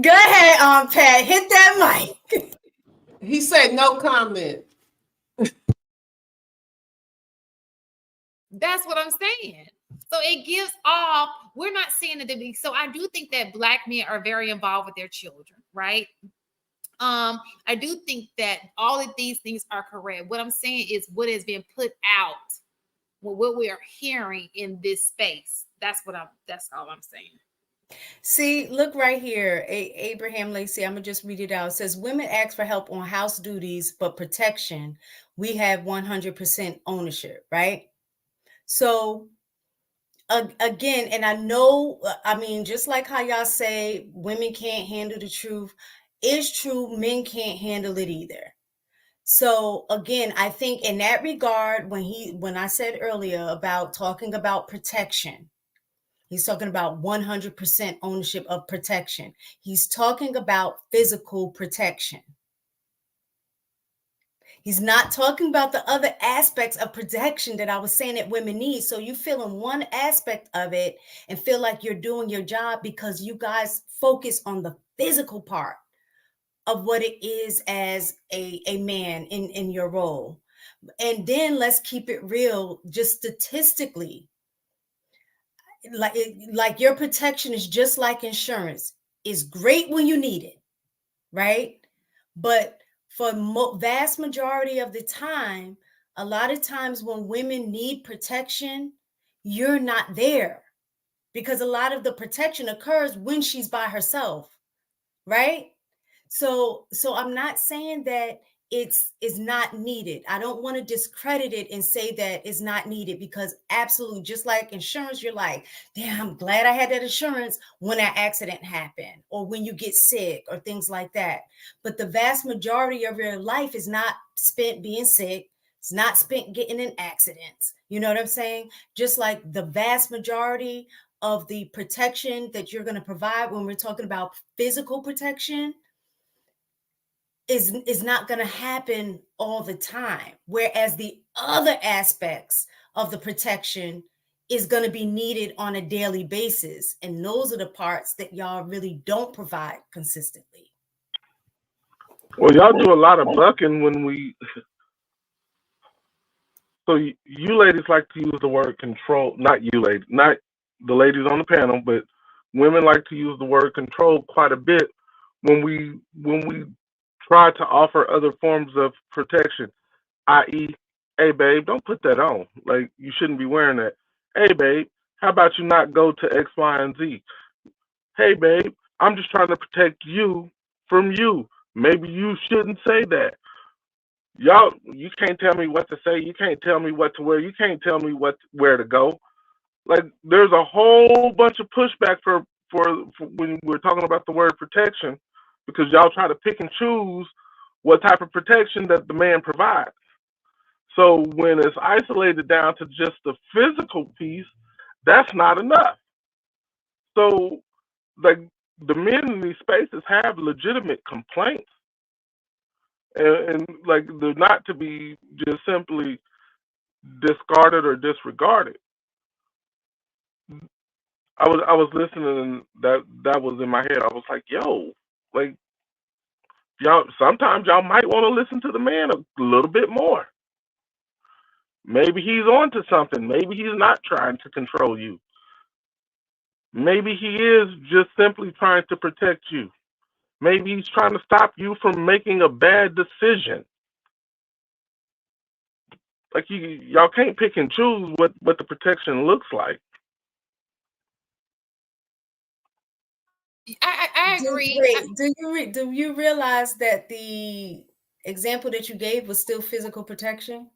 C: Go ahead, Pat. Hit that mic.
E: He said no comment.
B: That's what I'm saying. So it gives off, we're not saying that so I do think that Black men are very involved with their children, right? I do think that all of these things are correct. What I'm saying is what has been put out, what we are hearing in this space. That's all I'm saying.
C: See, look right here. Abraham Lacey, I'm going to just read it out. It says, women ask for help on house duties, but protection, we have 100% ownership, right? So again, and I know, just like how y'all say women can't handle the truth, it's true, men can't handle it either. So again, I think in that regard, when I said earlier about talking about protection, he's talking about 100% ownership of protection. He's talking about physical protection. He's not talking about the other aspects of protection that I was saying that women need. So you feel in one aspect of it and feel like you're doing your job because you guys focus on the physical part of what it is as a man in your role. And then let's keep it real, just statistically. Like your protection is just like insurance. It's great when you need it, right? But for vast majority of the time, a lot of times when women need protection, you're not there because a lot of the protection occurs when she's by herself, right? So I'm not saying that it's not needed. I don't want to discredit it and say that it's not needed because absolutely, just like insurance, you're like, damn, I'm glad I had that insurance when an accident happened or when you get sick or things like that. But the vast majority of your life is not spent being sick. It's not spent getting in accidents. You know what I'm saying? Just like the vast majority of the protection that you're going to provide when we're talking about physical protection, is not going to happen all the time. Whereas the other aspects of the protection is going to be needed on a daily basis. And those are the parts that y'all really don't provide consistently.
D: Well, y'all do a lot of bucking when we. So you ladies like to use the word control. Not you ladies, not the ladies on the panel, but women like to use the word control quite a bit when we try to offer other forms of protection, i.e., hey babe, don't put that on. Like, you shouldn't be wearing that. Hey babe, how about you not go to X, Y, and Z? Hey babe, I'm just trying to protect you from you. Maybe you shouldn't say that. Y'all, you can't tell me what to say. You can't tell me what to wear. You can't tell me where to go. Like, there's a whole bunch of pushback for when we're talking about the word protection, because y'all try to pick and choose what type of protection that the man provides. So when it's isolated down to just the physical piece, that's not enough. So, like, the men in these spaces have legitimate complaints, and like, they're not to be just simply discarded or disregarded. I was listening, and that was in my head. I was like, yo, like, y'all, sometimes y'all might want to listen to the man a little bit more. Maybe he's onto something. Maybe he's not trying to control you. Maybe he is just simply trying to protect you. Maybe he's trying to stop you from making a bad decision. Like, y'all can't pick and choose what the protection looks like.
B: I agree.
C: Do you realize that the example that you gave was still physical protection?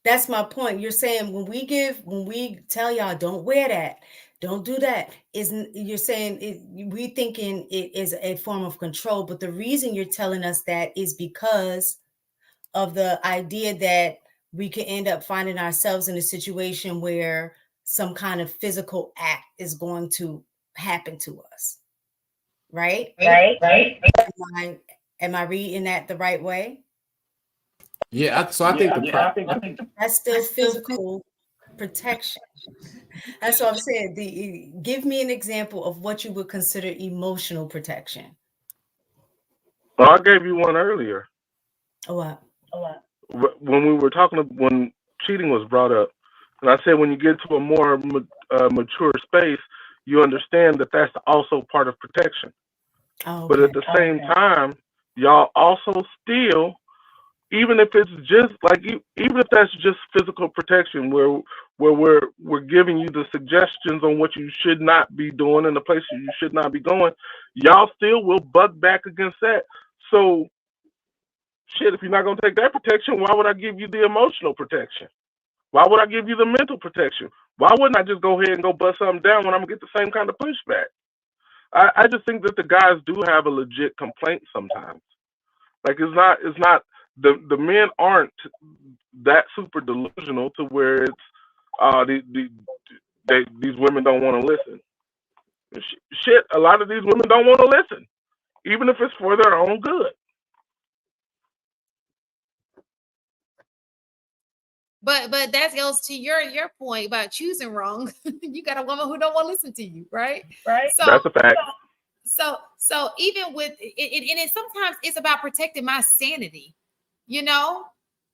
C: That's my point. You're saying when we tell y'all don't wear that, don't do that, you're saying we thinking it is a form of control, but the reason you're telling us that is because of the idea that we could end up finding ourselves in a situation where some kind of physical act is going to happen to us. Right? Am I reading that the right way?
A: Yeah, so I think
C: that's still physical protection. That's what I'm saying. Give me an example of what you would consider emotional protection.
D: Well, I gave you one earlier.
C: What?
D: When we were talking, when cheating was brought up, and I said when you get to a more mature space, you understand that that's also part of protection.
C: Oh, okay.
D: But at the same time, y'all also still, even if it's just like, even if that's just physical protection, where we're giving you the suggestions on what you should not be doing and the places you should not be going, y'all still will buck back against that. So, shit, if you're not gonna take that protection, why would I give you the emotional protection? Why would I give you the mental protection? Why wouldn't I just go ahead and go bust something down when I'm gonna get the same kind of pushback? I just think that the guys do have a legit complaint sometimes. Like, it's not the men aren't that super delusional to where it's these women don't want to listen. Shit, a lot of these women don't want to listen, even if it's for their own good.
B: But that goes to your point about choosing wrong. You got a woman who don't want to listen to you, right? So
D: that's a fact.
B: So even with it, and sometimes it's about protecting my sanity. You know,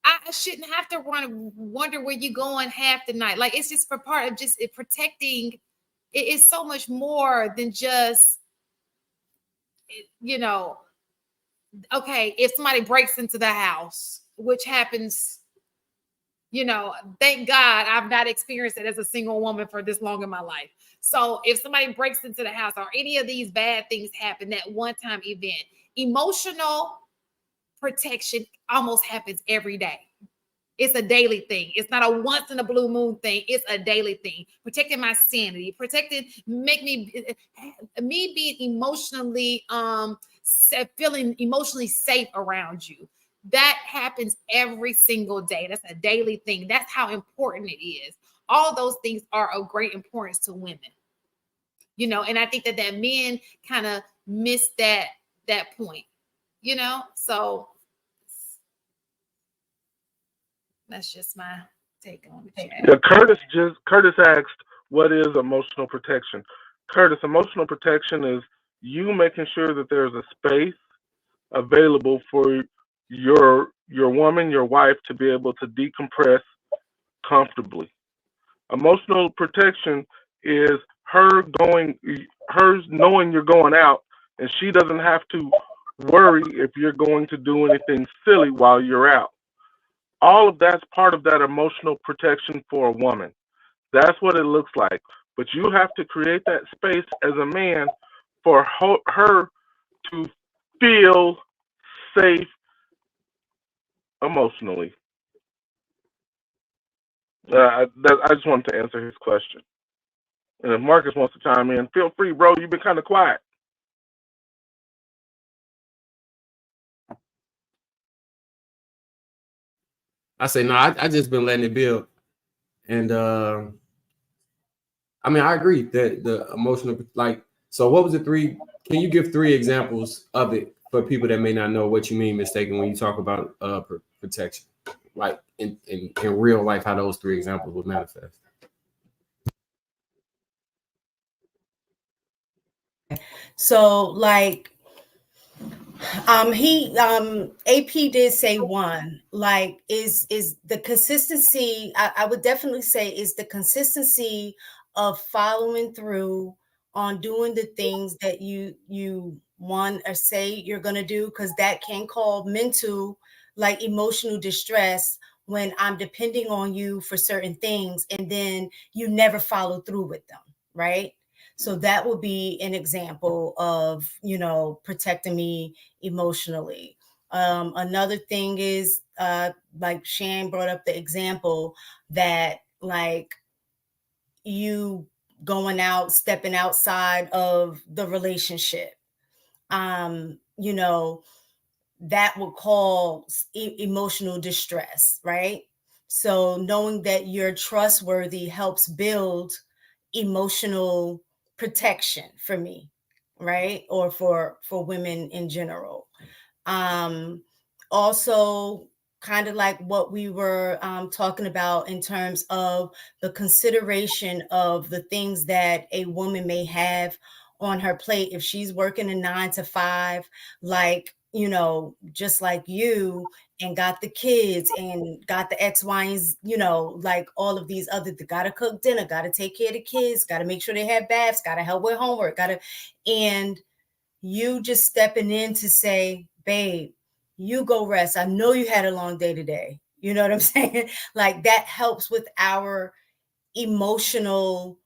B: I shouldn't have to wonder where you're going half the night. Like, it's just for part of just protecting. It is so much more than just, you know, okay, if somebody breaks into the house, which happens, you know, thank God I've not experienced it as a single woman for this long in my life. So if somebody breaks into the house or any of these bad things happen, that one-time event, emotional protection almost happens every day. It's a daily thing. It's not a once in a blue moon thing. It's a daily thing. Protecting my sanity, make me being emotionally, feeling emotionally safe around you. That happens every single day. That's a daily thing. That's how important it is. All those things are of great importance to women. You know, and I think that men kind of miss that that point, you know? So that's just my take on it.
D: Yeah, Curtis asked, what is emotional protection? Curtis, emotional protection is you making sure that there's a space available for your woman, your wife, to be able to decompress comfortably. Emotional protection is her knowing you're going out, and she doesn't have to worry if you're going to do anything silly while you're out. All of that's part of that emotional protection for a woman. That's what it looks like. But you have to create that space as a man for her to feel safe emotionally. I just wanted to answer his question. And if Marcus wants to chime in, feel free, bro. You've been kind of quiet.
A: I say no. I just been letting it build, and I mean I agree that the emotional So what was the three? Can you give 3 examples of it for people that may not know what you mean mistaken when you talk about protection, like in real life, how those 3 examples would manifest?
C: So like AP did say one, like is the consistency. I would definitely say is the consistency of following through on doing the things that you want or say you're gonna do, because that can cause mental, like emotional distress when I'm depending on you for certain things and then you never follow through with them, right? So that would be an example of, protecting me emotionally. Another thing is, like Shan brought up the example that like you going out, stepping outside of the relationship, that would cause emotional distress, right? So knowing that you're trustworthy helps build emotional protection for me, right? Or for women in general. Also kind of like what we were talking about in terms of the consideration of the things that a woman may have on her plate if she's working a 9 to 5, like, just like you, and got the kids and got the X, Y, and like all of these other, gotta cook dinner, gotta take care of the kids, gotta make sure they have baths, gotta help with homework, and you just stepping in to say, babe, you go rest. I know you had a long day today. You know what I'm saying? Like that helps with our emotional,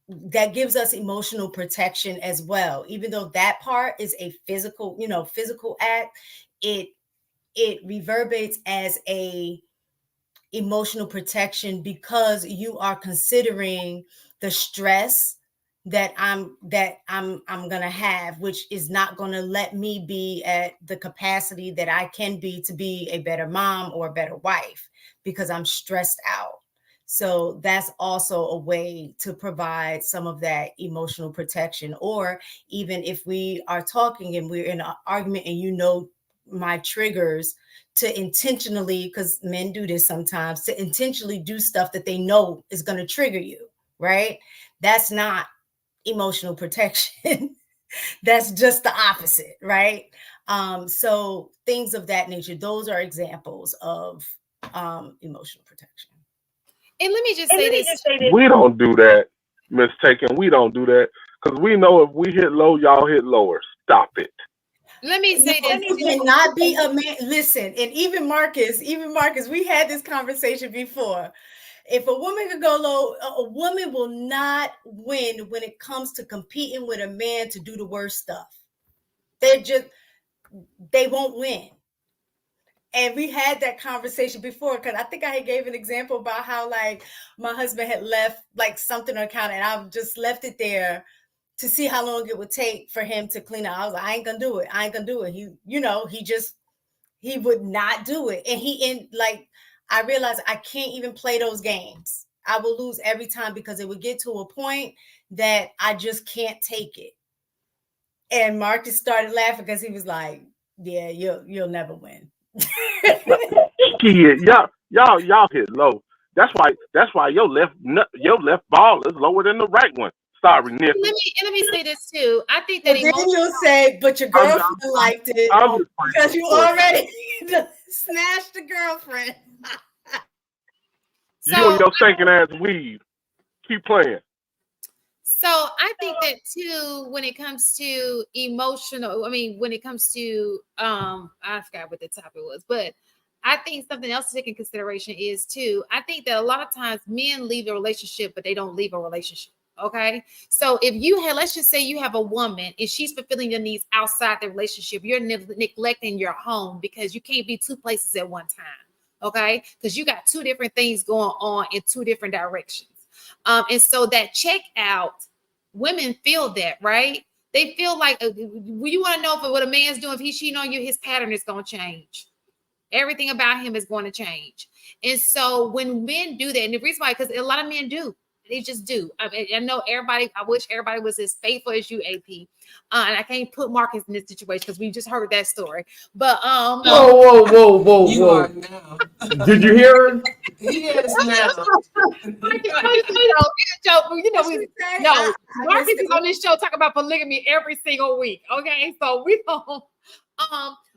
C: that gives us emotional protection as well. Even though that part is a physical, physical act, it reverberates as a emotional protection because you are considering the stress that I'm gonna have, which is not gonna let me be at the capacity that I can be to be a better mom or a better wife because I'm stressed out. So that's also a way to provide some of that emotional protection. Or even if we are talking and we're in an argument and my triggers, to intentionally, because men do this sometimes, to intentionally do stuff that they know is going to trigger you, right? That's not emotional protection. That's just the opposite, right? So things of that nature, those are examples of emotional protection.
B: And let me just say this.
D: We don't do that, Miss Taken. We don't do that because we know if we hit low, y'all hit lower. Stop it.
B: Let me say this.
C: You cannot be a man. Listen, and even Marcus, we had this conversation before. If a woman could go low, a woman will not win when it comes to competing with a man to do the worst stuff. They won't win. And we had that conversation before because I think I had gave an example about how like my husband had left like something on account and I've just left it there to see how long it would take for him to clean up. I was like, I ain't gonna do it. He would not do it. And I realized I can't even play those games. I will lose every time because it would get to a point that I just can't take it. And Marcus started laughing because he was like, "Yeah, you'll never win."
D: Shit, y'all hit low. That's why your left ball is lower than the right one. Sorry, Nick.
B: Let me say this too. I think that
C: then you'll say, "But your girlfriend liked it because you already snatched the girlfriend."
D: You and your stinking ass weave. Keep playing.
B: So I think that too, when it comes to emotional, when it comes to I forgot what the topic was, but I think something else to take in consideration is too, I think that a lot of times men leave a relationship, but they don't leave a relationship. Okay. So if you had, let's just say you have a woman and she's fulfilling your needs outside the relationship, you're neglecting your home because you can't be two places at one time. Okay. Because you got two different things going on in two different directions. And so that checkout, women feel that, right? They feel like, you want to know if what a man's doing, if he's cheating on you, his pattern is going to change. Everything about him is going to change. And so when men do that, and the reason why, because a lot of men do, they just do. I know everybody, I wish everybody was as faithful as you, AP. And I can't put Marcus in this situation because we just heard that story. But
A: whoa.
E: You are now.
A: Did you hear her?
E: He is now.
B: No, Marcus is on this show talking about polygamy every single week. Okay, so we don't.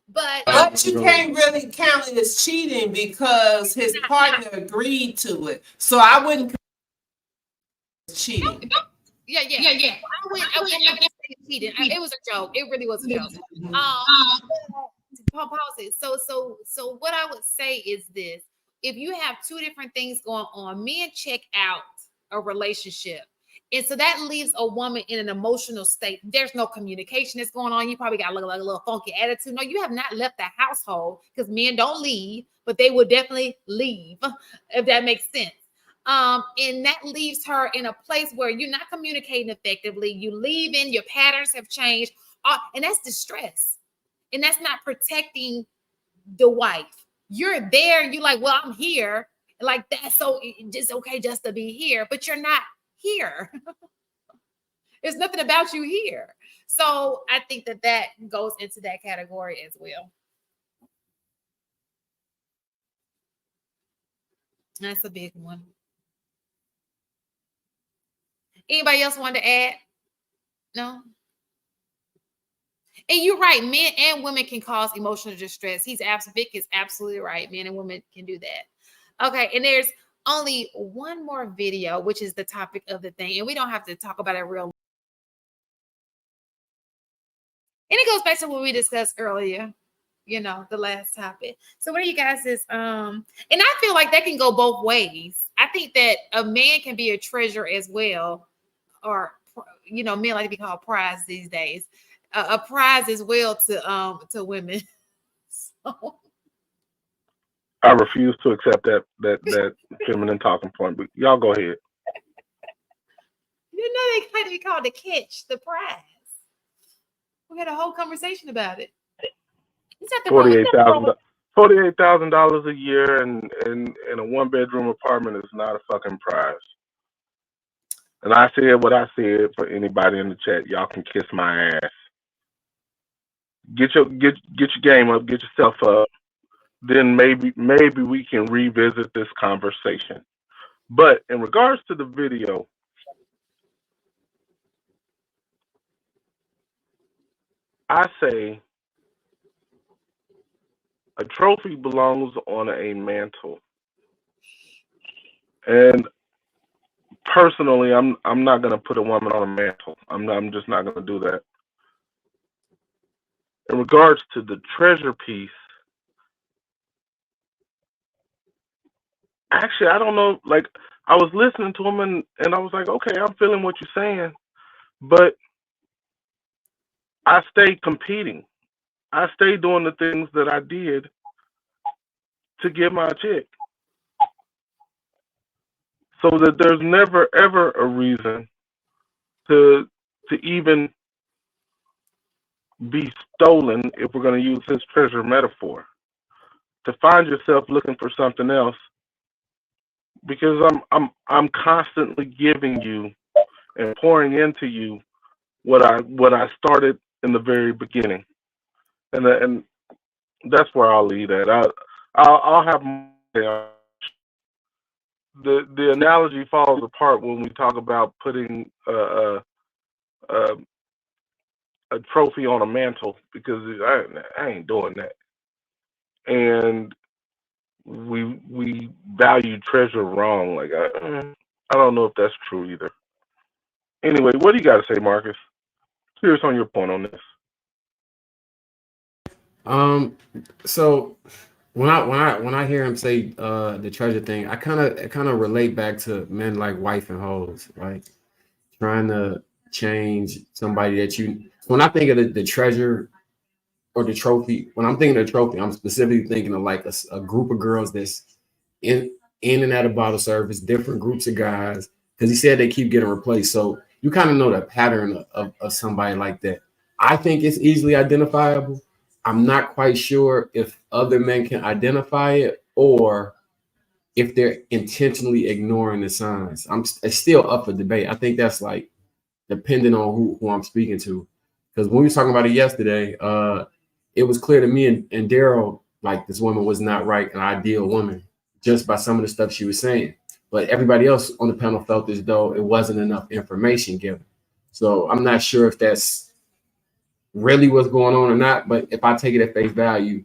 B: But
E: you can't really count it as cheating because his partner agreed to it. So I wouldn't cheating.
B: Yeah. I wouldn't say cheating. It was a joke. It really was a joke. Pause it. So what I would say is this: if you have two different things going on, men check out a relationship. And so that leaves a woman in an emotional state. There's no communication that's going on. You probably got a little funky attitude. No, you have not left the household, because men don't leave, but they will definitely leave, if that makes sense. And that leaves her in a place where you're not communicating effectively. You leaving, your patterns have changed, and that's distress. And that's not protecting the wife. You're there, you're like, well, I'm here. Like, that's so just okay just to be here, but you're not here. There's nothing about you here. So I think that goes into that category as well. That's a big one. Anybody else want to add? No? And you're right, men and women can cause emotional distress. Vic is absolutely right. Men and women can do that. Okay, and there's only one more video, which is the topic of the thing, and we don't have to talk about it real. And it goes back to what we discussed earlier, the last topic. So what are you guys and I feel like that can go both ways. I think that a man can be a treasure as well, or men like to be called prize these days. A prize as well to women. So.
D: I refuse to accept that feminine talking point, but y'all go ahead.
B: They kind of be called the catch, the prize. We had a whole conversation about it.
D: $48,000 a year and in a 1-bedroom apartment is not a fucking prize. And I said what I said for anybody in the chat. Y'all can kiss my ass. Get your game up, get yourself up. Then maybe we can revisit this conversation. But in regards to the video, I say a trophy belongs on a mantle. And personally, I'm not gonna put a woman on a mantle. I'm just not gonna do that. In regards to the treasure piece, actually, I don't know. Like, I was listening to him and I was like, okay, I'm feeling what you're saying, but I stayed competing. I stayed doing the things that I did to get my chick. So that there's never ever a reason to even be stolen, if we're going to use this treasure metaphor, to find yourself looking for something else, because I'm constantly giving you and pouring into you what I started in the very beginning, and that's where I'll leave at. I'll have the analogy falls apart when we talk about putting a trophy on a mantle, because I ain't doing that, and we value treasure wrong. Like I don't know if that's true either. Anyway, what do you got to say, Marcus? Curious on your point on this.
A: So when I hear him say the treasure thing, I kind of relate back to men like wife and hoes, right? Trying to change somebody that you. When I think of the treasure or the trophy, when I'm thinking of the trophy, I'm specifically thinking of like a group of girls that's in and out of bottle service, different groups of guys, because he said they keep getting replaced. So you kind of know the pattern of somebody like that. I think it's easily identifiable. I'm not quite sure if other men can identify it or if they're intentionally ignoring the signs. It's still up for debate. I think that's like depending on who I'm speaking to. Because when we were talking about it yesterday, it was clear to me and Daryl, like this woman was not right, an ideal woman, just by some of the stuff she was saying. But everybody else on the panel felt as though it wasn't enough information given. So I'm not sure if that's really what's going on or not. But if I take it at face value,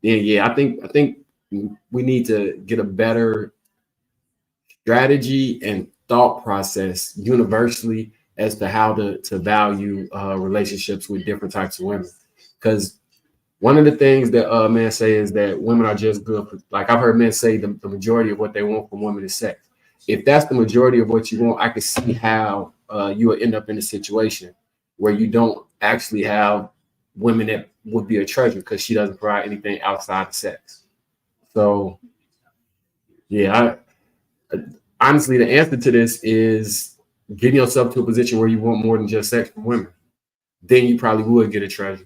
A: then yeah, I think we need to get a better strategy and thought process universally as to how to value relationships with different types of women. Because one of the things that men say is that women are just good for, like I've heard men say the majority of what they want from women is sex. If that's the majority of what you want, I can see how you will end up in a situation where you don't actually have women that would be a treasure because she doesn't provide anything outside of sex. So yeah, honestly, the answer to this is getting yourself to a position where you want more than just sex from women. Then you probably would get a treasure.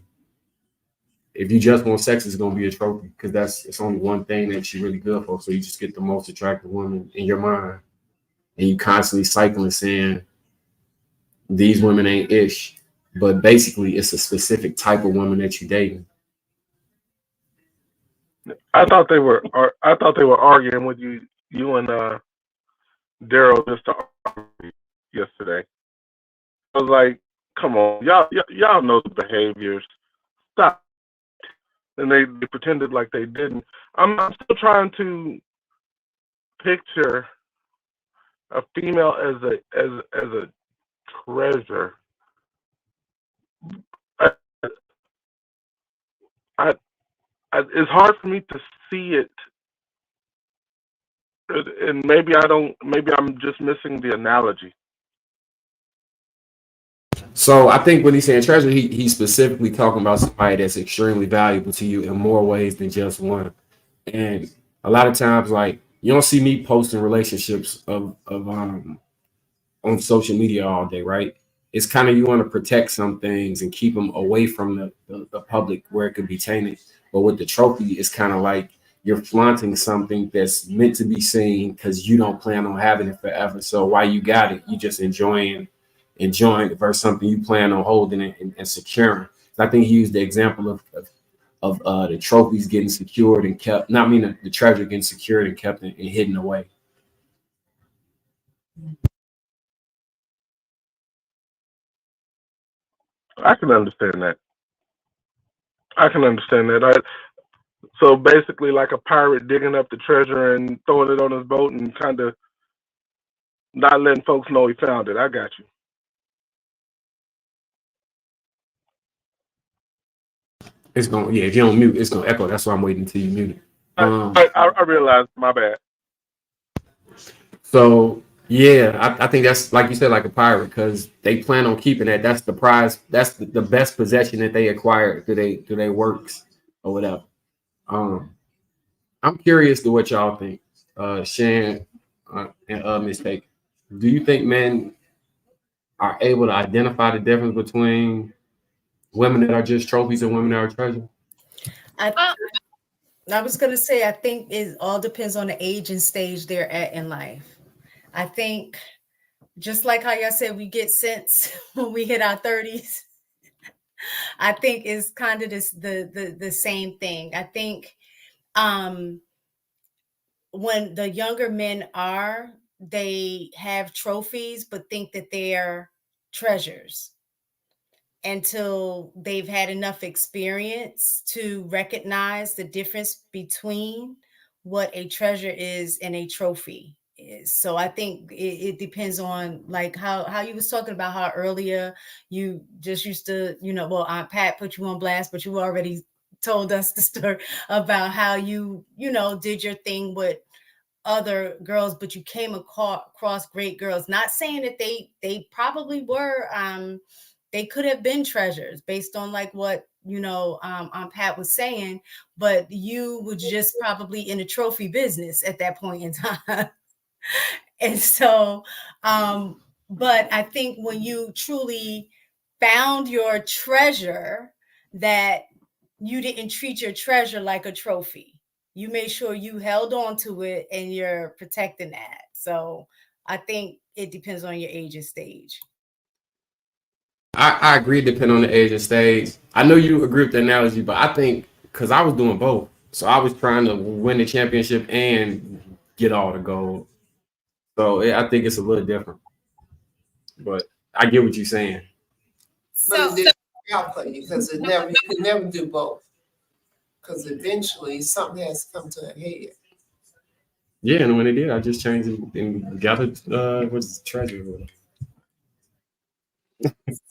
A: If you just want sex, it's going to be a trophy because it's only one thing that you're really good for. So you just get the most attractive woman in your mind, and you constantly cycling saying these women ain't ish, but basically it's a specific type of woman that you're dating.
D: I thought they were arguing with you and Daryl just to argue yesterday. I was like, come on, y'all know the behaviors. Stop. And they pretended like they didn't. I'm still trying to picture a female as a treasure. It's hard for me to see it, and maybe I'm just missing the analogy.
A: So I think when he's saying treasure, he's specifically talking about somebody that's extremely valuable to you in more ways than just one. And a lot of times, like you don't see me posting relationships of on social media all day, right? It's kind of you want to protect some things and keep them away from the public where it could be tainted. But with the trophy, it's kind of like you're flaunting something that's meant to be seen because you don't plan on having it forever. So while you got it, you just enjoying it versus something you plan on holding it and securing. So I think he used the example of the trophies getting secured and kept, not mean the treasure getting secured and kept and hidden away.
D: I can understand that. So basically, like a pirate digging up the treasure and throwing it on his boat and kind of not letting folks know he found it. I got you.
A: It's going, yeah, if you don't mute, it's going to echo. That's why I'm waiting until you mute it.
D: I realized, my bad.
A: So yeah, I think that's like you said, like a pirate, because they plan on keeping that. That's the prize. That's the best possession that they acquired through their works or whatever. I'm curious to what y'all think, Shan and Mistake. Do you think men are able to identify the difference between women that are just trophies and women that are treasure?
C: I was going to say, I think it all depends on the age and stage they're at in life. I think just like how y'all said we get sense when we hit our 30s, I think is kind of the same thing. I think when the younger men they have trophies, but think that they're treasures until they've had enough experience to recognize the difference between what a treasure is and a trophy is. So I think it depends on like how you was talking about how earlier you just used to, well, Aunt Pat put you on blast, but you already told us the story about how you did your thing with other girls, but you came across great girls. Not saying that they probably were they could have been treasures based on like what Aunt Pat was saying, but you was just probably in the trophy business at that point in time. And so but I think when you truly found your treasure, that you didn't treat your treasure like a trophy. You made sure you held on to it and you're protecting that. So I think it depends on your age and stage.
A: I agree, depending on the age and stage. I know you agree with the analogy, but I think because I was doing both. So I was trying to win the championship and get all the gold. So I think it's a little different. But I get what you're saying.
E: But it didn't work out for you because you can never do both. Because eventually something has to come to a head.
A: Yeah, and when it did, I just changed it and gathered what's the treasure.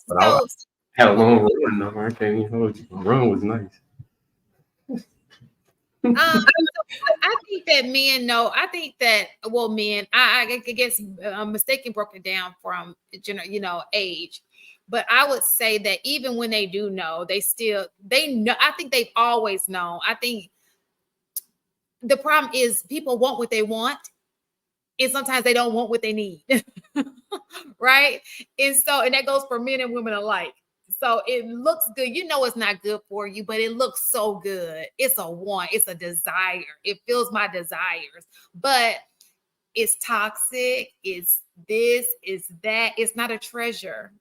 A: But I had a long run though. I can't even hold you. My run was nice.
B: I think that men know. I think that men. I guess mistaken broken down from age, but I would say that even when they do know, they know. I think they've always known. I think the problem is people want what they want, and sometimes they don't want what they need, right? And that goes for men and women alike. So it looks good. It's not good for you, but it looks so good. It's a want. It's a desire. It fills my desires, but it's toxic. It's this, it's that. It's not a treasure.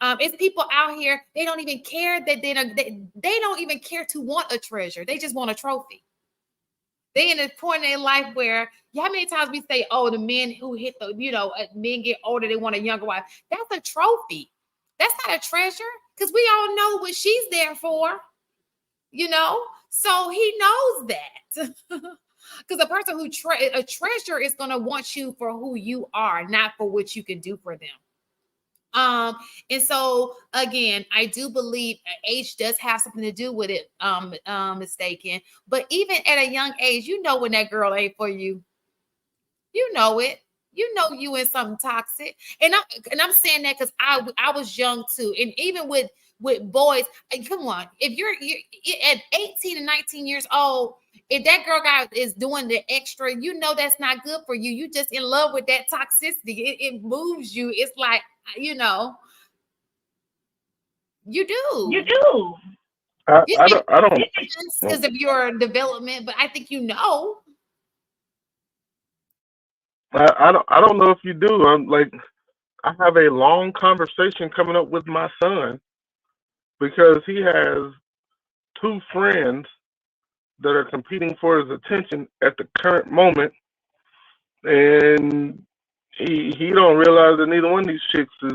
B: It's people out here, they don't even care that they don't even care to want a treasure. They just want a trophy. They in a point in their life where, how many times we say, oh, the men who hit men get older, they want a younger wife. That's a trophy. That's not a treasure, because we all know what she's there for, so he knows that. Because a person who a treasure is going to want you for who you are, not for what you can do for them. And so again, I do believe age does have something to do with it, mistaken. But even at a young age, when that girl ain't for you. You know it. You in something toxic. And I'm saying that because I was young too. And even with boys, come on, if you're at 18 and 19 years old, if that girl guy is doing the extra, that's not good for you. You just in love with that toxicity. It moves you. It's like, you do.
I: You do.
D: I don't
B: because of your development, but I think
D: I don't know if you do. I'm like, I have a long conversation coming up with my son because he has two friends that are competing for his attention at the current moment, and he don't realize that neither one of these chicks is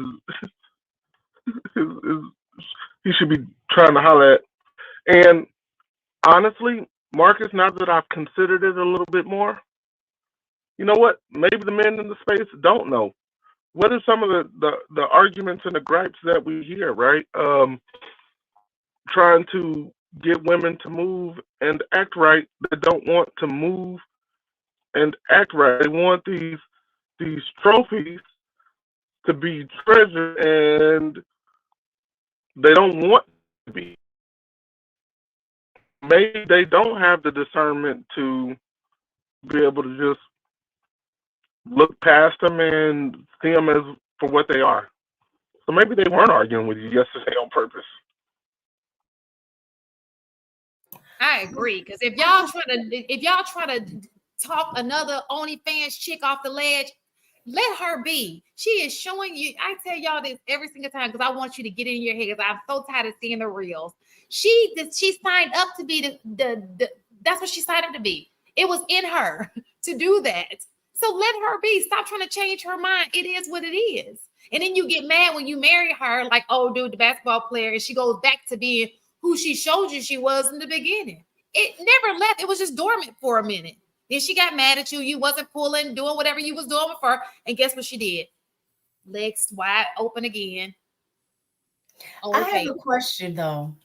D: he should be trying to holler at. And honestly, Marcus, now that I've considered it a little bit more, you know what? Maybe the men in the space don't know. What are some of the arguments and the gripes that we hear, right? Trying to get women to move and act right. They don't want to move and act right. They want these trophies to be treasured, and they don't want to be. Maybe they don't have the discernment to be able to just look past them and see them as for what they are. So maybe they weren't arguing with you yesterday on purpose.
B: I agree, because if y'all try to talk another OnlyFans chick off the ledge, Let her be. She is showing you. I tell y'all this every single time because I want you to get in your head because I'm so tired of seeing the reels. She signed up to be the that's what she signed up to be. It was in her to do that. So let her be. Stop trying to change her mind. It is what it is. And then you get mad when you marry her, like, oh, dude, the basketball player, and she goes back to being who she showed you she was in the beginning. It never left. It was just dormant for a minute. Then she got mad at you. You wasn't pulling, doing whatever you was doing with her. And guess what she did? Legs wide open again.
C: I have a question, though.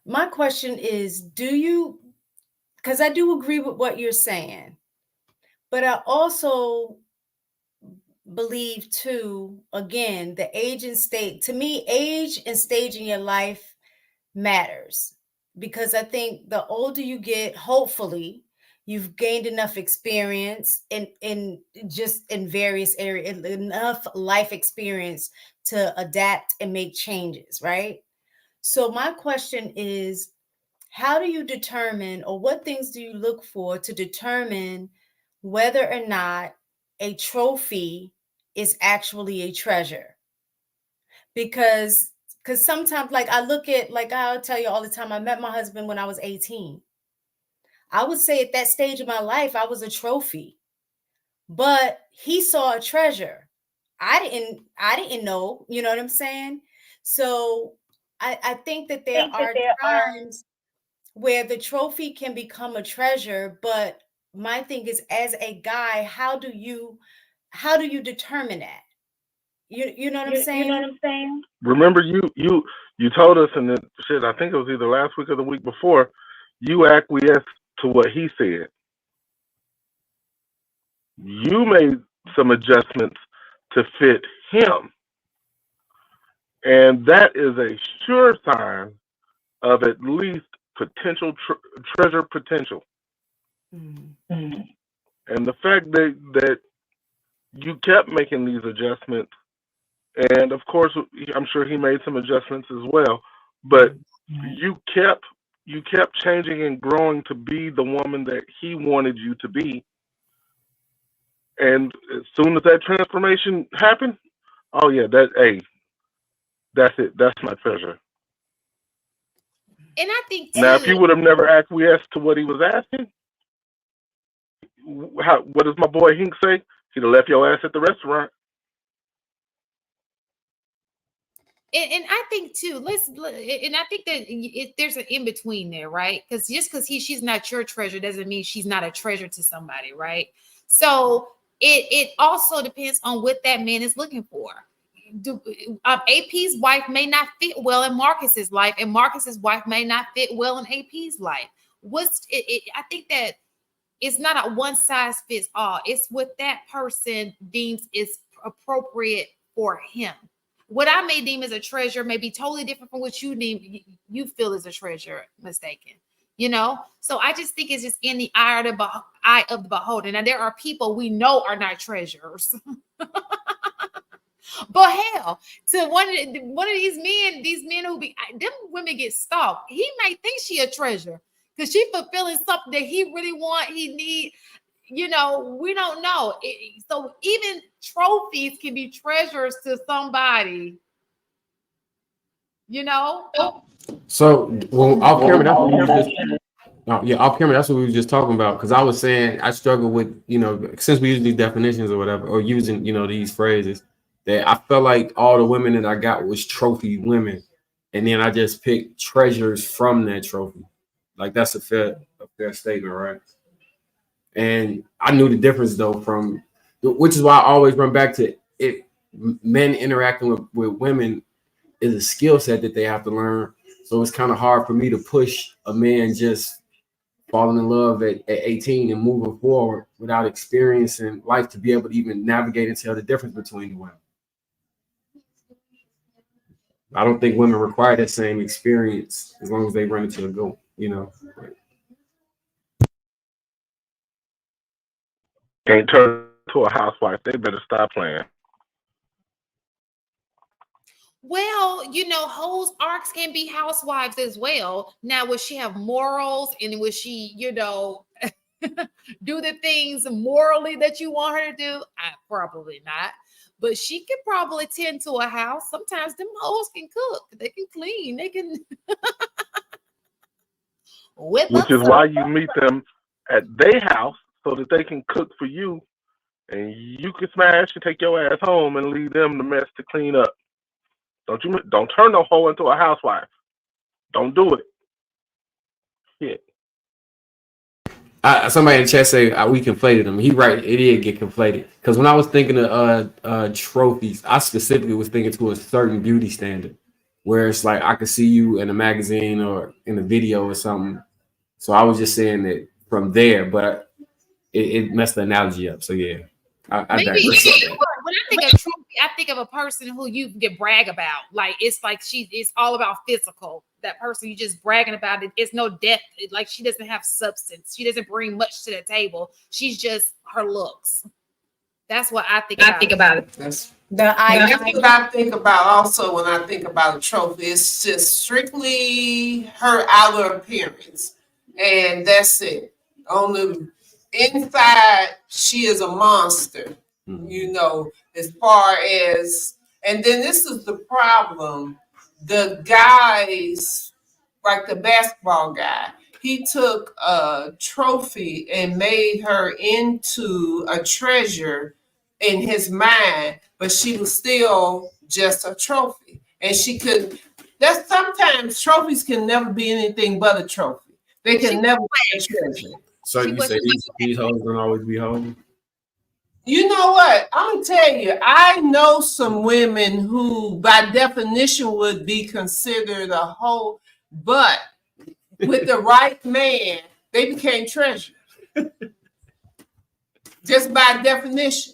C: My question is, because I do agree with what you're saying, but I also believe too, again, the age and state, to me, age and stage in your life matters, because I think the older you get, hopefully you've gained enough experience in just in various areas, enough life experience to adapt and make changes, right? So my question is, how do you determine, or what things do you look for to determine whether or not a trophy is actually a treasure? Because sometimes, like, I look at, like, I'll tell you all the time, I met my husband when I was 18. I would say at that stage of my life, I was a trophy, but he saw a treasure. I didn't know, you know what I'm saying? So I think that there are times where the trophy can become a treasure, but my thing is, as a guy, how do you determine that? You know what I'm saying?
D: Remember, you told us in the shit. I think it was either last week or the week before. You acquiesced to what he said. You made some adjustments to fit him, and that is a sure sign of at least potential treasure potential.
C: Mm.
D: And the fact that you kept making these adjustments, and of course, I'm sure he made some adjustments as well, but you kept changing and growing to be the woman that he wanted you to be. And as soon as that transformation happened, oh yeah, that's it. That's my treasure.
B: And I think too,
D: Now, if he would have never acquiesced to what he was asking, what does my boy Hink say? He'd have left your ass at the restaurant.
B: and I think too, and I think that there's an in between there, right? Because just because she's not your treasure doesn't mean she's not a treasure to somebody, right? So it also depends on what that man is looking for. AP's wife may not fit well in Marcus's life, and Marcus's wife may not fit well in AP's life. I think that it's not a one size fits all. It's what that person deems is appropriate for him. What I may deem as a treasure may be totally different from what you feel is a treasure, mistaken. You know, so I just think it's just in the eye of the beholder. Now, there are people we know are not treasures. But hell, to one of these men who them women get stalked. He may think she a treasure because she fulfilling something that he really want, he need. You know, we don't know. So even trophies can be treasures to somebody. You know.
A: So, well, off camera, that's what we were just. Off camera, that's what we were just talking about. Because I was saying I struggle with, since we use these definitions or whatever, or using, these phrases, that I felt like all the women that I got was trophy women, and then I just picked treasures from that trophy. Like that's a fair statement, right? And I knew the difference though, which is why I always run back to it. Men interacting with women is a skill set that they have to learn. So it's kind of hard for me to push a man just falling in love at 18 and moving forward without experiencing life to be able to even navigate and tell the difference between the women. I don't think women require that same experience as long as they run into a goal,
D: Can't turn to a housewife. They better stop playing.
B: Well, hoes arcs can be housewives as well. Now, would she have morals and would she, do the things morally that you want her to do? Probably not. But she can probably tend to a house. Sometimes them hoes can cook. They can clean. They can whip
D: Which
B: up
D: is
B: some.
D: why you meet them at their house so that they can cook for you, and you can smash and take your ass home and leave them the mess to clean up. Don't turn no hoe into a housewife. Don't do it. Shit.
A: Somebody in the chat say we conflated them. He right, it did get conflated. Because when I was thinking of trophies, I specifically was thinking to a certain beauty standard, where it's like I could see you in a magazine or in a video or something. So I was just saying that from there, but it messed the analogy up. So yeah, I
B: Maybe
A: digress on that.
B: when I think of trophy, I think of a person who you can brag about. Like it's like it's all about physical. That person you just bragging about it. It's no depth. Like she doesn't have substance. She doesn't bring much to the table. She's just her looks. That's what I think about it.
E: That's
C: The
E: That's what I think about also when I think about a trophy. It's just strictly her outer appearance. And that's it. On the inside, she is a monster, you know, as far as, and then this is the problem. The guys, like the basketball guy, he took a trophy and made her into a treasure in his mind, but she was still just a trophy. And she could, that's sometimes trophies can never be anything but a trophy. They can never be a treasure.
A: So you say these hoes don't always be hoes?
E: You know what? I'm gonna tell you, I know some women who by definition would be considered a hoe, but with the right man, they became treasures. Just by definition.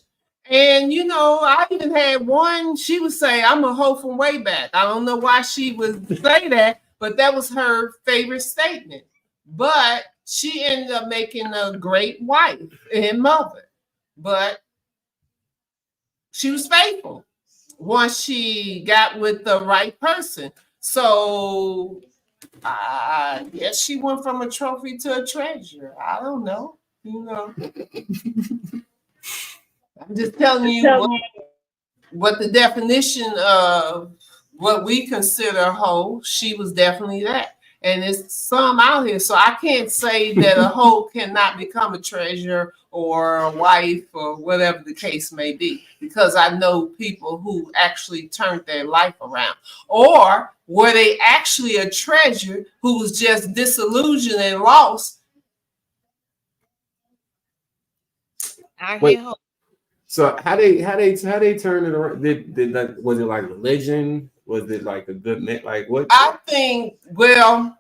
E: And you know, I even had one, she would say, I'm a hoe from way back. I don't know why she would say that, but that was her favorite statement. But she ended up making a great wife and mother. But she was faithful once she got with the right person. So I guess she went from a trophy to a treasure. I don't know. You know. I'm just telling you what the definition of what we consider a hoe, she was definitely that. And it's some out here. So I can't say that a hoe cannot become a treasure or a wife or whatever the case may be, because I know people who actually turned their life around. Or were they actually a treasure who was just disillusioned and lost?
A: Wait, so how they turn it around? Did that, was it like religion? Was it like a good man? Like what?
E: I think, well,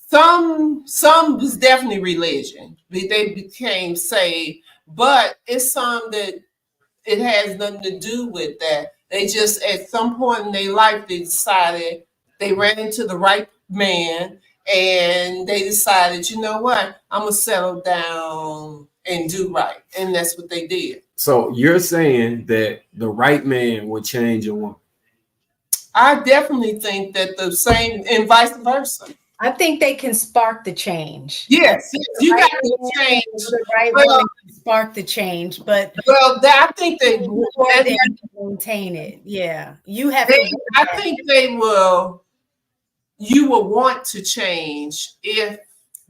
E: some was definitely religion. They became saved, but it's some that it has nothing to do with that. They just at some point in their life they decided they ran into the right man and they decided, you know what, I'm gonna settle down and do right, and that's what they did.
A: So you're saying that the right man would change a woman?
E: I definitely think that the same, and vice versa.
C: I think they can spark the change.
E: Yes, you got to change.
C: The right woman can spark the change, but
E: I think they
C: maintain it. Yeah, you have.
E: I think they will. You will want to change if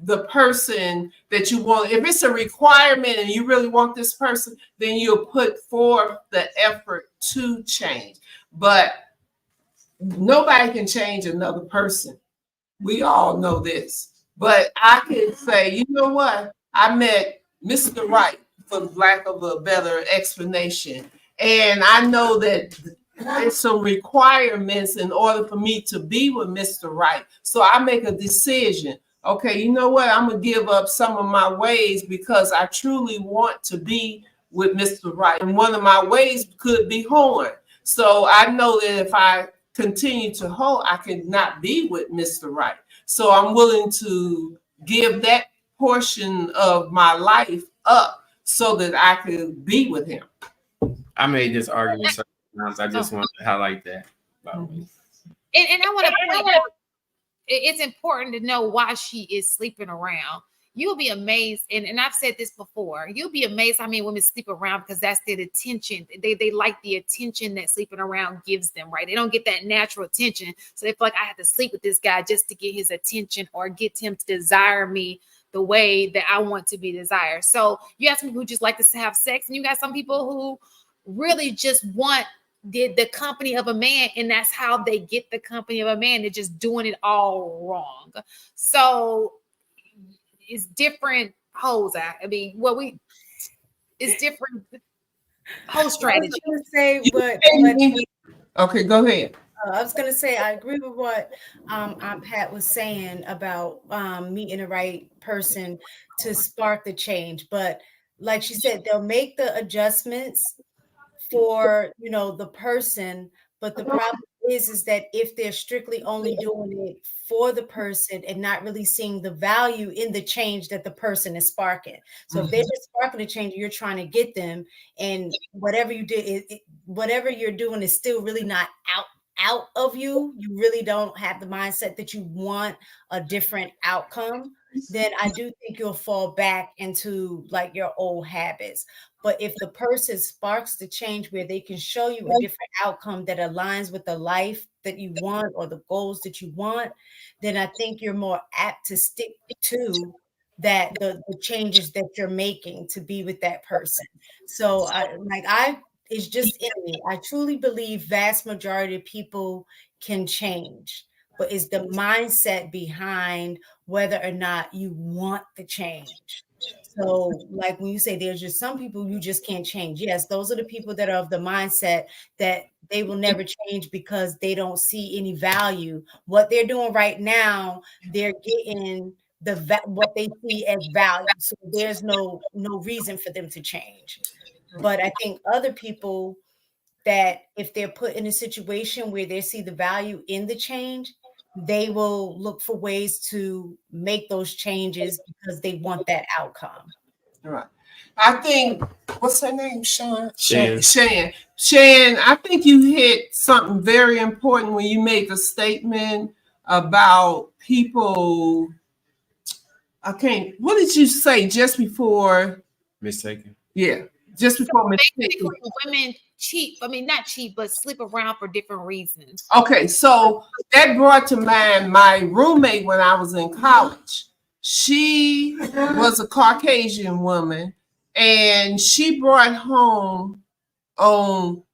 E: the person that you want, if it's a requirement and you really want this person, then you'll put forth the effort to change. But nobody can change another person. We all know this. But I can say, you know what? I met Mr. Right, for lack of a better explanation. And I know that there's some requirements in order for me to be with Mr. Right. So I make a decision. Okay, you know what? I'm going to give up some of my ways because I truly want to be with Mr. Right. And one of my ways could be hoeing. So I know that if I continue to hoe, I cannot be with Mr. Right. So I'm willing to give that portion of my life up so that I could be with him.
A: I made this argument sometimes. I just wanted to highlight that.
B: And I want to point out, it's important to know why she is sleeping around. you'll be amazed. And I've said this before, you'll be amazed how many women sleep around because that's their attention. They like the attention that sleeping around gives them, right? They don't get that natural attention. So they feel like I have to sleep with this guy just to get his attention or get him to desire me the way that I want to be desired. So you have some people who just like to have sex, and you got some people who really just want the company of a man, and that's how they get the company of a man. They're just doing it all wrong. So it's different holes. I mean, it's different whole strategy.
C: I was gonna say,
E: okay, go ahead.
C: I was gonna say I agree with what Aunt Pat was saying about meeting the right person to spark the change. But like she said, they'll make the adjustments for the person. But the problem is that if they're strictly only doing it for the person and not really seeing the value in the change that the person is sparking. So if they're just sparking a change, you're trying to get them, and whatever you did, whatever you're doing is still really not out of you. You really don't have the mindset that you want a different outcome. Then I do think you'll fall back into like your old habits. But if the person sparks the change where they can show you a different outcome that aligns with the life that you want or the goals that you want, then I think you're more apt to stick to that, the changes that you're making to be with that person. So it's just in me. I truly believe vast majority of people can change, but it's the mindset behind whether or not you want the change. So like when you say there's just some people you just can't change. Yes, those are the people that are of the mindset that they will never change because they don't see any value. What they're doing right now, they're getting what they see as value. So there's no reason for them to change. But I think other people that if they're put in a situation where they see the value in the change, they will look for ways to make those changes because they want that outcome.
E: Right. I think, what's her name? Shan.
A: Shan,
E: I think you hit something very important when you made the statement about people. What did you say just before?
A: Mistaken.
E: Yeah. Just before mistaken.
B: Women cheat. I mean, not cheat, but sleep around for different reasons.
E: Okay, so that brought to mind my roommate when I was in college. She was a Caucasian woman, and she brought home on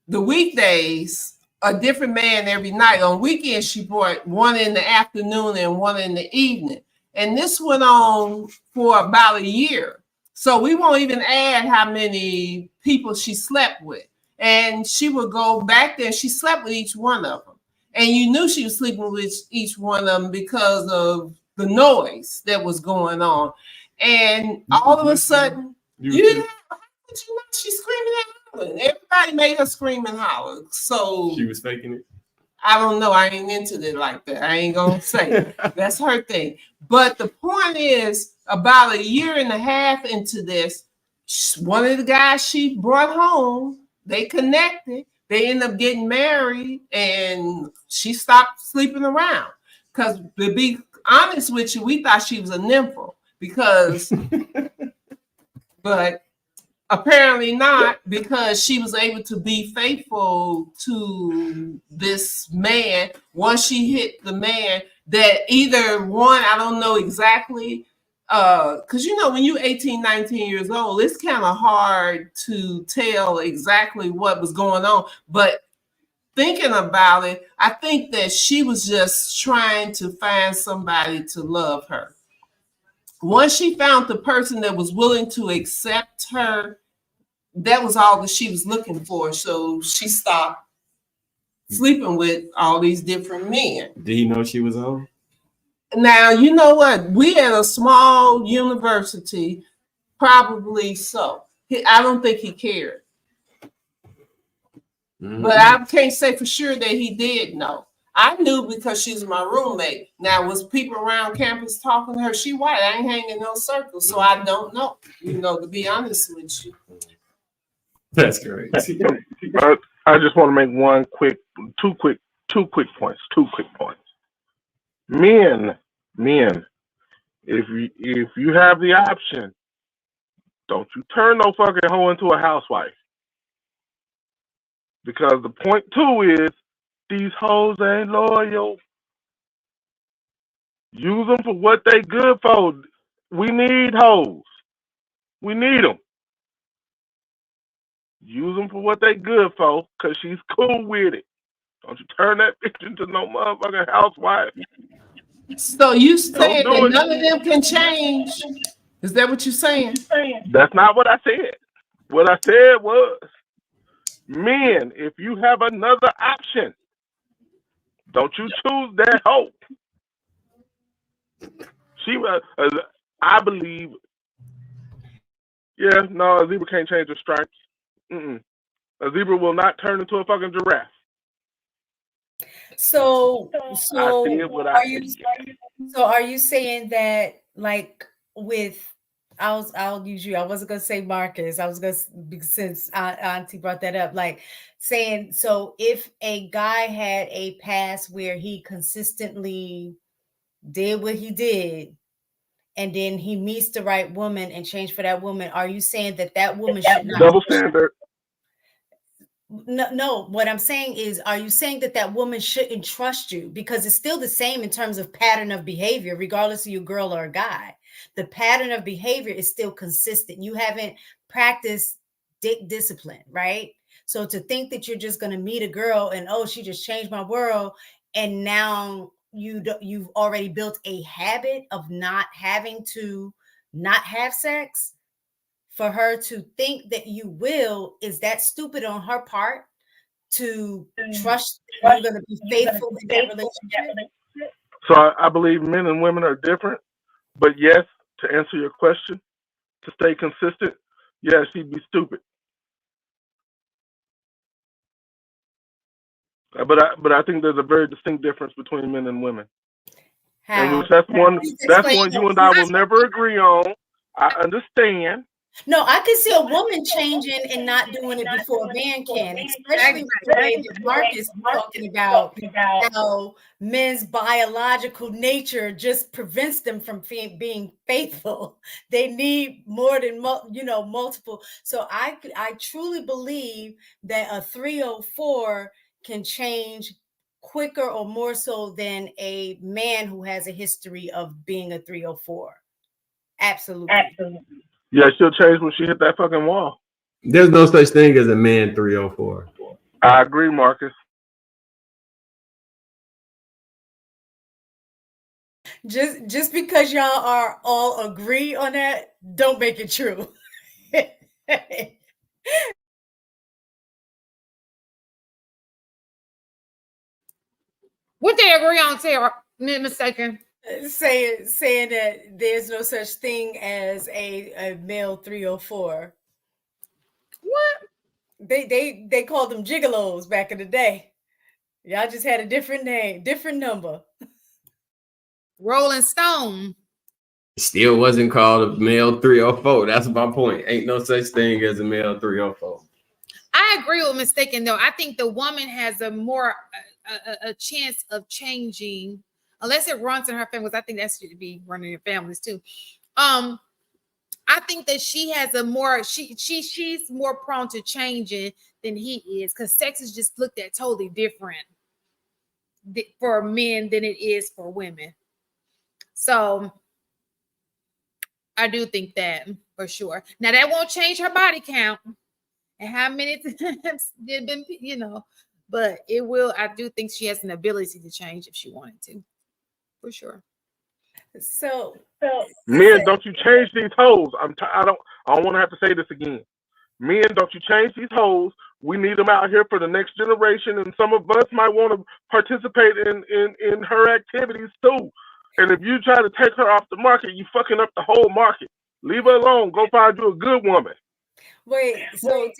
E: the weekdays a different man every night. On weekends, she brought one in the afternoon and one in the evening. And this went on for about a year. So we won't even add how many people she slept with. And she would go back there. She slept with each one of them. And you knew she was sleeping with each one of them because of the noise that was going on. And all of a sudden, she's screaming and hollering. Everybody made her scream and holler. So
A: she was faking it.
E: I don't know. I ain't into it like that. I ain't gonna say that's her thing. But the point is, about a year and a half into this, one of the guys she brought home, they connected. They ended up getting married, and she stopped sleeping around. Because to be honest with you, we thought she was a nympho because, but apparently not, because she was able to be faithful to this man once she hit the man that either one, I don't know exactly, because when you're 18, 19 years old, it's kind of hard to tell exactly what was going on. But thinking about it, I think that she was just trying to find somebody to love her. Once she found the person that was willing to accept her, that was all that she was looking for. So she stopped sleeping with all these different men.
A: Did he know she was on?
E: Now, you know what? We at a small university, probably so. I don't think he cared. Mm-hmm. But I can't say for sure that he did know. I knew because she's my roommate. Now, was people around campus talking to her? She white. I ain't hanging no circles, so I don't know. To be honest with you.
A: That's great.
D: I just want to make two quick points. Men, If you have the option, don't you turn no fucking hoe into a housewife. Because the point too is these hoes ain't loyal. Use them for what they good for. We need hoes. We need them. Use them for what they good for, because she's cool with it. Don't you turn that bitch into no motherfucking housewife.
E: So you saying
D: do
E: that
D: it.
E: none of them can change? Is that what you're saying?
D: That's not what I said. What I said was, men, if you have another option, don't you choose that hoe. She was, I believe, yeah, no, a zebra can't change her stripes. A zebra will not turn into a fucking giraffe.
C: So are you saying that, like, with I'll use you. I wasn't gonna say Marcus. I was gonna, since Auntie brought that up, like saying, so if a guy had a past where he consistently did what he did, and then he meets the right woman and changed for that woman, are you saying that woman should not?
D: Double standard.
C: No, what I'm saying is, are you saying that woman shouldn't trust you? Because it's still the same in terms of pattern of behavior, regardless of you girl or a guy. The pattern of behavior is still consistent. You haven't practiced discipline, right? So to think that you're just going to meet a girl and, oh, she just changed my world, and now you've already built a habit of not having to not have sex, for her to think that you will, is that stupid on her part to trust that you're going to be faithful in that relationship?
D: So I believe men and women are different. But yes, to answer your question, to stay consistent, yeah, she'd be stupid. But I think there's a very distinct difference between men and women.
C: How?
D: And which that's one you and I will never agree on. I understand.
C: No, I can see a woman changing and not doing it before a man can, especially the way that Marcus is talking about how men's biological nature just prevents them from being faithful. They need more than multiple. So I truly believe that a 304 can change quicker or more so than a man who has a history of being a 304. Absolutely.
D: Yeah, she'll change when she hit that fucking wall.
A: There's no such thing as a man 304.
D: I agree, Marcus.
C: Just because y'all are all agree on that, don't make it true.
B: What they agree on, Tara? Mistaken.
C: Saying that there's no such thing as a male 304.
B: What?
C: They called them gigolos back in the day. Y'all just had a different name, different number.
B: Rolling Stone.
A: Still wasn't called a male 304. That's my point. Ain't no such thing as a male 304.
B: I agree with mistaken though. I think the woman has a more a chance of changing, unless it runs in her families. I think that should be running in families too. I think that she has a more she's more prone to changing than he is, because sex is just looked at totally different for men than it is for women. So I do think that for sure. Now that won't change her body count and how many times they've been, but it will. I do think she has an ability to change if she wanted to, for sure.
C: So
D: men, don't you change these hoes. I don't want to have to say this again. Men, don't you change these hoes. We need them out here for the next generation, and some of us might want to participate in her activities too. And if you try to take her off the market, you fucking up the whole market. Leave her alone. Go find you a good woman.
C: Wait, so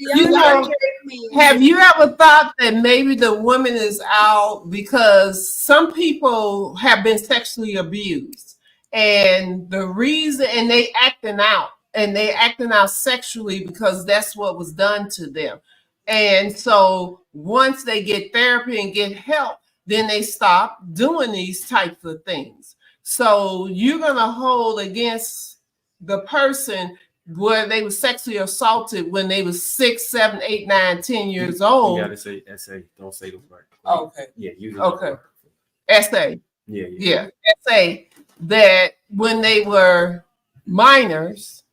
E: have you ever thought that maybe the woman is out because some people have been sexually abused, and the reason, and they acting out sexually because that's what was done to them. And so once they get therapy and get help, then they stop doing these types of things. So you're gonna hold against the person where they were sexually assaulted when they was 6, 7, 8, 9, 10 years old.
A: You gotta say SA. Don't say the word.
E: Okay.
A: Yeah. Use
E: Okay.
A: SA.
E: SA.
A: Yeah.
E: SA. That when they were minors,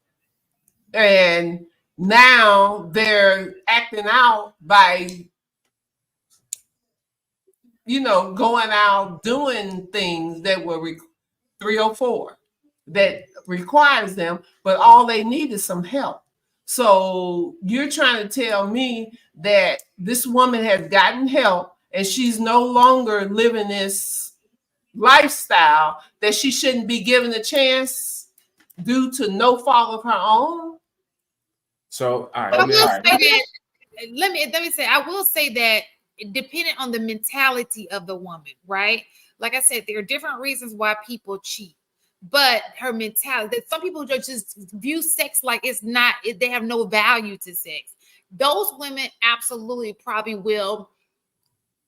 E: and now they're acting out by, going out doing things that were 304 that requires them, but all they need is some help. So you're trying to tell me that this woman has gotten help and she's no longer living this lifestyle, that she shouldn't be given a chance due to no fault of her own?
A: So, all right.
B: I will say that. Let me say. I will say that depending on the mentality of the woman, right? Like I said, there are different reasons why people cheat, but her mentality. That some people just view sex like it's not. They have no value to sex. Those women absolutely probably will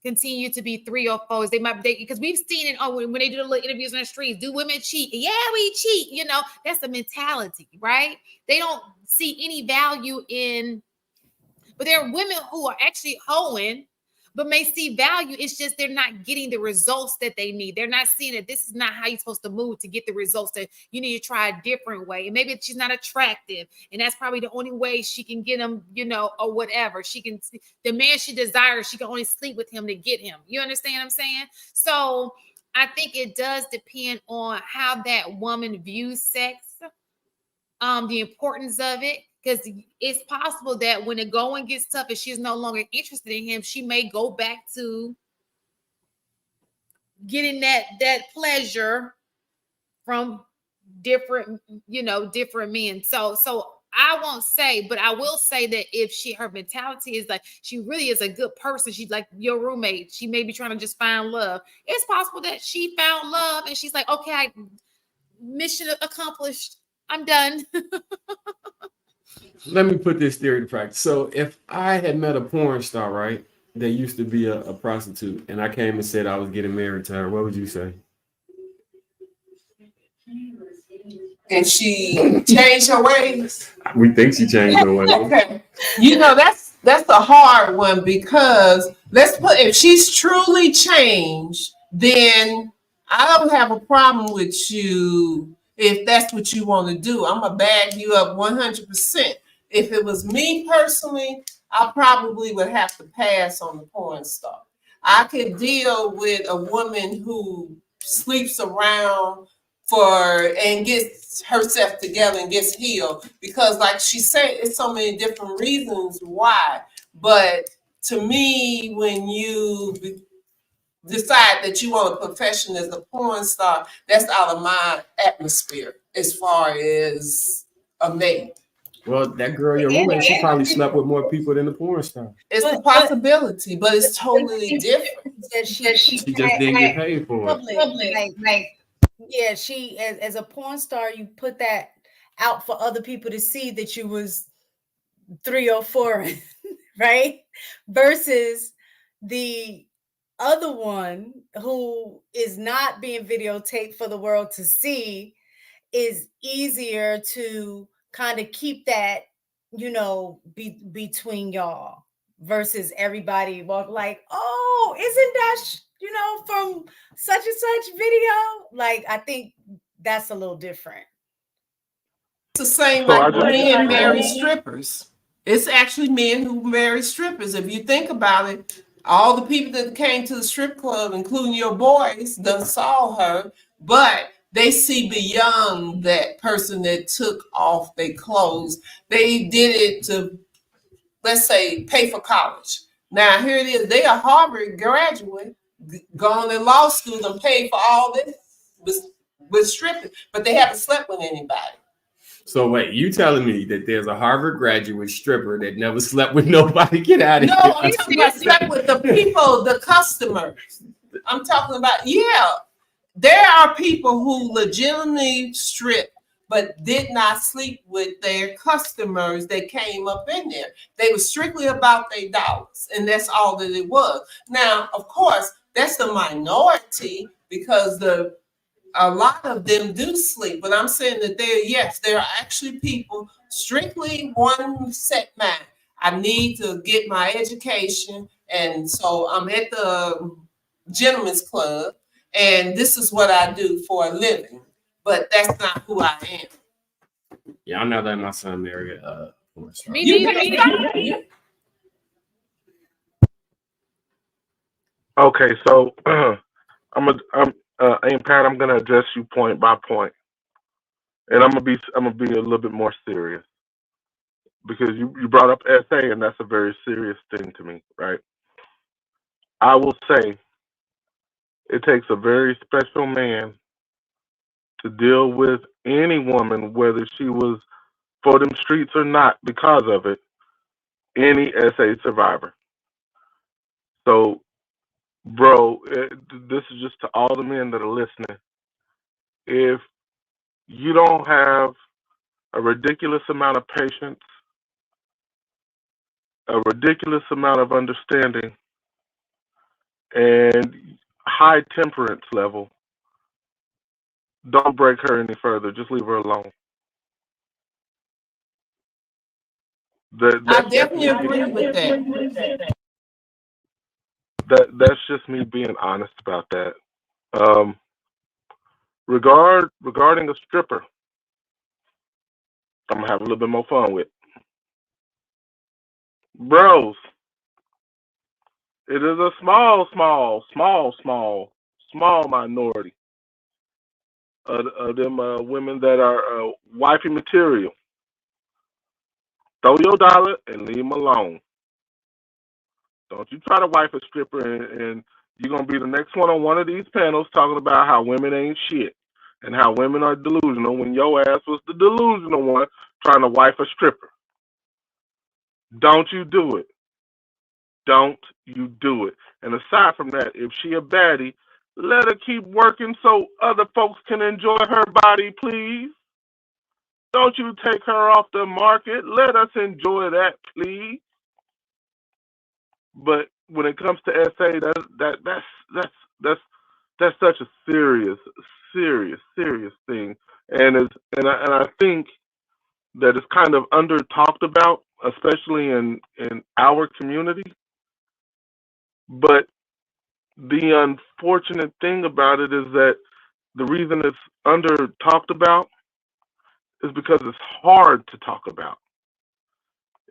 B: continue to be 304s. They might because we've seen it when they do the little interviews on the streets. Do women cheat? Yeah, we cheat. That's the mentality, right? They don't see any value in, but there are women who are actually hoeing, but may see value. It's just they're not getting the results that they need. They're not seeing that this is not how you're supposed to move to get the results, that you need to try a different way. And maybe she's not attractive, and that's probably the only way she can get him, or whatever. She can, the man she desires, she can only sleep with him to get him. You understand what I'm saying? So I think it does depend on how that woman views sex, the importance of it. Because it's possible that when the going gets tough and she's no longer interested in him, she may go back to getting that pleasure from different men. So I won't say, but I will say that if her mentality is like she really is a good person, she's like your roommate, she may be trying to just find love. It's possible that she found love and she's like, okay, mission accomplished. I'm done.
A: Let me put this theory to practice. So if I had met a porn star, right, that used to be a prostitute, and I came and said I was getting married to her, what would you say?
E: And she changed her ways?
A: We think she changed her ways.
E: Okay. That's a hard one, because if she's truly changed, then I don't have a problem with you if that's what you want to do. I'm gonna bag you up 100%. If it was me personally, I probably would have to pass on the porn star. I could deal with a woman who sleeps around and gets herself together and gets healed, because like she said, it's so many different reasons why. But to me, when you decide that you want a profession as a porn star, that's out of my atmosphere as far as a mate.
A: Well, that girl, your roommate, she probably slept with more people than the porn star.
E: It's a possibility, but it's totally different.
A: She just didn't get paid for it.
C: Yeah, she as a porn star, you put that out for other people to see that you was 304, right? Versus the other one who is not being videotaped for the world to see, is easier to kind of keep that, between y'all, versus everybody like, oh, isn't that from such and such video? Like, I think that's a little different.
E: It's the same like men marry strippers. It's actually men who marry strippers. If you think about it, all the people that came to the strip club, including your boys, done saw her, but they see beyond that person that took off their clothes. They did it to, let's say, pay for college. Now, here it is. They are Harvard graduate, gone to law school and paid for all this with stripping, but they haven't slept with anybody.
A: So wait, you telling me that there's a Harvard graduate stripper that never slept with nobody? Get out of here.
E: No, I'm talking about slept with the people, the customers. I'm talking about, there are people who legitimately strip but did not sleep with their customers that came up in there. They were strictly about their dollars, and that's all that it was. Now, of course, that's the minority, because the a lot of them do sleep, but I'm saying that there are actually people strictly one set mind. I need to get my education, and so I'm at the gentleman's club, and this is what I do for a living. But that's not who I am.
A: Yeah, I'm not letting my son marry porn star.
B: Me neither.
D: Okay, so I'm Aunt Pat, I'm gonna address you point by point, and I'm gonna be a little bit more serious because you brought up SA, and that's a very serious thing to me, right? I will say it takes a very special man to deal with any woman, whether she was for them streets or not, because of it, any SA survivor. So, bro, this is just to all the men that are listening. If you don't have a ridiculous amount of patience, a ridiculous amount of understanding, and high temperance level, don't break her any further. Just leave her alone.
E: I definitely agree with that.
D: That's just me being honest about that. Regarding a stripper, I'm gonna have a little bit more fun with. Bros, it is a small minority of them women that are wifey material. Throw your dollar and leave them alone. Don't you try to wife a stripper and you're going to be the next one on one of these panels talking about how women ain't shit and how women are delusional when your ass was the delusional one trying to wife a stripper. Don't you do it. Don't you do it. And aside from that, if she a baddie, let her keep working so other folks can enjoy her body, please. Don't you take her off the market. Let us enjoy that, please. But when it comes to SA, that's such a serious thing, and I think that it's kind of under talked about, especially in our community. But the unfortunate thing about it is that the reason it's under talked about is because it's hard to talk about.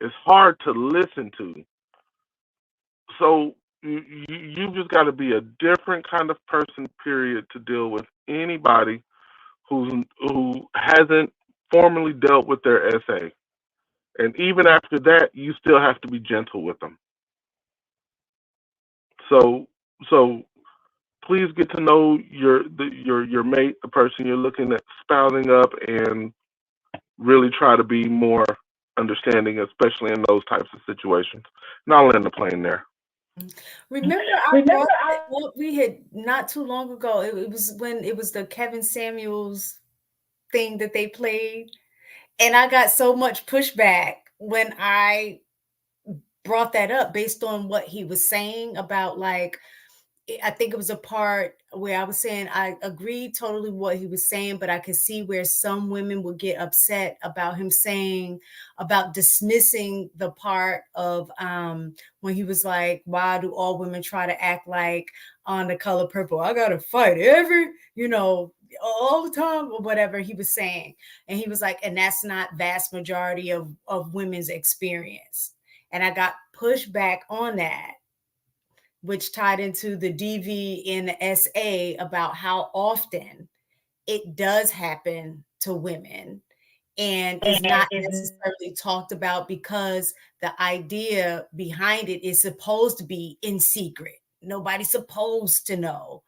D: It's hard to listen to. So you've just got to be a different kind of person, period, to deal with anybody who hasn't formally dealt with their SA. And even after that, you still have to be gentle with them. So please get to know your mate, the person you're looking at spouting up, and really try to be more understanding, especially in those types of situations. And I'll end the plane there.
C: Remember, I brought what we had not too long ago. It was when it was the Kevin Samuels thing that they played, and I got so much pushback when I brought that up based on what he was saying about, like, I think it was a part where I was saying I agreed totally what he was saying, but I could see where some women would get upset about him saying about dismissing the part of when he was like, why do all women try to act like On the Color Purple? I gotta fight all the time, or whatever he was saying. And he was like, and that's not vast majority of women's experience. And I got pushback on that, which tied into the DV and the SA about how often it does happen to women and is not necessarily talked about because the idea behind it is supposed to be in secret. Nobody's supposed to know.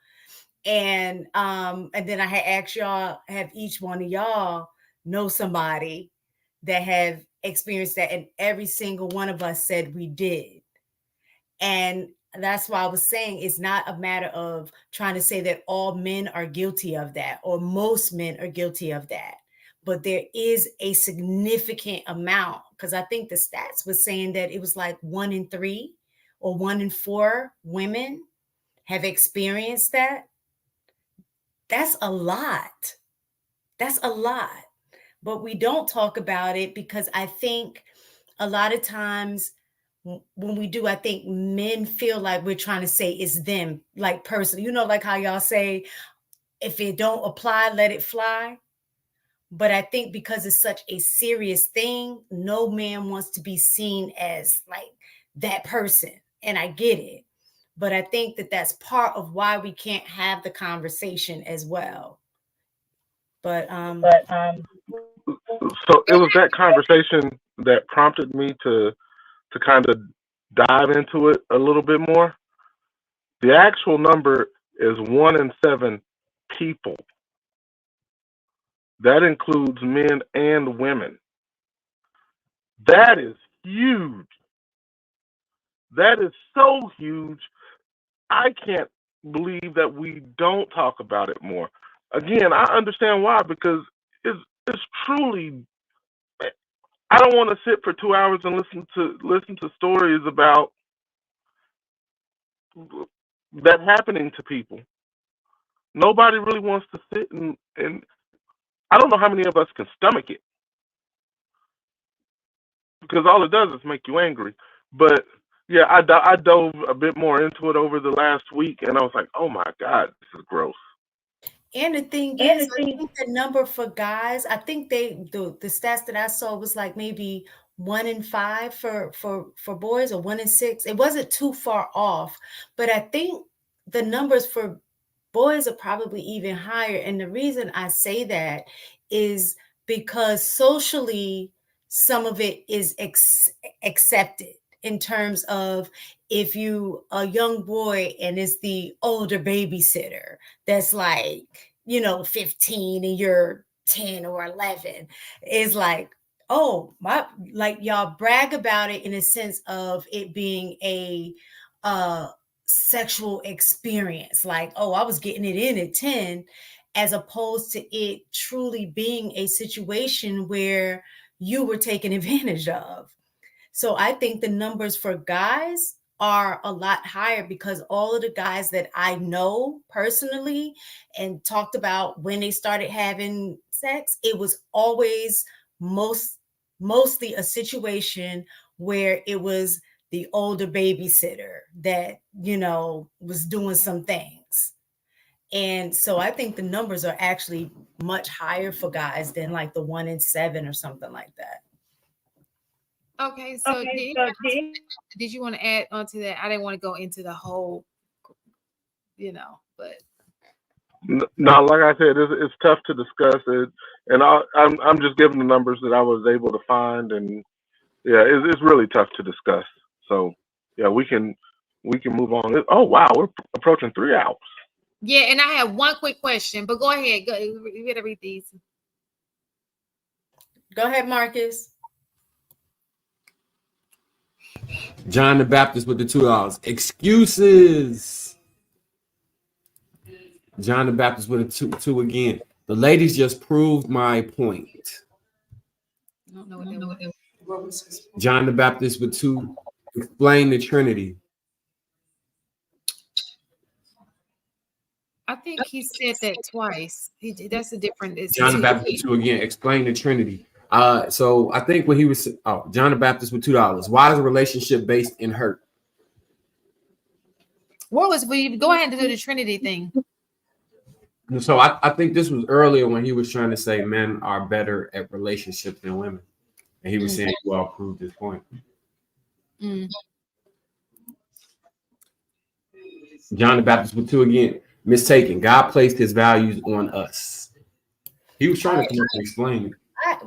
C: And then I had asked y'all, have each one of y'all know somebody that have experienced that? And every single one of us said we did. And that's why I was saying it's not a matter of trying to say that all men are guilty of that or most men are guilty of that. But there is a significant amount, because I think the stats was saying that it was like 1 in 3 or 1 in 4 women have experienced that. That's a lot. That's a lot. But we don't talk about it because I think a lot of times when we do, I think men feel like we're trying to say it's them, like person. You know, like how y'all say, if it don't apply, let it fly. But I think because it's such a serious thing, no man wants to be seen as like that person. And I get it. But I think that that's part of why we can't have the conversation as well. But
D: so it was that conversation that prompted me to kind of dive into it a little bit more. The actual number is 1 in 7 people. That includes men and women. That is huge. That is so huge. I can't believe that we don't talk about it more. Again, I understand why, because it's truly. I don't want to sit for 2 hours and listen to stories about that happening to people. Nobody really wants to sit and I don't know how many of us can stomach it, because all it does is make you angry. But yeah, I dove a bit more into it over the last week, and I was like, oh my God, this is gross.
C: And the thing is, I think the number for guys, I think the stats that I saw was like maybe 1 in 5 for boys, or 1 in 6. It wasn't too far off, but I think the numbers for boys are probably even higher. And the reason I say that is because socially, some of it is accepted, in terms of if you a young boy and it's the older babysitter that's like, 15 and you're 10 or 11, is like, oh my, like y'all brag about it in a sense of it being a sexual experience, like, oh, I was getting it in at 10, as opposed to it truly being a situation where you were taken advantage of. So I think the numbers for guys are a lot higher, because all of the guys that I know personally and talked about when they started having sex, it was always mostly a situation where it was the older babysitter that, was doing some things. And so I think the numbers are actually much higher for guys than like the 1 in 7 or something like that.
B: Okay, so did you want to add on to that? I didn't want to go into the whole, but
D: no, like I said, it's tough to discuss it, and I'm just giving the numbers that I was able to find, and yeah, it's really tough to discuss. So yeah, we can move on. Oh wow, we're approaching 3 hours.
B: Yeah, and I have one quick question, but go ahead. Go, you better read these.
C: Go ahead, Marcus.
A: John the Baptist with the $2. Excuses. John the Baptist with a two again. The ladies just proved my point.
B: I don't know what that was.
A: John the Baptist with 2. Explain the Trinity.
B: I think he said that twice. That's a different.
A: John the Baptist with 2 again. Explain the Trinity. So I think when he was John the Baptist with $2. Why is a relationship based in hurt?
B: What was we go ahead and do the Trinity thing?
A: So I think this was earlier when he was trying to say men are better at relationships than women, and he was saying, "Well, proved this point." John the Baptist with 2 again. Mistaken. God placed His values on us. He was trying to come up and explain it.
C: I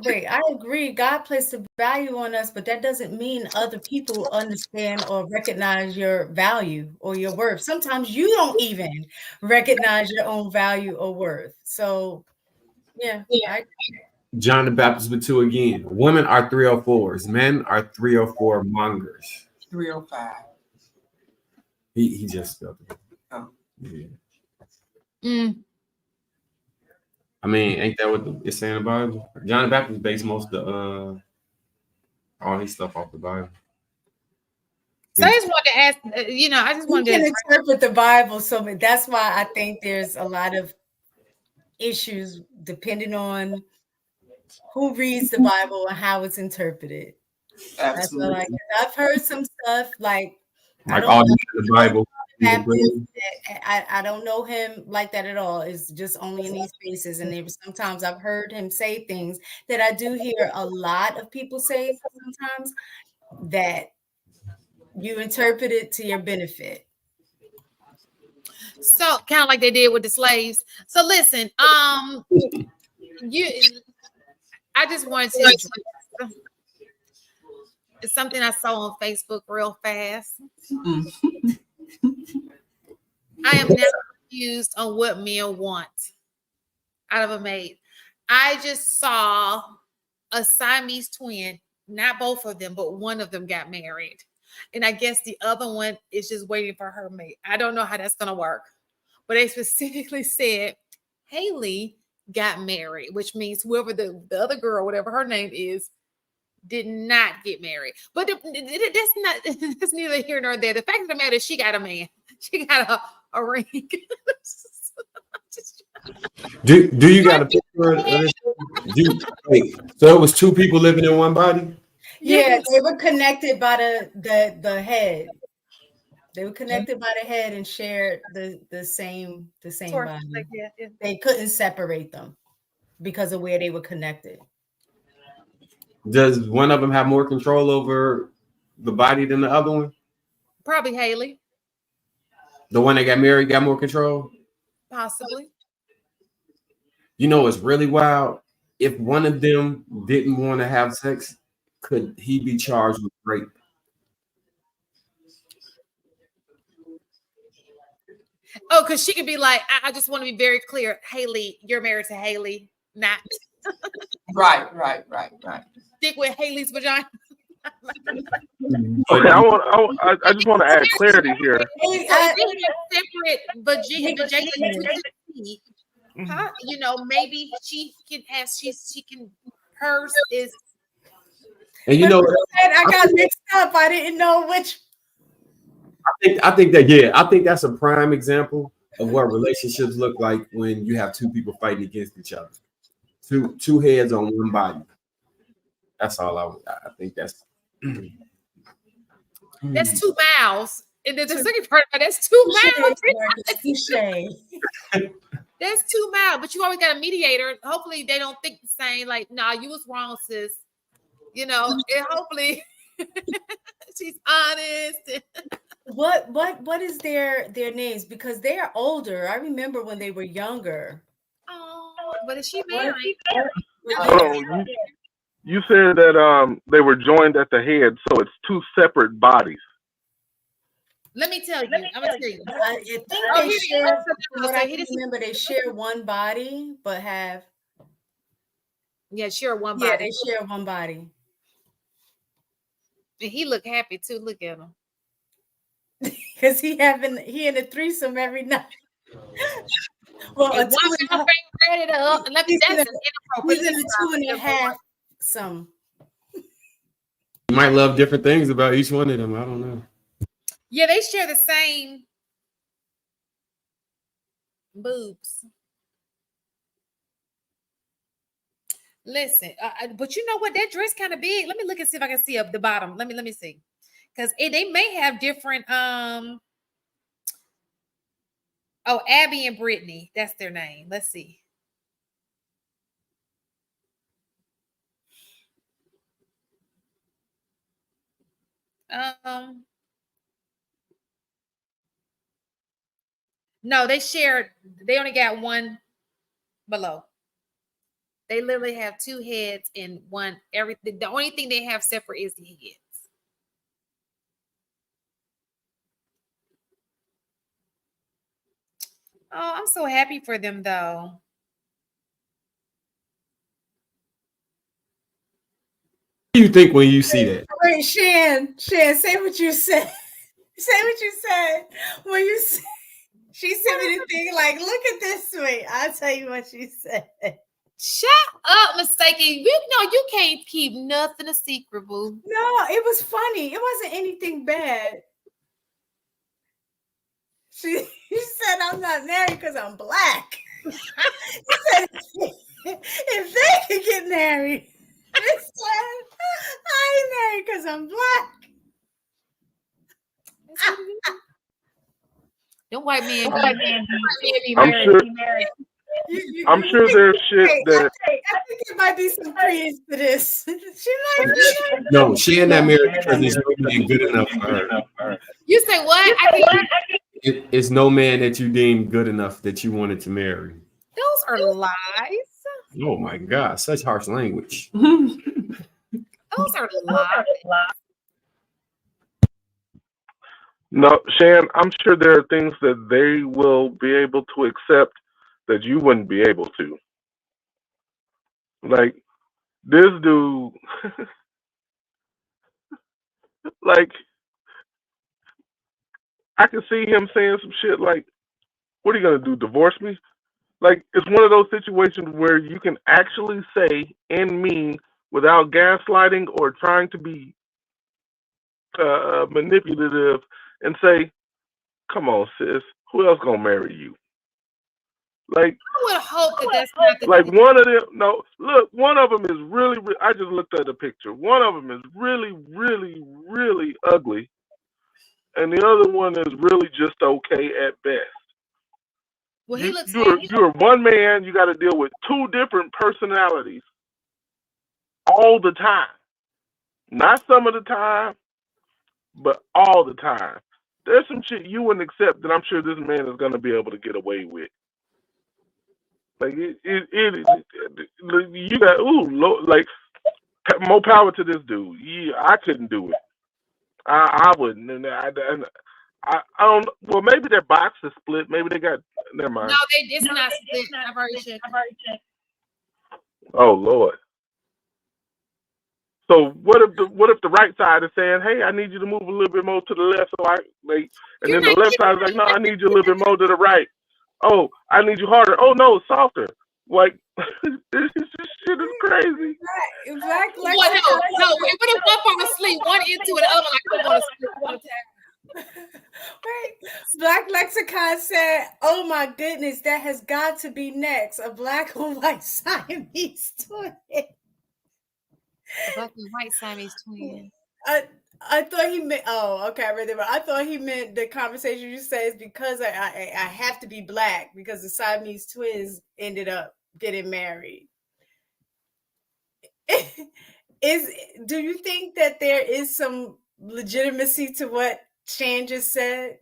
C: agree. God placed a value on us, but that doesn't mean other people understand or recognize your value or your worth. Sometimes you don't even recognize your own value or worth. So, yeah.
A: John the Baptist with 2 again. Women are 304s. Men are 304 mongers.
E: 305.
A: He just spelled it.
E: Oh.
A: Yeah. I mean, ain't that what it's saying in the Bible? John the Baptist based most of all his stuff off the Bible.
B: So I just wanted to ask, I just wanted
C: to interpret the Bible. So that's why I think there's a lot of issues depending on who reads the Bible and how it's interpreted. That's what I've heard some stuff like I don't
A: all
C: know
A: the Bible.
C: I don't know him like that at all. It's just only in these spaces. And sometimes I've heard him say things that I do hear a lot of people say sometimes that you interpret it to your benefit.
B: So kind of like they did with the slaves. So listen, I just wanted to address it's something I saw on Facebook real fast. I am now confused on what men want out of a maid. I just saw a Siamese twin, not both of them, but one of them got married. And I guess the other one is just waiting for her mate. I don't know how that's going to work. But they specifically said Haley got married, which means whoever the other girl, whatever her name is, did not get married. But that's neither here nor there. The fact of the matter is she got a man. She got a ring.
A: Do you got a picture of this? Wait, so it was two people living in one body?
C: Yeah, they were connected by the head. They were connected by the head and shared the same body. They couldn't separate them because of where they were connected.
A: Does one of them have more control over the body than the other one?
B: Probably Haley.
A: The one that got married got more control?
B: Possibly.
A: You know, it's really wild. If one of them didn't want to have sex, could he be charged with rape?
B: Oh, because she could be like, I just want to be very clear. Haley, you're married to Haley, not.
E: Right.
B: Stick with Haley's vagina.
D: Okay, I just want to add clarity here.
B: Separate vagina. You know, maybe she can have hers is.
A: And you know,
C: I got mixed up. I didn't know which.
A: I think that's a prime example of what relationships look like when you have two people fighting against each other. Two heads on one body. That's all I think that's.
B: That's 2 mouths. And the second part of that's 2 mouths. That's 2 mouths, but you always got a mediator. Hopefully they don't think the same, like, nah, you was wrong, sis. You know, and hopefully she's honest.
C: What is their names? Because they are older. I remember when they were younger.
B: Oh, but is she married?
D: You said that they were joined at the head, so it's two separate bodies.
B: Let me tell you. I'm gonna tell you.
C: I think they share. I remember they share one body, but have.
B: Yeah, share one body.
C: Yeah, they share one body.
B: And he looked happy too. Look at him.
C: Because he in a threesome every night. Well,
B: and read it up. And
C: he's in a 2.5 some.
A: You might love different things about each one of them. I don't know.
B: Yeah, they share the same boobs. Listen, but you know what? That dress kind of big. Let me look and see if I can see up the bottom. Let me see, because they may have different. Oh, Abby and Brittany. That's their name. Let's see. No, they shared. They only got one below. They literally have 2 heads and one everything. The only thing they have separate is the heads. Oh, I'm so happy for them though.
A: What do you think when you see that?
C: Wait, Shan, say what you said. Say what you said when you said. She sent me the thing like, look at this way. I'll tell you what she said.
B: Shut up, mistaken. You know you can't keep nothing a secret, boo.
C: No, it was funny. It wasn't anything bad. She said, I'm not married because I'm black. If they could get married, this time I ain't married because I'm black.
B: Them white men be
D: I'm
B: married.
D: sure. I'm sure there's shit that.
C: I think it might be some credence to this. She might be.
A: No, she ain't that married because there's no man good enough for her.
B: You say what?
A: It's no man that you deemed good enough that you wanted to marry.
B: Those are lies.
A: Oh my God, such harsh language.
B: Those are lies.
D: No, Shan, I'm sure there are things that they will be able to accept that you wouldn't be able to. Like, this dude, like, I can see him saying some shit like, what are you going to do, divorce me? Like, it's one of those situations where you can actually say and mean without gaslighting or trying to be manipulative and say, come on, sis, who else gonna marry you? Like,
B: I would hope that that's not the
D: like one of them. No, look, one of them is really. I just looked at the picture. One of them is really, really, really ugly, and the other one is really just okay at best.
B: Well, he looks.
D: You're one man. You got to deal with two different personalities all the time. Not some of the time, but all the time. There's some shit you wouldn't accept that I'm sure this man is going to be able to get away with. Like, you got, like, more power to this dude. Yeah, I couldn't do it. I wouldn't. And I don't, well, maybe their box is split. Maybe they got, never mind.
B: No, it's not split. I've already checked.
D: Oh, Lord. So what if the right side is saying, hey, I need you to move a little bit more to the left, so and then the left side is like, no, I need you a little bit more to the right. Oh, I need you harder. Oh no, softer. Like, this shit is crazy.
C: Black
B: No, it would have one fall asleep, one into it, the other like I'm going to sleep one time.
C: Right. Black Lexicon said, oh my goodness, that has got to be next. A black and white Siamese twin.
B: A black and white Siamese twin.
C: I thought he meant, okay, I read that. I thought he meant the conversation you say is because I have to be black because the Siamese twins ended up getting married. Do you think that there is some legitimacy to what Shan just said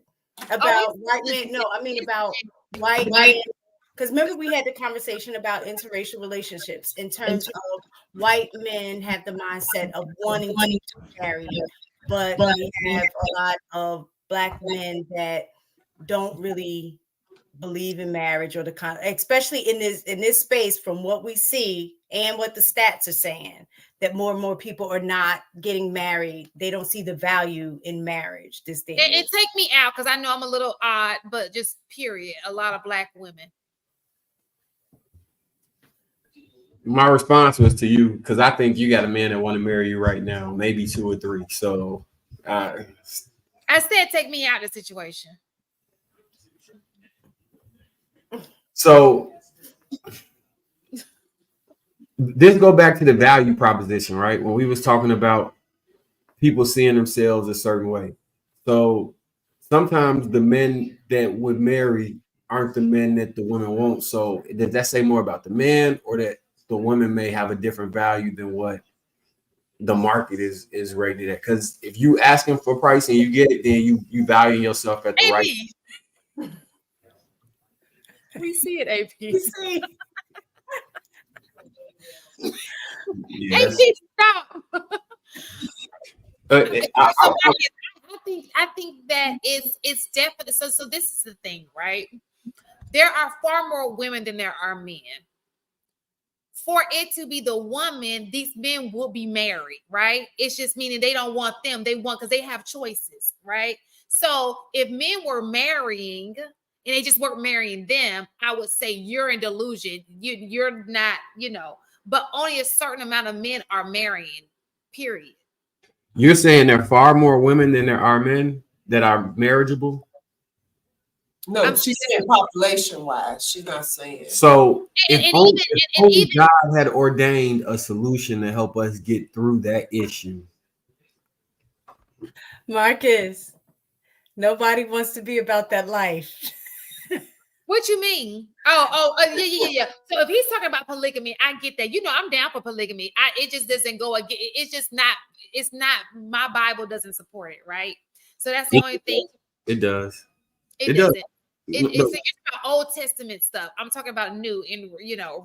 C: about white men? No, I mean about white men. Because remember we had the conversation about interracial relationships in terms of white men have the mindset of wanting to marry, but we have a lot of black men that don't really believe in marriage or especially in this space from what we see and what the stats are saying, that more and more people are not getting married. They don't see the value in marriage this day.
B: It take me out because I know I'm a little odd, but just period. A lot of black women.
A: My response was to you because I think you got a man that want to marry you right now, maybe 2 or 3. So
B: I said take me out of the situation.
A: So this go back to the value proposition, right? When we was talking about people seeing themselves a certain way. So sometimes the men that would marry aren't the men that the women want. So does that say more about the man or that the women may have a different value than what the market is rated at? Because if you asking for price and you get it, then you value yourself at the right.
B: We see it, AP.
C: We see.
A: Yes.
B: AP, stop. I think that it's definitely so this is the thing, right? There are far more women than there are men. For it to be the woman, these men will be married, right? It's just meaning they don't want them. They want because they have choices, right? So if men were marrying and they just weren't marrying them, I would say you're in delusion. You're not, but only a certain amount of men are marrying, period.
A: You're saying there are far more women than there are men that are marriageable?
E: No, she's saying population wise. She's not saying.
A: So if
B: And
A: only,
B: even-
A: if
B: and
A: only
B: even-
A: God had ordained a solution to help us get through that issue.
C: Marcus, nobody wants to be about that life.
B: What you mean? Yeah. So if he's talking about polygamy, I get that. You know, I'm down for polygamy. It just doesn't go again. It's just not. It's not. My Bible doesn't support it, right? So that's the only thing.
A: It does.
B: It doesn't. It's about Old Testament stuff. I'm talking about new and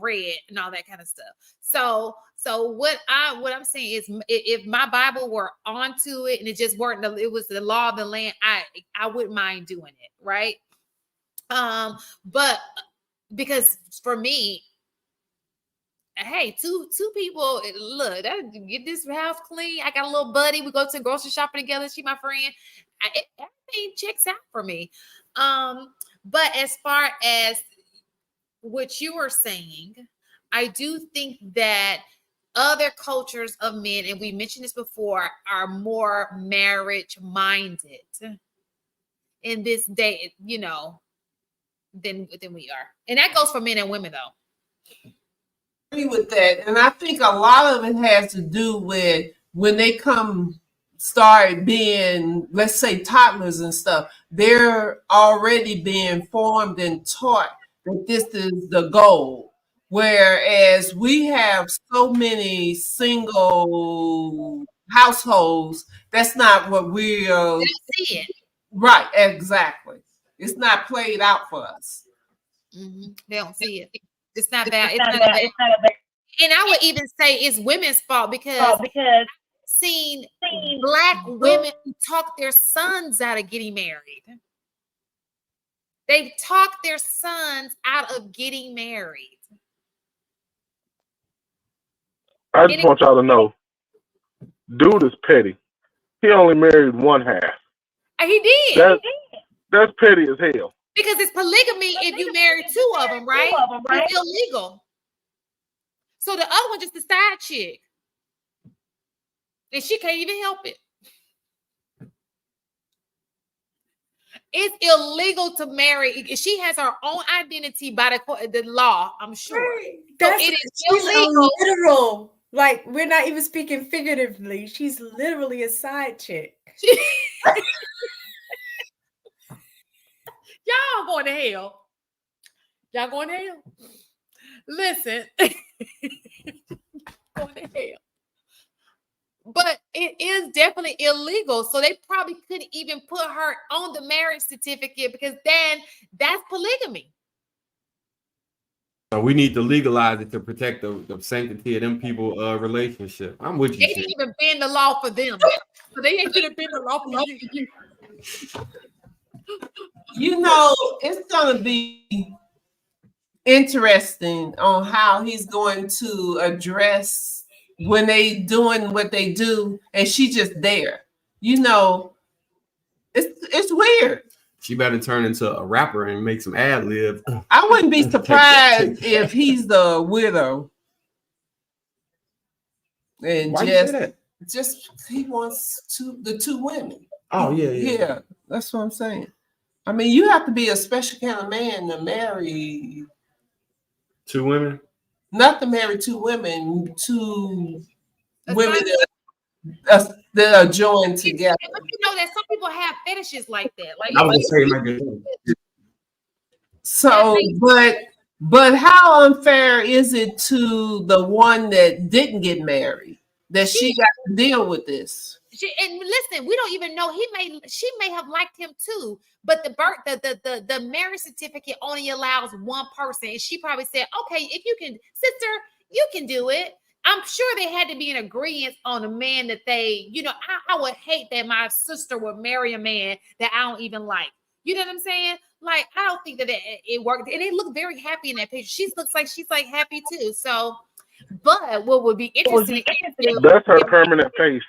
B: red and all that kind of stuff. So what I'm saying is, if my Bible were onto it and it just weren't, it was the law of the land, I wouldn't mind doing it, right? But because for me, hey, two people, look, get this house clean. I got a little buddy. We go to grocery shopping together. She my friend. Everything checks out for me. But as far as what you were saying, I do think that other cultures of men, and we mentioned this before, are more marriage minded in this day, than we are. And that goes for men and women, though.
E: Agree with that. And I think a lot of it has to do with when they start being, let's say, toddlers and stuff, they're already being formed and taught that this is the goal. Whereas we have so many single households, that's not what we are.
B: They don't see it.
E: Right, exactly. It's not played out for us.
B: Mm-hmm. They don't see it. It's not bad. It's not bad. And I would even say it's women's fault because I've seen Black women who talk their sons out of getting married. They've talked their sons out of getting married.
D: I just want y'all to know, dude is petty. He only married one half.
B: He did.
D: That's petty as hell.
B: Because it's polygamy if you marry two of them, right? It's illegal. So the other one just a side chick. And she can't even help it. It's illegal to marry. She has her own identity by the law, I'm sure.
C: Right.
B: So it is illegal.
C: Literal. Like, we're not even speaking figuratively. She's literally a side chick.
B: Y'all going to hell. Y'all going to hell. Listen. Going to hell. But it is definitely illegal. So they probably couldn't even put her on the marriage certificate because then that's polygamy.
A: So we need to legalize it to protect the sanctity of them people relationship. I'm with you.
B: They didn't even bend the law for them. So they ain't gonna bend the law for you.
E: It's gonna be interesting on how he's going to address when they doing what they do and she just there. It's weird.
A: She better turn into a rapper and make some ad libs.
E: I wouldn't be surprised if he's the widow. And
A: Why you say that?
E: just he wants the two women.
A: Oh, yeah.
E: Yeah, that's what I'm saying. I mean, you have to be a special kind of man to marry
A: two women.
E: Not to marry two women, two women that are joined together.
B: But you know that some people have fetishes like that. Like
A: I was saying like that.
E: So, but how unfair is it to the one that didn't get married that she got to deal with this?
B: And listen, we don't even know. She may have liked him too, but the marriage certificate only allows one person, and she probably said, "Okay, if you can, sister, you can do it." I'm sure they had to be in agreement on a man that they, I would hate that my sister would marry a man that I don't even like. You know what I'm saying? Like, I don't think that it worked. And they look very happy in that picture. She looks like she's like happy too. So, but what would be interesting?
D: That's her permanent face.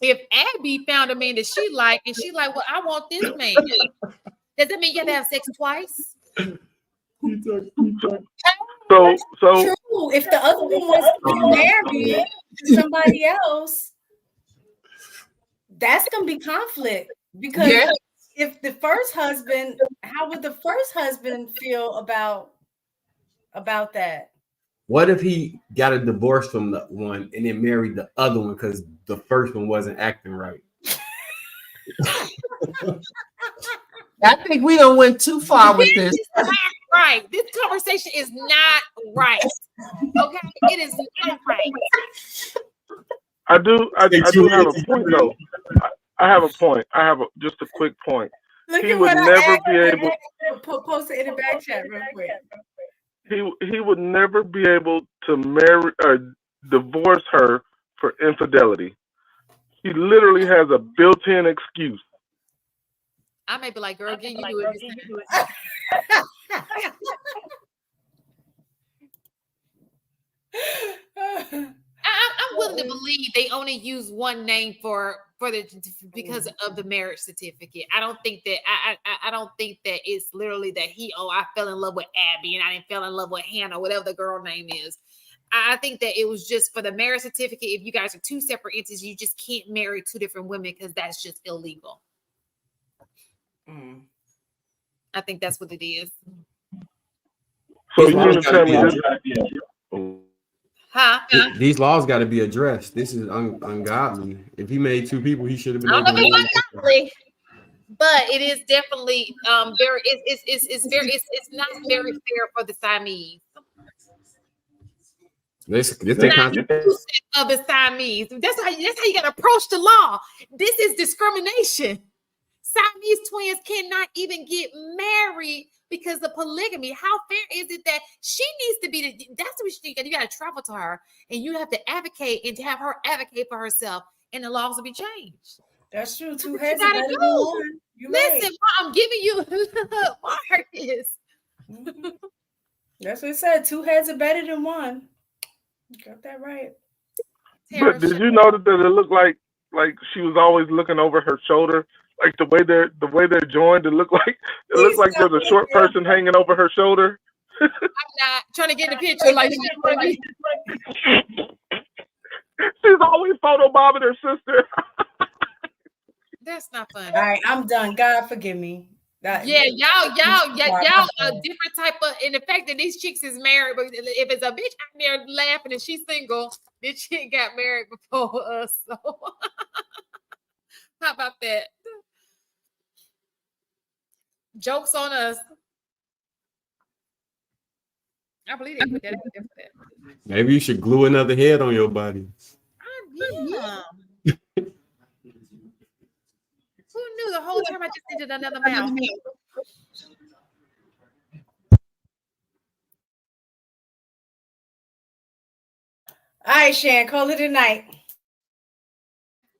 B: If Abby found a man that she liked and she like, well, I want this man. Does that mean you have to have sex twice?
D: So
C: true. If the other one wants to get married to somebody else, that's gonna be conflict because if the first husband, how would the first husband feel about that?
A: What if he got a divorce from the one and then married the other one because the first one wasn't acting right?
E: I think we don't went too far with this.
B: This is not right. This conversation is not right. Okay, it is not right.
D: I do have a point though. I have a point. I have just a quick point.
C: Look
D: He
C: at
D: would
C: what
D: never be able.
C: Post it in the back chat real quick.
D: He would never be able to marry or divorce her for infidelity. He literally has a built-in excuse.
B: I may be like, girl, get you do it. I'm willing to believe they only use one name because of the marriage certificate. I don't think that I don't think that it's literally that I fell in love with Abby and I didn't fall in love with Hannah, whatever the girl name is. I think that it was just for the marriage certificate. If you guys are two separate entities, you just can't marry two different women because that's just illegal. I think that's what it is.
D: So you mean to tell me this?
A: These laws got to be addressed. This is ungodly. If he made two people, he should have been.
B: I don't know if it's ungodly, but it is definitely it's not very fair for the Siamese.
A: This
B: of the Siamese. That's how you got to approach the law. This is discrimination. Siamese twins cannot even get married because of polygamy. How fair is it that she needs to be that's what you got to travel to her and you have to advocate and to have her advocate for herself and the laws will be changed.
C: That's true. Two heads are better than one.
B: Listen, I'm giving you Marcus.
C: That's what it said. Two heads are better than one. You got that right.
D: But did you notice that it looked like she was always looking over her shoulder? Like the way they're joined, it looked like there's a short person hanging over her shoulder.
B: I'm not trying to get the picture like
D: she's always photobombing her sister.
B: That's not funny.
C: All right, I'm done. God forgive me.
B: Y'all a different type of, and the fact that these chicks is married, but if it's a bitch out there laughing and she's single, this chick got married before us. So how about that? Jokes on us. I believe they put that in there for that.
A: Maybe you should glue another head on your body.
B: Yeah. Who knew the whole time I just needed another mouth?
C: All right, Shan, call it a night.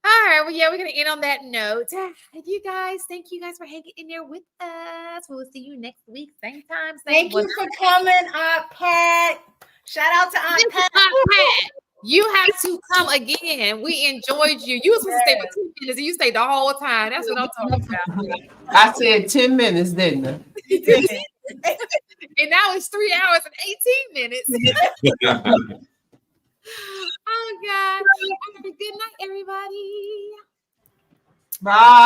B: All right, well, yeah, we're gonna end on that note. You guys, thank you guys for hanging in there with us. We'll see you next week, same time.
C: Thank you for coming, Aunt Pat. Shout out to Aunt Pat.
B: You have to come again. We enjoyed you. You were supposed to stay for 2 minutes, and you stayed the whole time. That's what I'm talking about.
E: I said 10 minutes, didn't I?
C: You did.
B: And now it's 3 hours and 18 minutes. Oh God. Have a good night, everybody.
E: Bye.